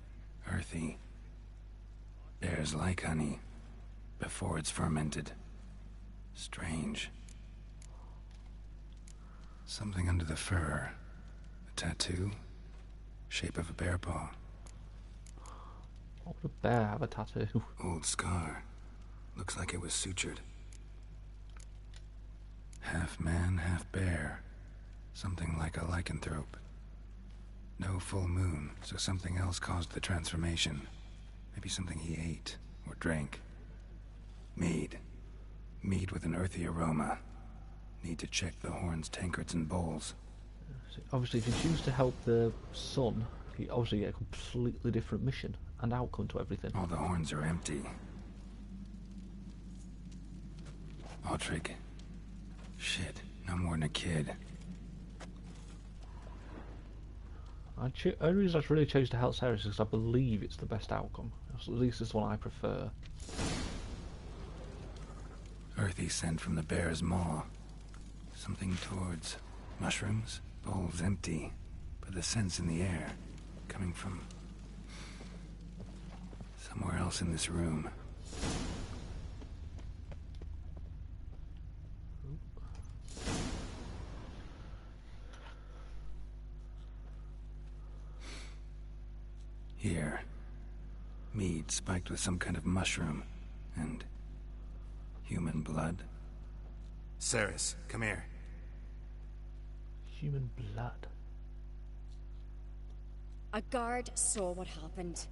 earthy. Bears like honey. Before it's fermented. Strange. Something under the fur. A tattoo. Shape of a bear paw. Why would a bear have a tattoo? Old scar. Looks like it was sutured. Half man, half bear. Something like a lycanthrope. No full moon, so something else caused the transformation. Maybe something he ate or drank. Mead. Mead with an earthy aroma. Need to check the horns, tankards, and bowls. Obviously, if you choose to help the son, you obviously get a completely different mission and outcome to everything. All the horns are empty. Autrig. Shit, no more than a kid. The only reason I really chose to help Sarah is because I believe it's the best outcome. At least it's the one I prefer. Earthy scent from the bear's maw. Something towards mushrooms. Bowls empty, but the scent's in the air. Coming from somewhere else in this room. Here. Mead spiked with some kind of mushroom. And human blood. Ceres, come here. Human blood. A guard saw what happened.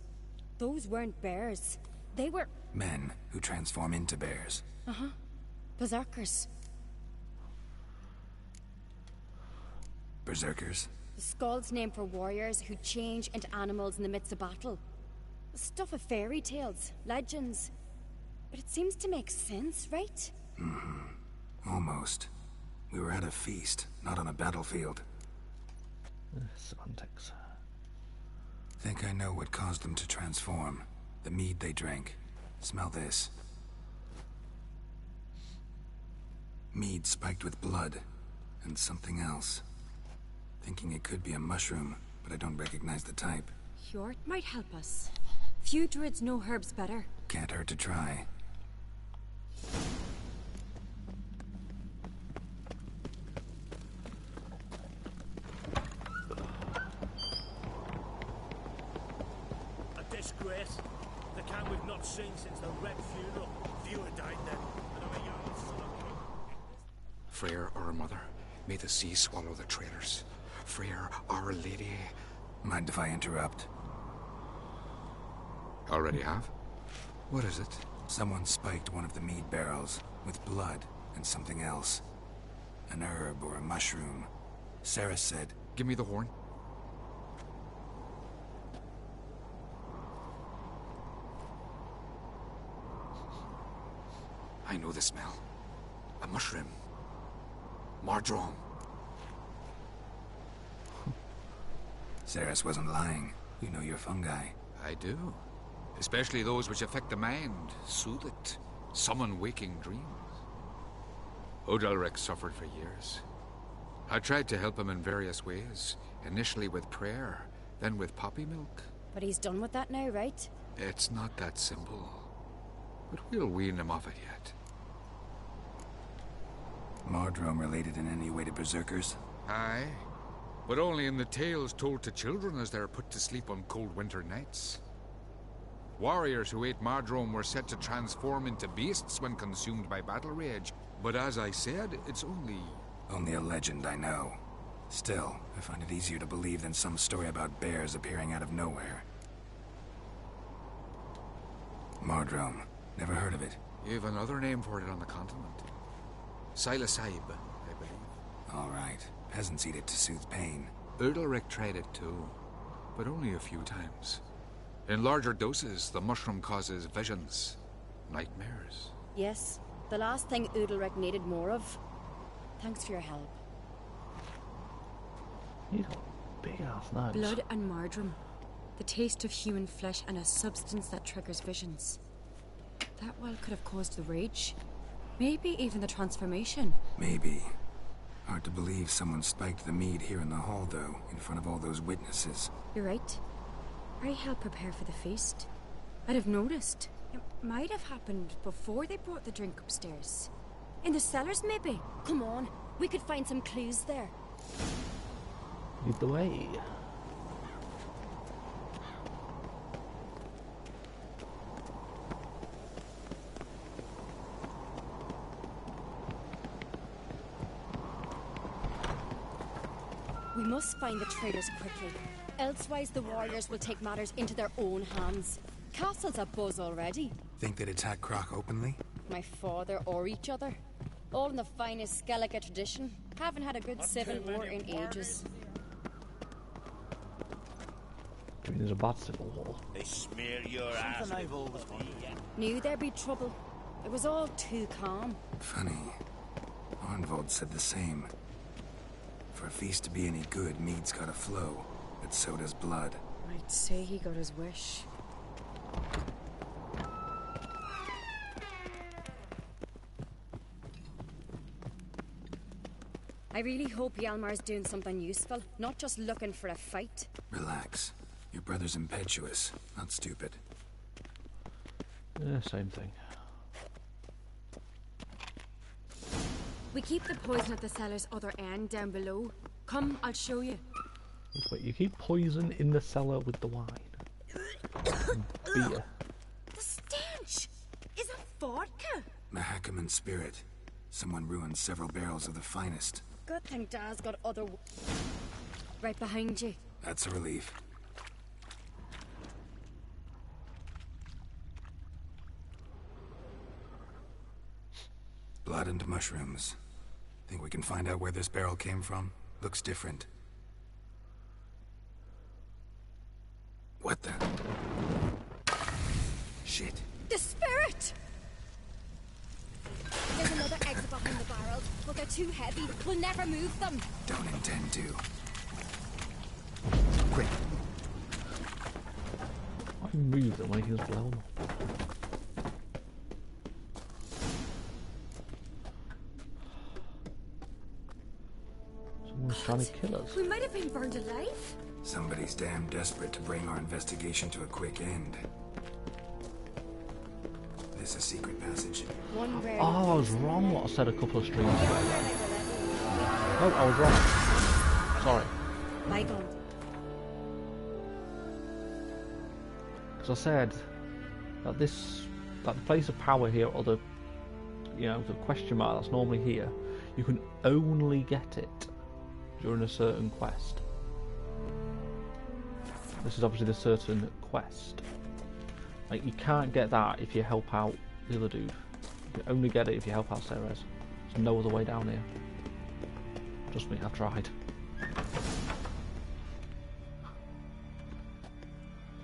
Those weren't bears. They were... Men who transform into bears. Uh-huh. Berserkers. Berserkers? The Skald's name for warriors who change into animals in the midst of battle. The stuff of fairy tales, legends. But it seems to make sense, right? Mm-hmm. Almost. We were at a feast, not on a battlefield. Semantics. Think I know what caused them to transform. The mead they drank. Smell this. Mead spiked with blood. And something else. Thinking it could be a mushroom, but I don't recognize the type. Hjort might help us. Few druids know herbs better. Can't hurt to try. A disgrace. The kind we've not seen since the Red Funeral. Fewer died then, and our young son of King. Freyr, our mother, may the sea swallow the traitors. Freyr, our lady. Mind if I interrupt? Already have? What is it? Someone spiked one of the mead barrels with blood and something else. An herb or a mushroom. Sarah said... Give me the horn. I know the smell. A mushroom. Mardrome. Ceres wasn't lying. You know your fungi. I do. Especially those which affect the mind, soothe it, summon waking dreams. Odalric suffered for years. I tried to help him in various ways, initially with prayer, then with poppy milk. But he's done with that now, right? It's not that simple. But we'll wean him off it yet. Mardrome related in any way to berserkers? Aye. But only in the tales told to children as they're put to sleep on cold winter nights. Warriors who ate Mardrome were said to transform into beasts when consumed by battle rage. But as I said, it's only... Only a legend, I know. Still, I find it easier to believe than some story about bears appearing out of nowhere. Mardrome. Never heard of it. You've another name for it on the continent. Silasaib, I believe. All right. Peasants eat it to soothe pain. Udalric tried it too, but only a few times. In larger doses, the mushroom causes visions, Nightmares. Yes, the last thing Udalric needed more of. Thanks for your help. He's got big ass nose. Blood and marjoram. The taste of human flesh and a substance that triggers visions. That well could have caused the rage. Maybe even the transformation. Maybe. Hard to believe someone spiked the mead here in the hall, though, in front of all those witnesses. You're right. I helped prepare for the feast. I'd have noticed. It might have happened before they brought the drink upstairs. In the cellars, maybe. Come on, we could find some clues there. Lead the way. We must find the traitors quickly. Elsewise, the warriors will take matters into their own hands. Castle's abuzz already. Think they'd attack Croc openly? My father or each other. All in the finest Skellige tradition. Haven't had a good civil war in ages. Do you mean there's a bad civil war? They smear your ass. I've always wanted. Knew there'd be trouble. It was all too calm. Funny. Arnvold said the same. For a feast to be any good, mead's gotta flow, but so does blood. I'd say he got his wish. I really hope Hjalmar's doing something useful, not just looking for a fight. Relax. Your brother's impetuous, not stupid. Yeah, same thing. We keep the poison at the cellar's other end down below. Come, I'll show you. But you keep poison in the cellar with the wine. And beer. The stench! Is it vodka? Mahakaman spirit. Someone ruined several barrels of the finest. Good thing Dad's got other... Right behind you. That's a relief. Blood and mushrooms. Think we can find out where this barrel came from? Looks different. What the? Shit. The spirit! There's another exit behind the barrels, but they're too heavy. We'll never move them. Don't intend to. Quick. I can move them when he can blow them up. Someone's trying to kill us. We might have been burned alive. Somebody's damn desperate to bring our investigation to a quick end. This a secret passage. Oh, I was wrong what I said a couple of streams ago. Oh, I was wrong. Sorry. Bygone. Because I said that that the place of power here, or the, you know, the question mark that's normally here, you can only get it during a certain quest. This is obviously the certain quest. Like, you can't get that if you help out the other dude. You can only get it if you help out Ceres. There's no other way down here. Trust me, I've tried.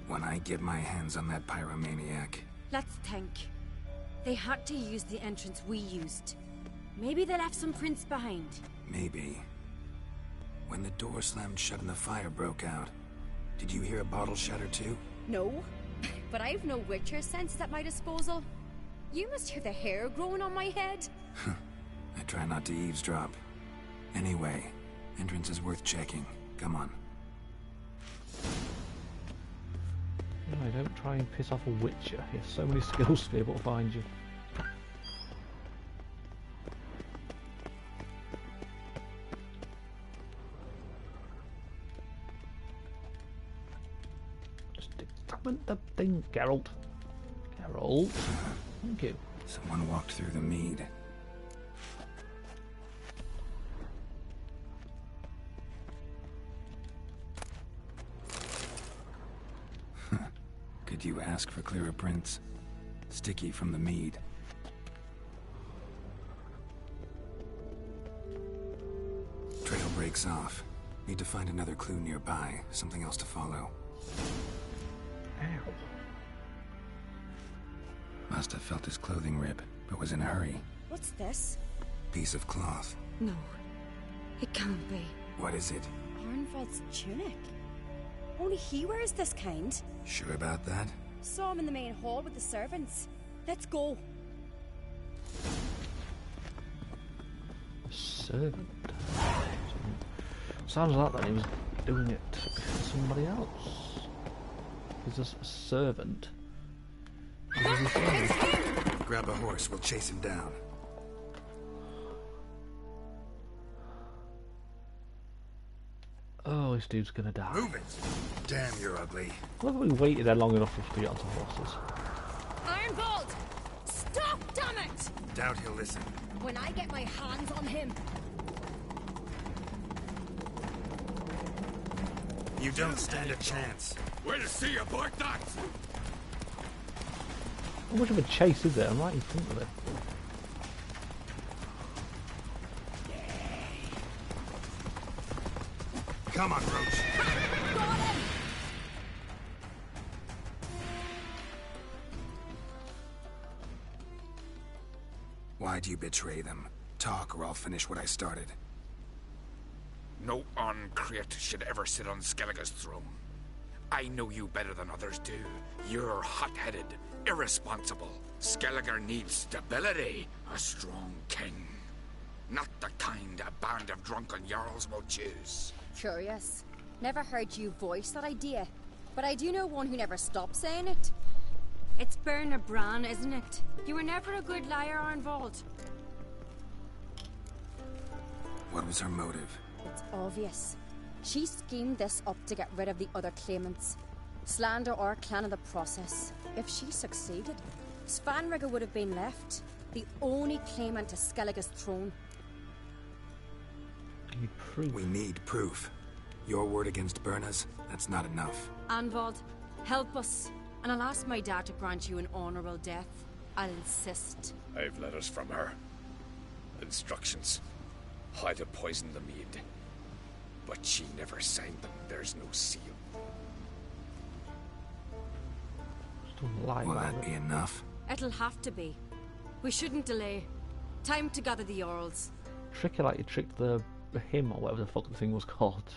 When I get my hands on that pyromaniac... Let's think. They had to use the entrance we used. Maybe they left some prints behind. Maybe. When the door slammed shut and the fire broke out, did you hear a bottle shatter too? No. But I've no Witcher sense at my disposal. You must hear the hair growing on my head. I try not to eavesdrop. Anyway, entrance is worth checking. Come on. No, don't try and piss off a Witcher. He has so many skills to be able to find you. The thing, Geralt. Geralt. Thank you. Someone walked through the mead. Could you ask for clearer prints? Sticky from the mead. Trail breaks off. Need to find another clue nearby. Something else to follow. Ow. Must have felt his clothing rip, but was in a hurry. What's this? Piece of cloth. No. It can't be. What is it? Arnvald's tunic. Only he wears this kind. Sure about that? Saw him in the main hall with the servants. Let's go. Servant. Sounds like that he was doing it for somebody else. He's just a servant. Grab a horse, we'll chase him down. Oh, this dude's gonna die. Move it! Damn, you're ugly. I love that we waited there long enough for us to get onto horses. Ironbolt! Stop, damn it! Doubt he'll listen. When I get my hands on him. You don't stand a chance. We'll see about that! How much of a chase is there? I'm right in front of it. Come on, Roach. Got him! Why'd you betray them? Talk, or I'll finish what I started. No uncreate should ever sit on Skellige's throne. I know you better than others do. You're hot-headed, irresponsible. Skellige needs stability, a strong king. Not the kind a band of drunken jarls will choose. Curious. Never heard you voice that idea. But I do know one who never stops saying it. It's Berna Bran, isn't it? You were never a good liar, Arnvald. What was her motive? It's obvious. She schemed this up to get rid of the other claimants. Slander our clan in the process. If she succeeded, Svanrige would have been left, the only claimant to Skellige's throne. We need proof. Your word against Berna's, that's not enough. Arnvald, help us, and I'll ask my dad to grant you an honourable death. I'll insist. I've letters from her. Instructions. How to poison the mead. But she never signed them. There's no seal. Will that be enough? It'll have to be. We shouldn't delay. Time to gather the Jarls. Tricky like you tricked the him or whatever the fuck the thing was called.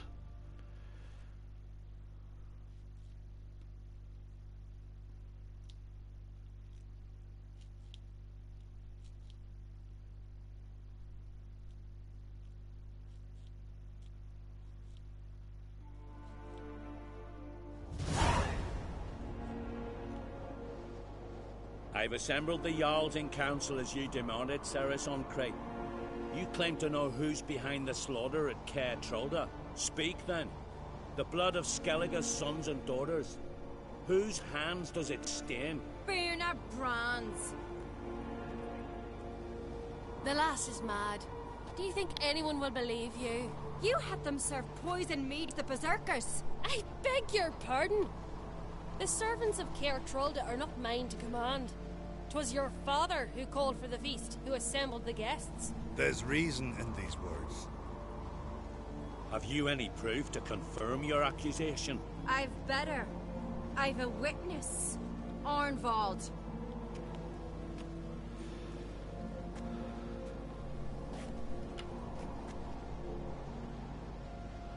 I've assembled the Jarls in council as you demanded, Ceres on Crate. You claim to know who's behind the slaughter at Caer Trolda. Speak then. The blood of Skellige's sons and daughters. Whose hands does it stain? Berna Bran's. The lass is mad. Do you think anyone will believe you? You had them serve poison mead to the berserkers. I beg your pardon. The servants of Caer Trolda are not mine to command. 'Twas your father who called for the feast, who assembled the guests. There's reason in these words. Have you any proof to confirm your accusation? I've better. I've a witness. Arnvald.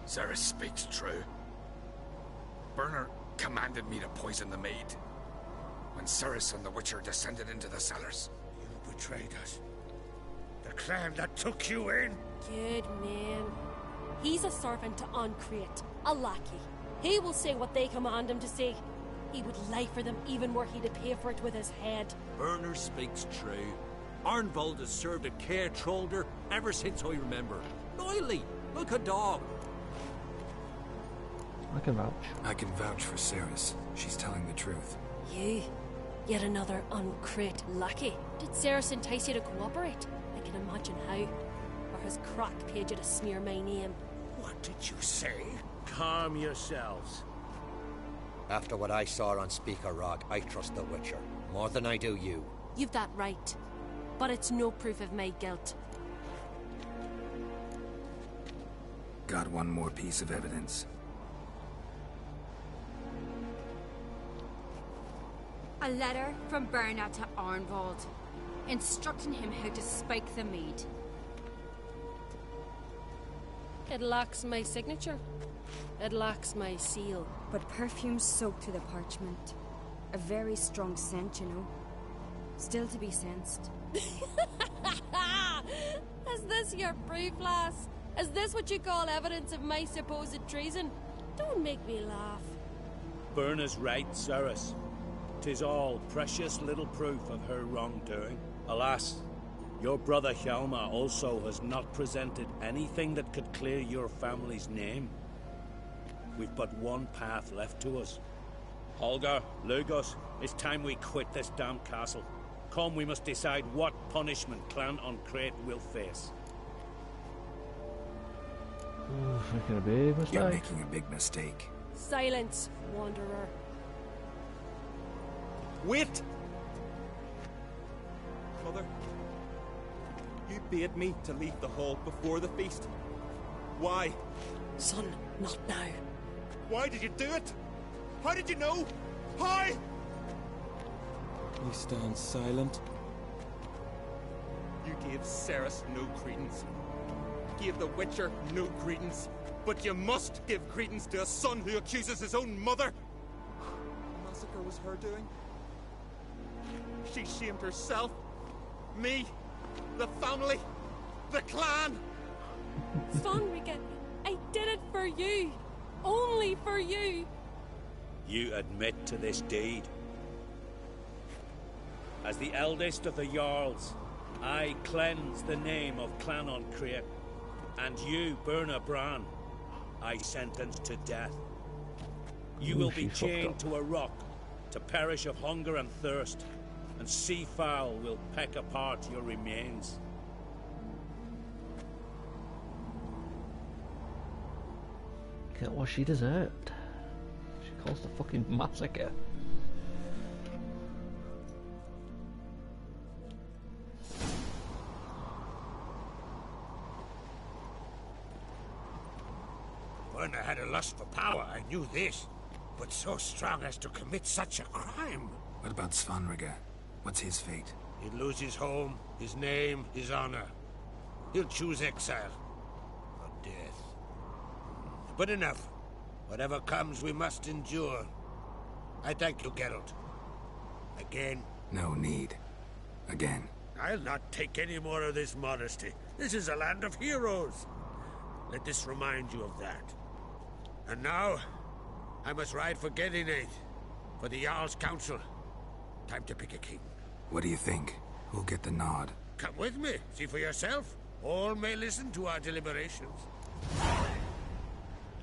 Ceres speaks true. Berna commanded me to poison the maid. When Ceres and the Witcher descended into the cellars. You betrayed us. The clan that took you in. Good man. He's a servant to Uncreate, a lackey. He will say what they command him to say. He would lie for them even were he to pay for it with his head. Berner speaks true. Arnvald has served at Caer Trolda ever since I remember. Loyally, like a dog. I can vouch. I can vouch for Ceres. She's telling the truth. You? Yet another Uncreate lackey? Did Ceres entice you to cooperate? I can imagine how. Or has Crack paid you to smear my name? What did you say? Calm yourselves. After what I saw on Speaker Rock, I trust the Witcher. More than I do you. You've that right. But it's no proof of my guilt. Got one more piece of evidence. A letter from Berna to Arnvald, instructing him how to spike the mead. It lacks my signature. It lacks my seal. But perfume soaked through the parchment. A very strong scent, you know. Still to be sensed. Is this your proof, lass? Is this what you call evidence of my supposed treason? Don't make me laugh. Berna's right, Cerys. 'Tis all precious little proof of her wrongdoing. Alas, your brother Hjalmar also has not presented anything that could clear your family's name. We've but one path left to us. Holger, Lugos, it's time we quit this damn castle. Come, we must decide what punishment Clan on Crete will face. Making a big mistake. You're making a big mistake. Silence, wanderer. Wait! Mother, you bade me to leave the hall before the feast. Why? Son, not now. Why did you do it? How did you know? How? You stand silent. You gave Cerys no credence. Gave the Witcher no credence. But you must give credence to a son who accuses his own mother. The massacre was her doing. She shamed herself. Me. The family. The clan. Svanrige, I did it for you. Only for you. You admit to this deed. As the eldest of the Jarls, I cleanse the name of Clan on Crete, and you, Berna Bran, I sentence to death. You will be chained to a rock, to perish of hunger and thirst, and seafowl will peck apart your remains. Get what she deserved. She caused a fucking massacre. Berna had a lust for power, I knew this. But so strong as to commit such a crime. What about Svanrige? What's his fate? He'd lose his home, his name, his honor. He'll choose exile. Or death. But enough. Whatever comes, we must endure. I thank you, Geralt. Again. No need. Again. I'll not take any more of this modesty. This is a land of heroes. Let this remind you of that. And now, I must ride for Gedinate, for the Jarl's Council. Time to pick a king. What do you think? Who'll get the nod? Come with me, see for yourself. All may listen to our deliberations.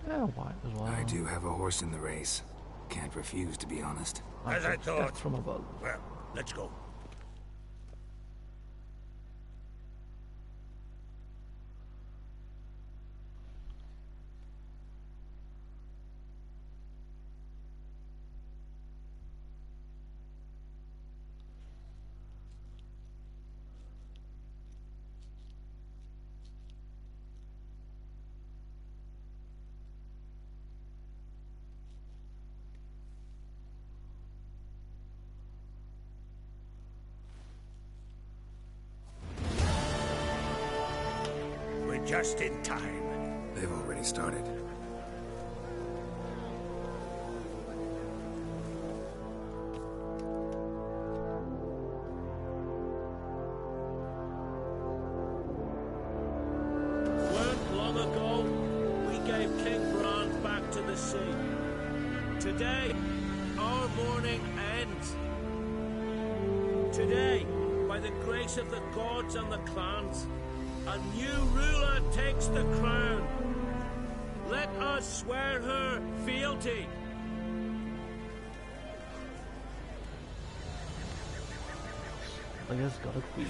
Yeah, white as well. I do have a horse in the race. Can't refuse, to be honest. As I thought. From above. Well, let's go. Just in time. They've already started. Weren't long ago, we gave King Bran back to the sea. Today, our mourning ends. Today, by the grace of the gods and the clans, a new ruler takes the crown. Let us swear her fealty. I guess gotta be.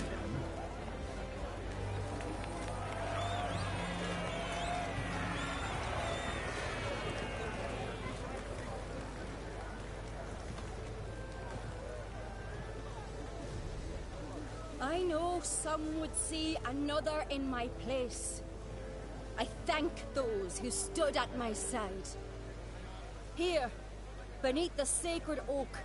I know some would see another in my place. I thank those who stood at my side. Here, beneath the sacred oak,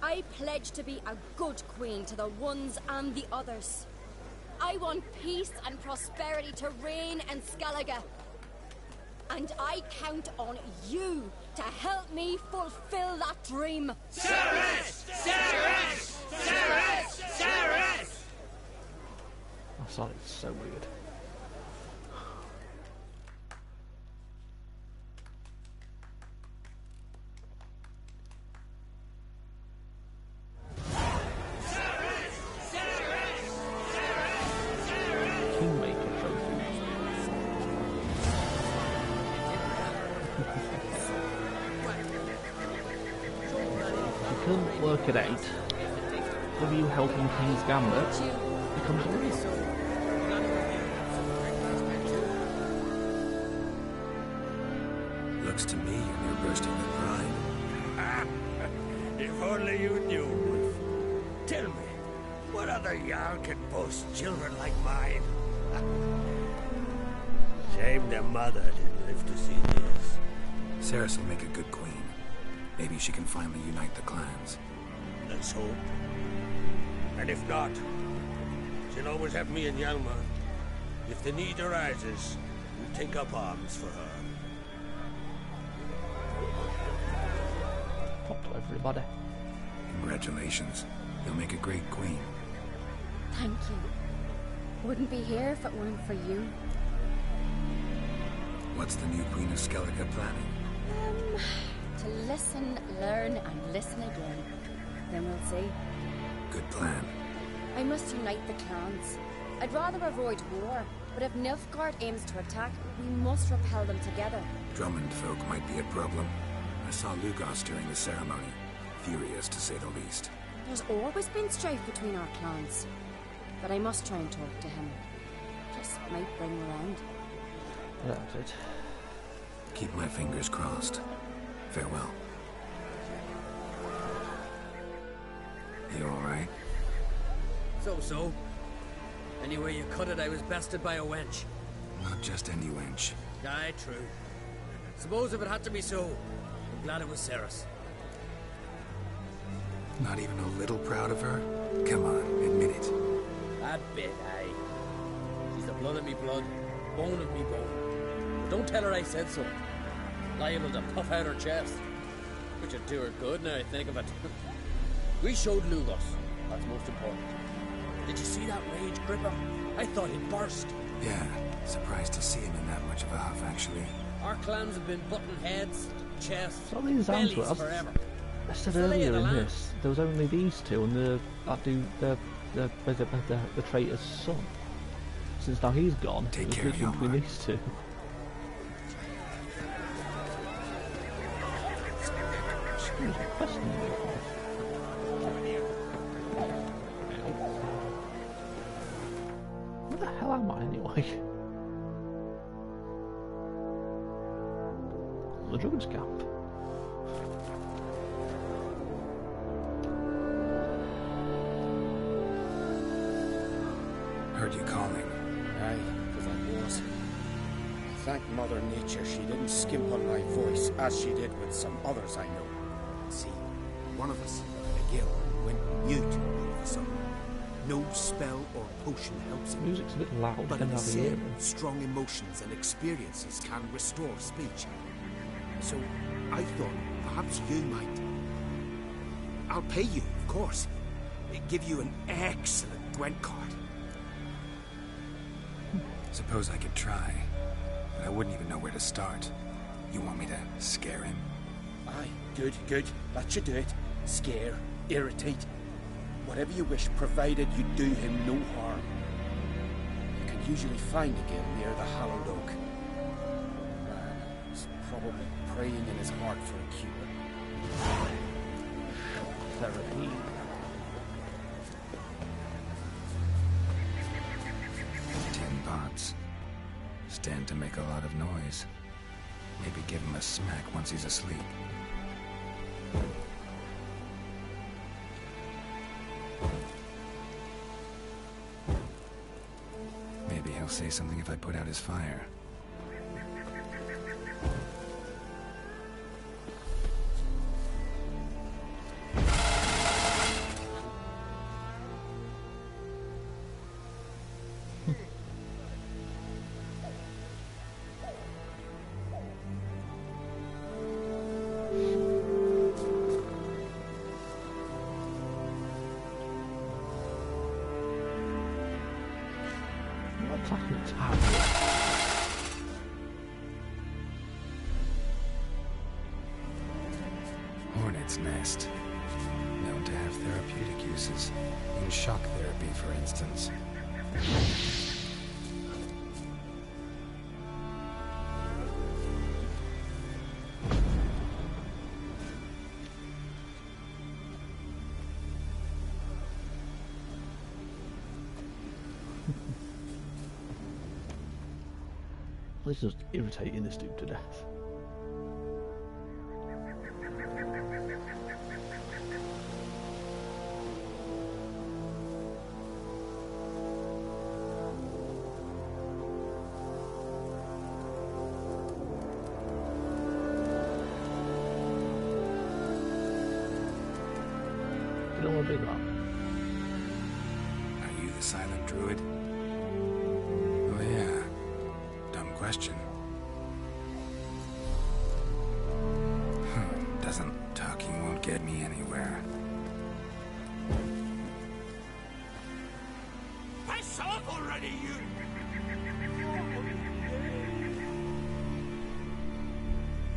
I pledge to be a good queen to the ones and the others. I want peace and prosperity to reign in Skellige. And I count on you to help me fulfill that dream. Ceres! Ceres! Ceres! Ceres! That sounded so weird. Work it out. With you helping King's Gambit becomes real. Looks to me you're bursting with pride. If only you knew, Wolf. Tell me, what other Jarl can boast children like mine? Shame their mother didn't live to see this. Ceres will make a good queen. Maybe she can finally unite the clans. Let's hope. And if not, she'll always have me and Hjalmar. If the need arises, we'll take up arms for her. Talk to everybody. Congratulations. You'll make a great queen. Thank you. Wouldn't be here if it weren't for you. What's the new Queen of Skellige planning? To listen, learn, and listen again. Then we'll see. Good plan. I must unite the clans. I'd rather avoid war, but if Nilfgaard aims to attack, we must repel them together. Drummond folk might be a problem. I saw Lugos during the ceremony. Furious, to say the least. There's always been strife between our clans. But I must try and talk to him. Just might bring around. That's it. Keep my fingers crossed. Farewell. You alright? So. Anyway you cut it, I was bested by a wench. Not just any wench. Aye, true. Suppose if it had to be so, I'm glad it was Ceres. Not even a little proud of her? Come on, admit it. That bit, aye. She's the blood of me blood, bone of me bone. But don't tell her I said so. Liable to puff out her chest. Which would do her good now I think of it. We showed Lugos. That's most important. Did you see that rage grip him? I thought he'd burst. Yeah, surprised to see him in that much of a huff, actually. Our clans have been butting heads, chests, All these bellies answers. forever. I said earlier in this, there was only these two and the traitor's son. Since now he's gone, take it care was between these two. Where the hell am I anyway? The druid's camp. Heard you calling. Aye, because I was. Thank Mother Nature she didn't skimp on my voice, as she did with some others I know. See, one of us, a gill, went mute all of a sudden. No spell or potion helps him. Music's a bit loud, But then in I'll the be same, hearing. strong emotions and experiences can restore speech. So, I thought perhaps you might. I'll pay you, of course. Give you an excellent Gwent card. Suppose I could try, but I wouldn't even know where to start. You want me to scare him? Aye, good. That should do it. Scare, irritate. Whatever you wish, provided you do him no harm. You can usually find a gill near the Hallowed Oak. Man, he's probably praying in his heart for a cure. Therapy. Pots. Stand to make a lot of noise. Maybe give him a smack once he's asleep. Maybe he'll say something if I put out his fire. hornet's nest. Known to have therapeutic uses. In shock therapy, for instance. This is just irritating this dude to death. You don't want to do that. Are you the silent druid? Oh yeah. Dumb question. Talking won't get me anywhere. Piss off already, you!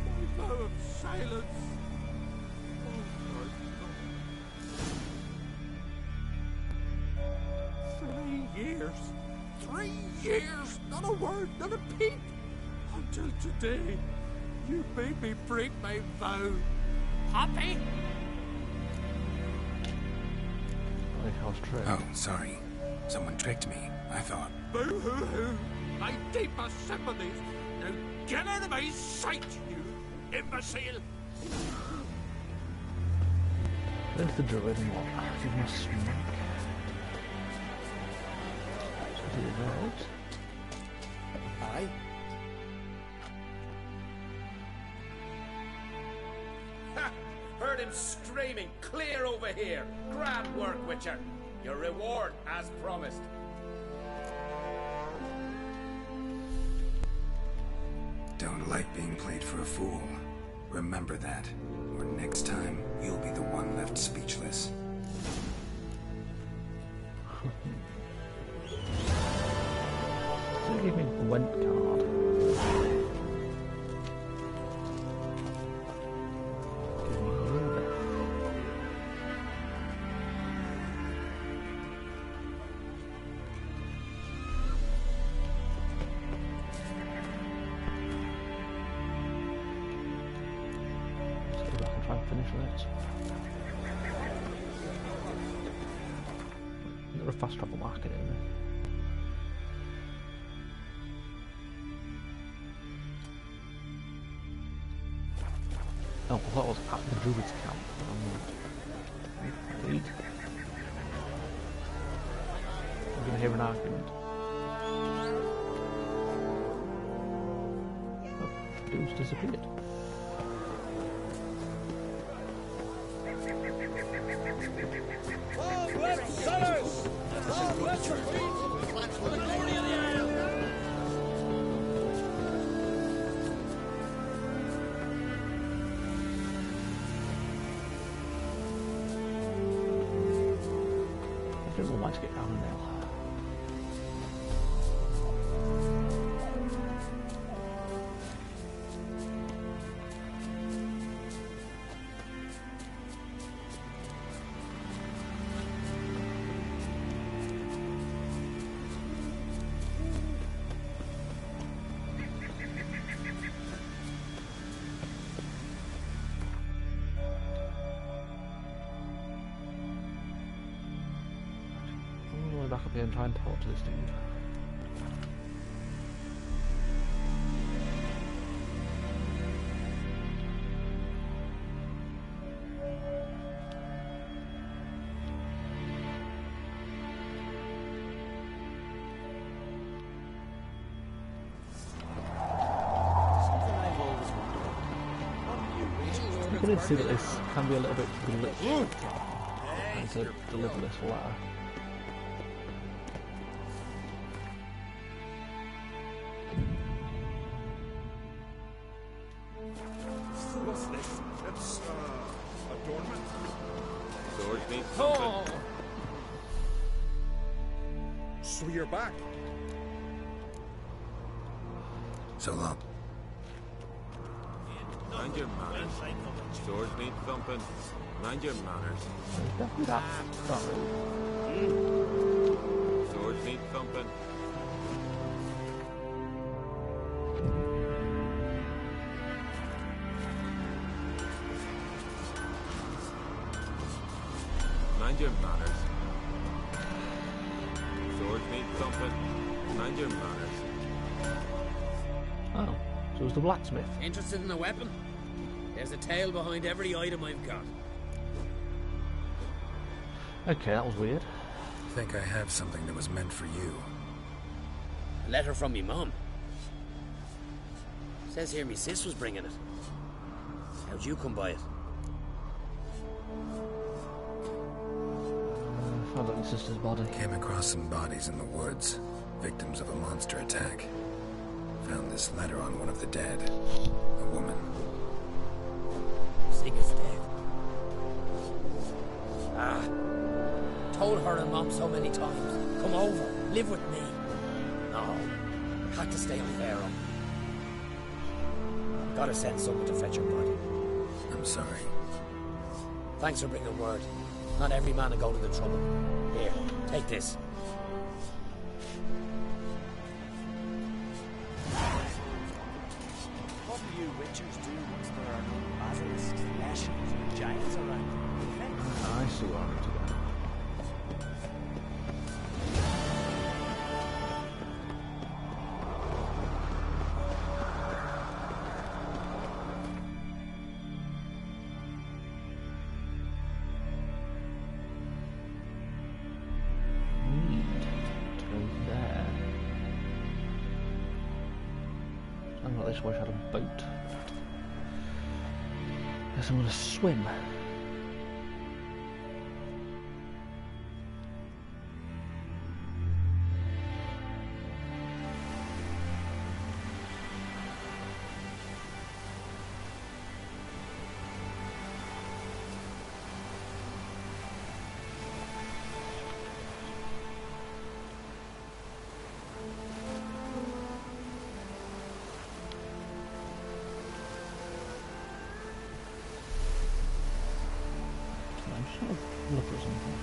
My vow of silence. Oh, 3 years. 3 years! Not a word, not a peep! Until today, you made me break my vow. Happy? Oh, sorry. Someone tricked me. I thought... Boo-hoo-hoo! My deepest sympathies! Now get out of my sight, you imbecile! Into the druid and what? Give him a smack. So do that. Aye. Ha! Heard him screaming, clear over here! Grand work, Witcher! Your reward, as promised. Don't like being played for a fool. Remember that. Or next time, you'll be the one left speechless. Still give me a Gwent card. Give me a little bit. See if I can try and finish this. Is there a fast travel market in there? Oh, I thought it was at the druid's camp. Indeed. I'm going to hear an argument. Oh, dude's disappeared. Oh, bless sinners! Oh, bless your feet! For the glory of the Isle! I think we'll like to get down now. Back up here and try and talk to this dude. You can see that this can be a little bit glitchy. Trying to deliver this letter. What's this? It's, adornment. Sword means Oh! something. So you're back. So long. Thank Mind your manners. Swords need thumping. Mind your manners. Definitely that. Swords need thumping. Mind your manners. Swords need thumping. Mind your manners. Oh, so it was the blacksmith. Interested in a weapon? There's a tale behind every item I've got. Okay, that was weird. I think I have something that was meant for you. A letter from me mum. Says here me sis was bringing it. How'd you come by it? Found out your sister's body. Came across some bodies in the woods, victims of a monster attack. Found this letter on one of the dead. A woman. Singer's dead. Ah. Told her and Mom so many times. Come over. Live with me. No. Had to stay on Pharaoh. Gotta send someone to fetch her body. I'm sorry. Thanks for bringing word. Not every man will go to the trouble. Here, take this. What do you witchers do once there are no basilisks, lashings, or giants around? I see what I'm to go. This way I had a boat. Guess I'm gonna swim. Look for something.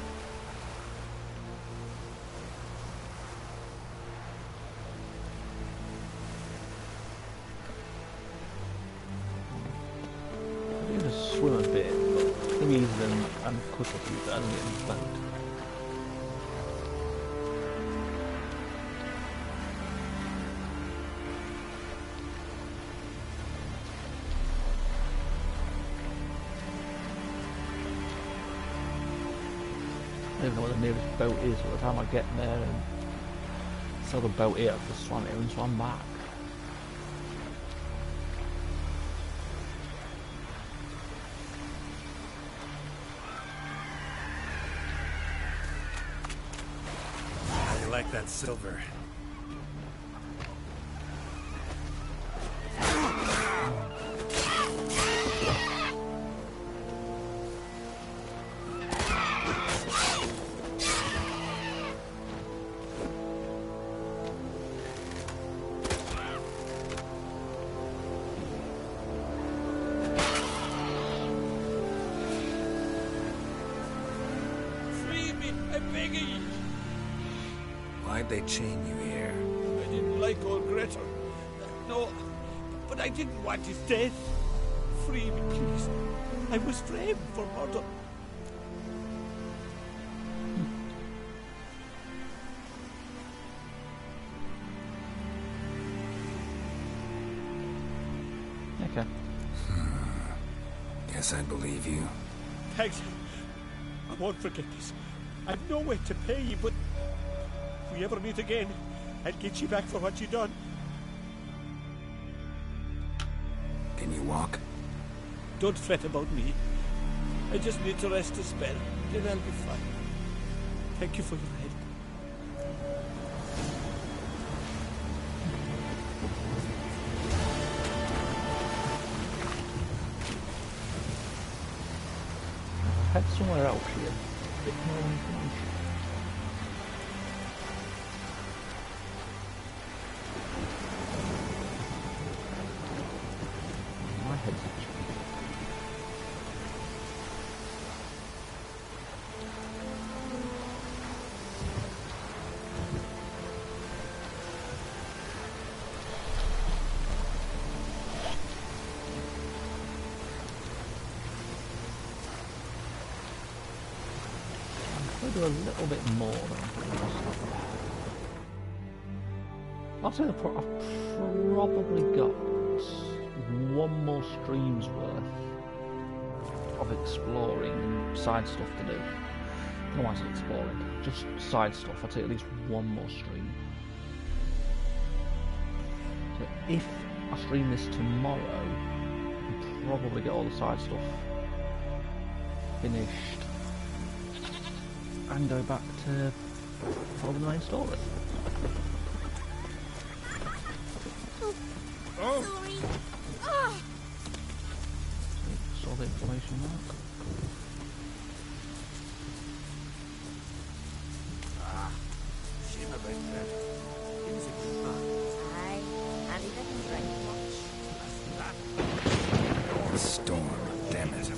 I do just swim a bit, but maybe easier than I'm quicker to use that and get in the boat. I don't even know what the nearest boat is. By the time I get there and saw the boat here, I've just swam here and swam back. How do you like that silver? Why'd they chain you here? I didn't like old Grettir. No, but I didn't want his death. Free me, please. I was framed for murder. Okay. Guess I believe you. Thanks. I won't forget this. I've no way to pay you, but if we ever meet again, I'll get you back for what you done. Can you walk? Don't fret about me. I just need to rest a spell, then I'll be fine. Thank you for your help. Head somewhere else here. A bit more information. My head's itchy. to do a little bit more than I'm doing this. I'll say I've probably got one more stream's worth of exploring and side stuff to do. I don't know why I say exploring, just side stuff. I'd say at least one more stream. So if I stream this tomorrow, I can probably get all the side stuff finished and go back to follow the main story. Oh! Sorry. Oh! Saw the information mark. Shame about that. He was a good man. Aye, and he didn't drink much. The storm, damn it.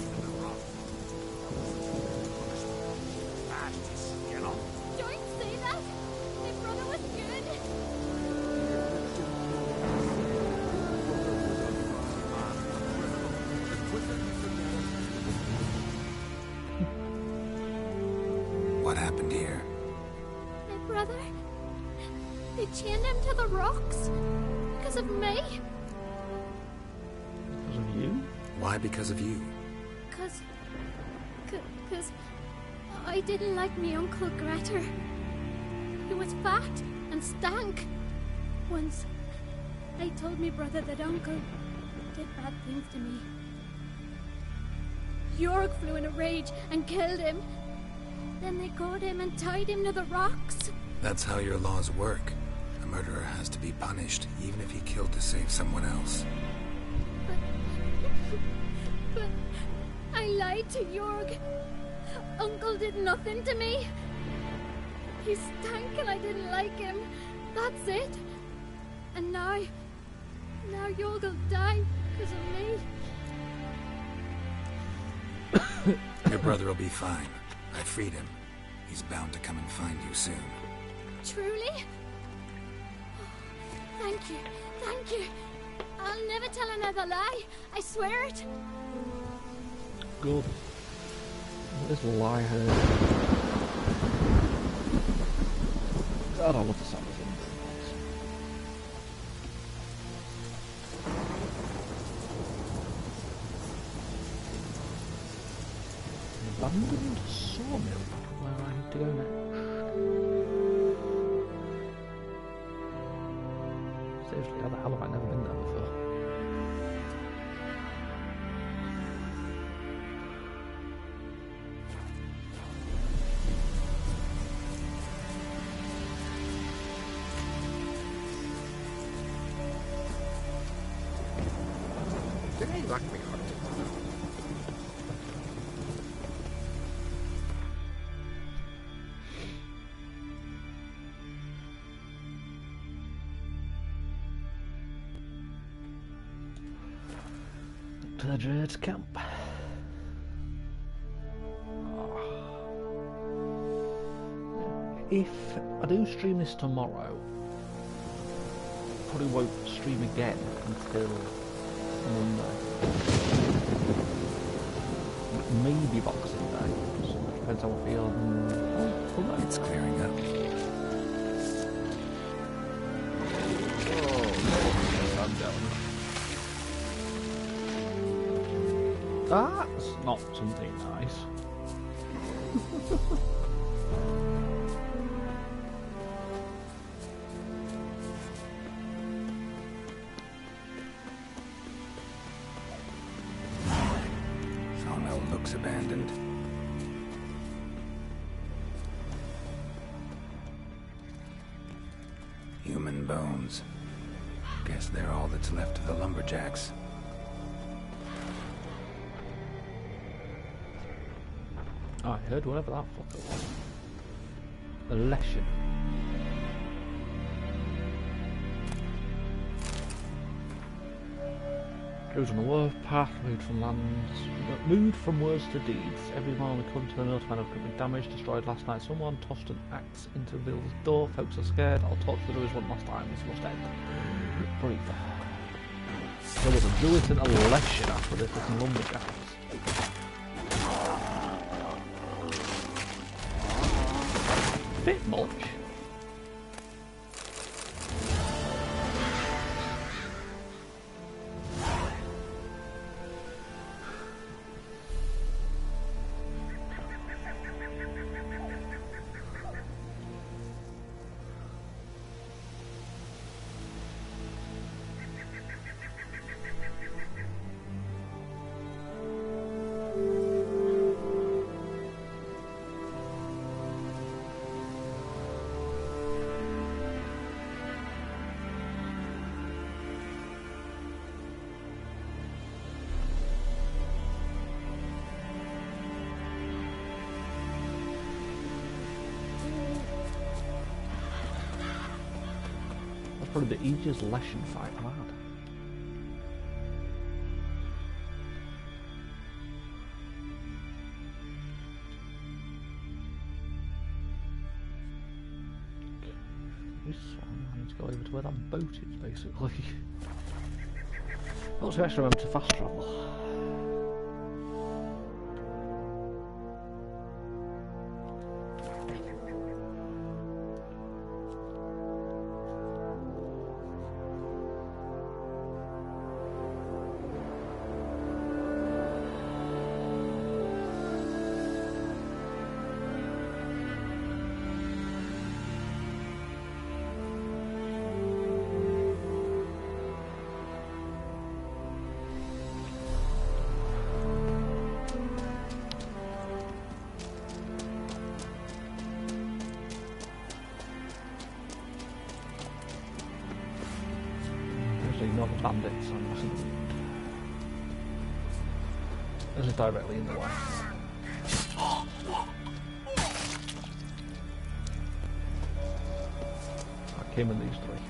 Don't say that! My brother was good! What happened here? My brother? They chained him to the rocks? Because of me? Because of you? Why because of you? Because I didn't like me Uncle Grettir. He was fat and stank. Once, I told me brother that Uncle did bad things to me. Jorg flew in a rage and killed him. Then they caught him and tied him to the rocks. That's how your laws work. A murderer has to be punished, even if he killed to save someone else. But I lied to Jorg. Uncle did nothing to me. He stank and I didn't like him. That's it. And now Jorg will die because of me. Your brother will be fine. I freed him. He's bound to come and find you soon. Truly? Thank you. Thank you. I'll never tell another lie. I swear it. Good. What is lie her? God, I love the sound of him. Abandoned sawmill, where I need to go next. Seriously, how the hell have I never been there before? Did he like me heart? To the Druids camp. If I do stream this tomorrow, probably won't stream again until Monday. Maybe Boxing Day. So it depends how I feel. It's clearing up. That's not something nice. Sawmill looks abandoned. Human bones. Guess they're all that's left of the lumberjacks. I heard whatever that fucker was. A lesson. Goes on the warpath, moved from words to deeds. Every mile on the country, the Northman have been damaged, destroyed last night. Someone tossed an axe into the village door. Folks are scared. I'll talk to the druids one last time. This must end. Breathe. There was a druid and a lesson after this with some lumberjacks. bit much. Probably the easiest lesson fight I've had. This one, I need to go over to where that boat is, basically. Also, I remember to fast travel. Not the bandits, I mustn't. This is directly in the way. I came in these three.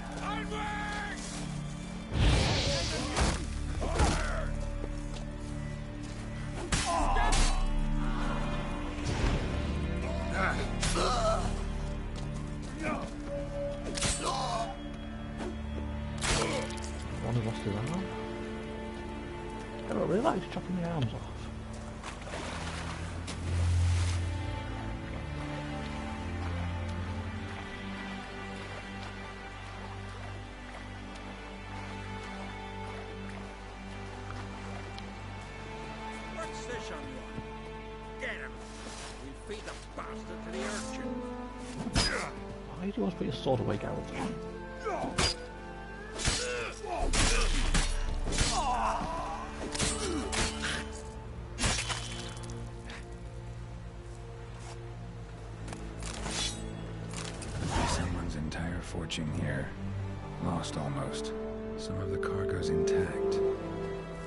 I don't really like chopping the arms off. What's this on you? Get him! We feed the bastard to the urchin. Why do you always put your sword away, Garrett? Someone's entire fortune here. Lost almost. Some of the cargo's intact.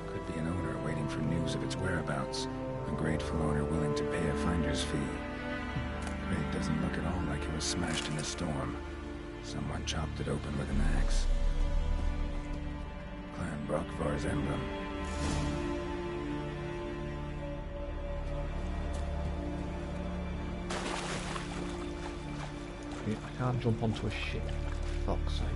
Could be an owner waiting for news of its whereabouts. A grateful owner willing to pay a finder's fee. Crate doesn't look at all like it was smashed in a storm. Someone chopped it open with an axe. Clan Brockvar's emblem. I can't jump onto a ship, for fuck's sake.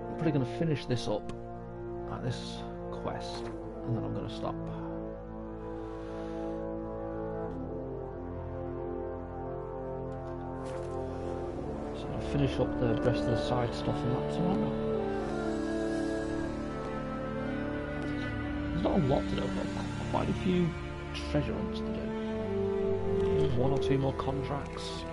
I'm probably going to finish this up at this quest, and then I'm going to stop. Finish up the rest of the side stuff and that tomorrow. There's not a lot to do, but quite a few treasure hunts to do. One or two more contracts.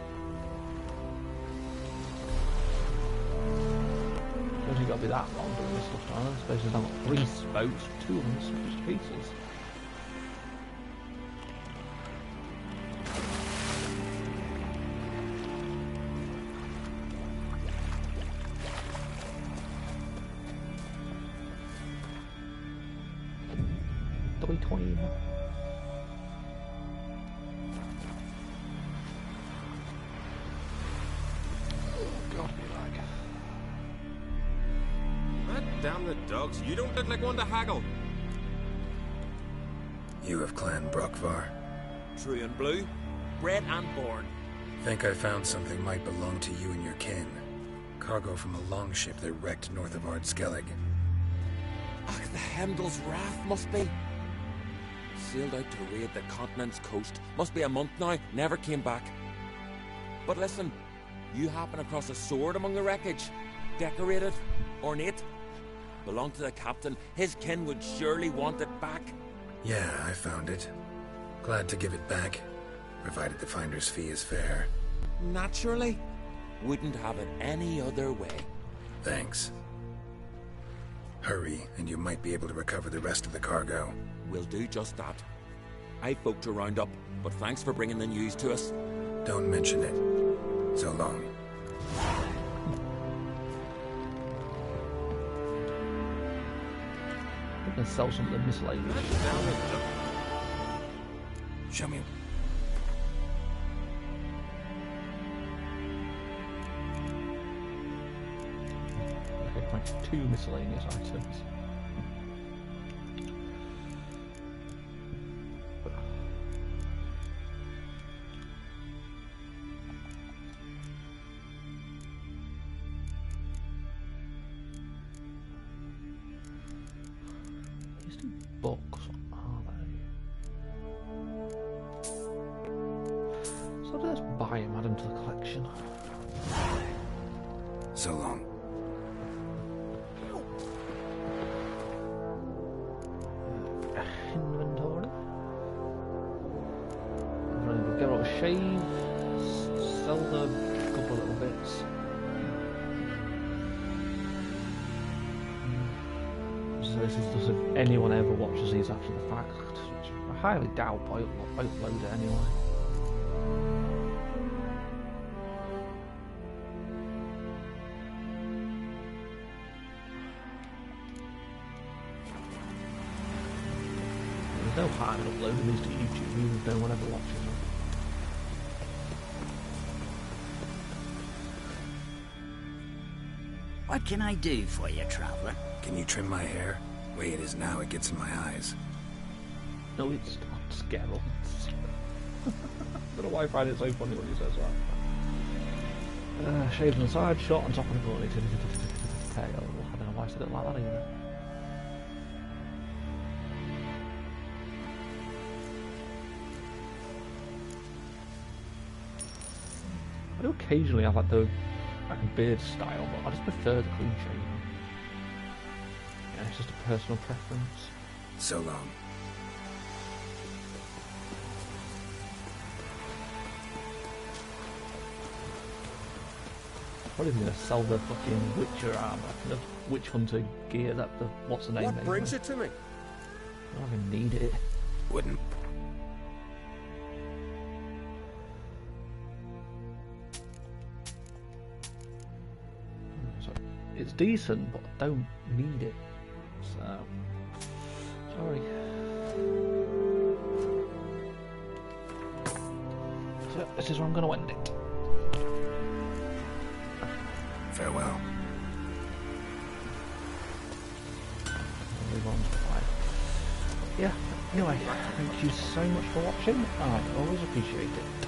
Don't think it'll be that long doing this stuff now. I suppose there's not 3 boats, 2 unsmashed pieces. Queen. God, God damn the dogs, you don't look like one to haggle. You of Clan Brockvar? True and blue? bred and born. Think I found something might belong to you and your kin. Cargo from a longship that wrecked north of Skellige. Ach, the Heimdall's Wrath must be. Sailed out to raid the continent's coast. Must be a month now, never came back. But listen, you happen across a sword among the wreckage. Decorated, ornate. Belonged to the captain. His kin would surely want it back. Yeah, I found it. Glad to give it back, provided the finder's fee is fair. Naturally. Wouldn't have it any other way. Thanks. Hurry, and you might be able to recover the rest of the cargo. We'll do just that. I've folk to round up, but thanks for bringing the news to us. Don't mention it. So long. I'm gonna sell some of the miscellaneous. Show me. Okay, fine. 2 miscellaneous items. These 2 books, are they? So let's buy them, add them to the collection. So long. Inventory. We'll get out a shave, sell the couple of little bits. So this is just if anyone ever watches these after the fact, which I highly doubt, but I upload it anyway. There's no harm in uploading these to YouTube, even if no one ever watches them. What can I do for you, traveller? Can you trim my hair? The way it is now, it gets in my eyes. No, it's not Skellige. I don't know why I find it so funny when he says that. Shaved on the side, shot on top of the body. Tail. I don't know why I said it like that either. I do occasionally have like a beard style, but I just prefer the clean shaven. Yeah, it's just a personal preference. So long. Probably gonna sell the fucking Witcher armor, the Witch Hunter gear. That the what's the name? What brings it to me? I don't even need it. Wouldn't. So it's decent, but I don't need it. So sorry. So this is where I'm going to end it. Farewell. Move on to 5. Yeah, anyway, thank you so much for watching. I always appreciate it.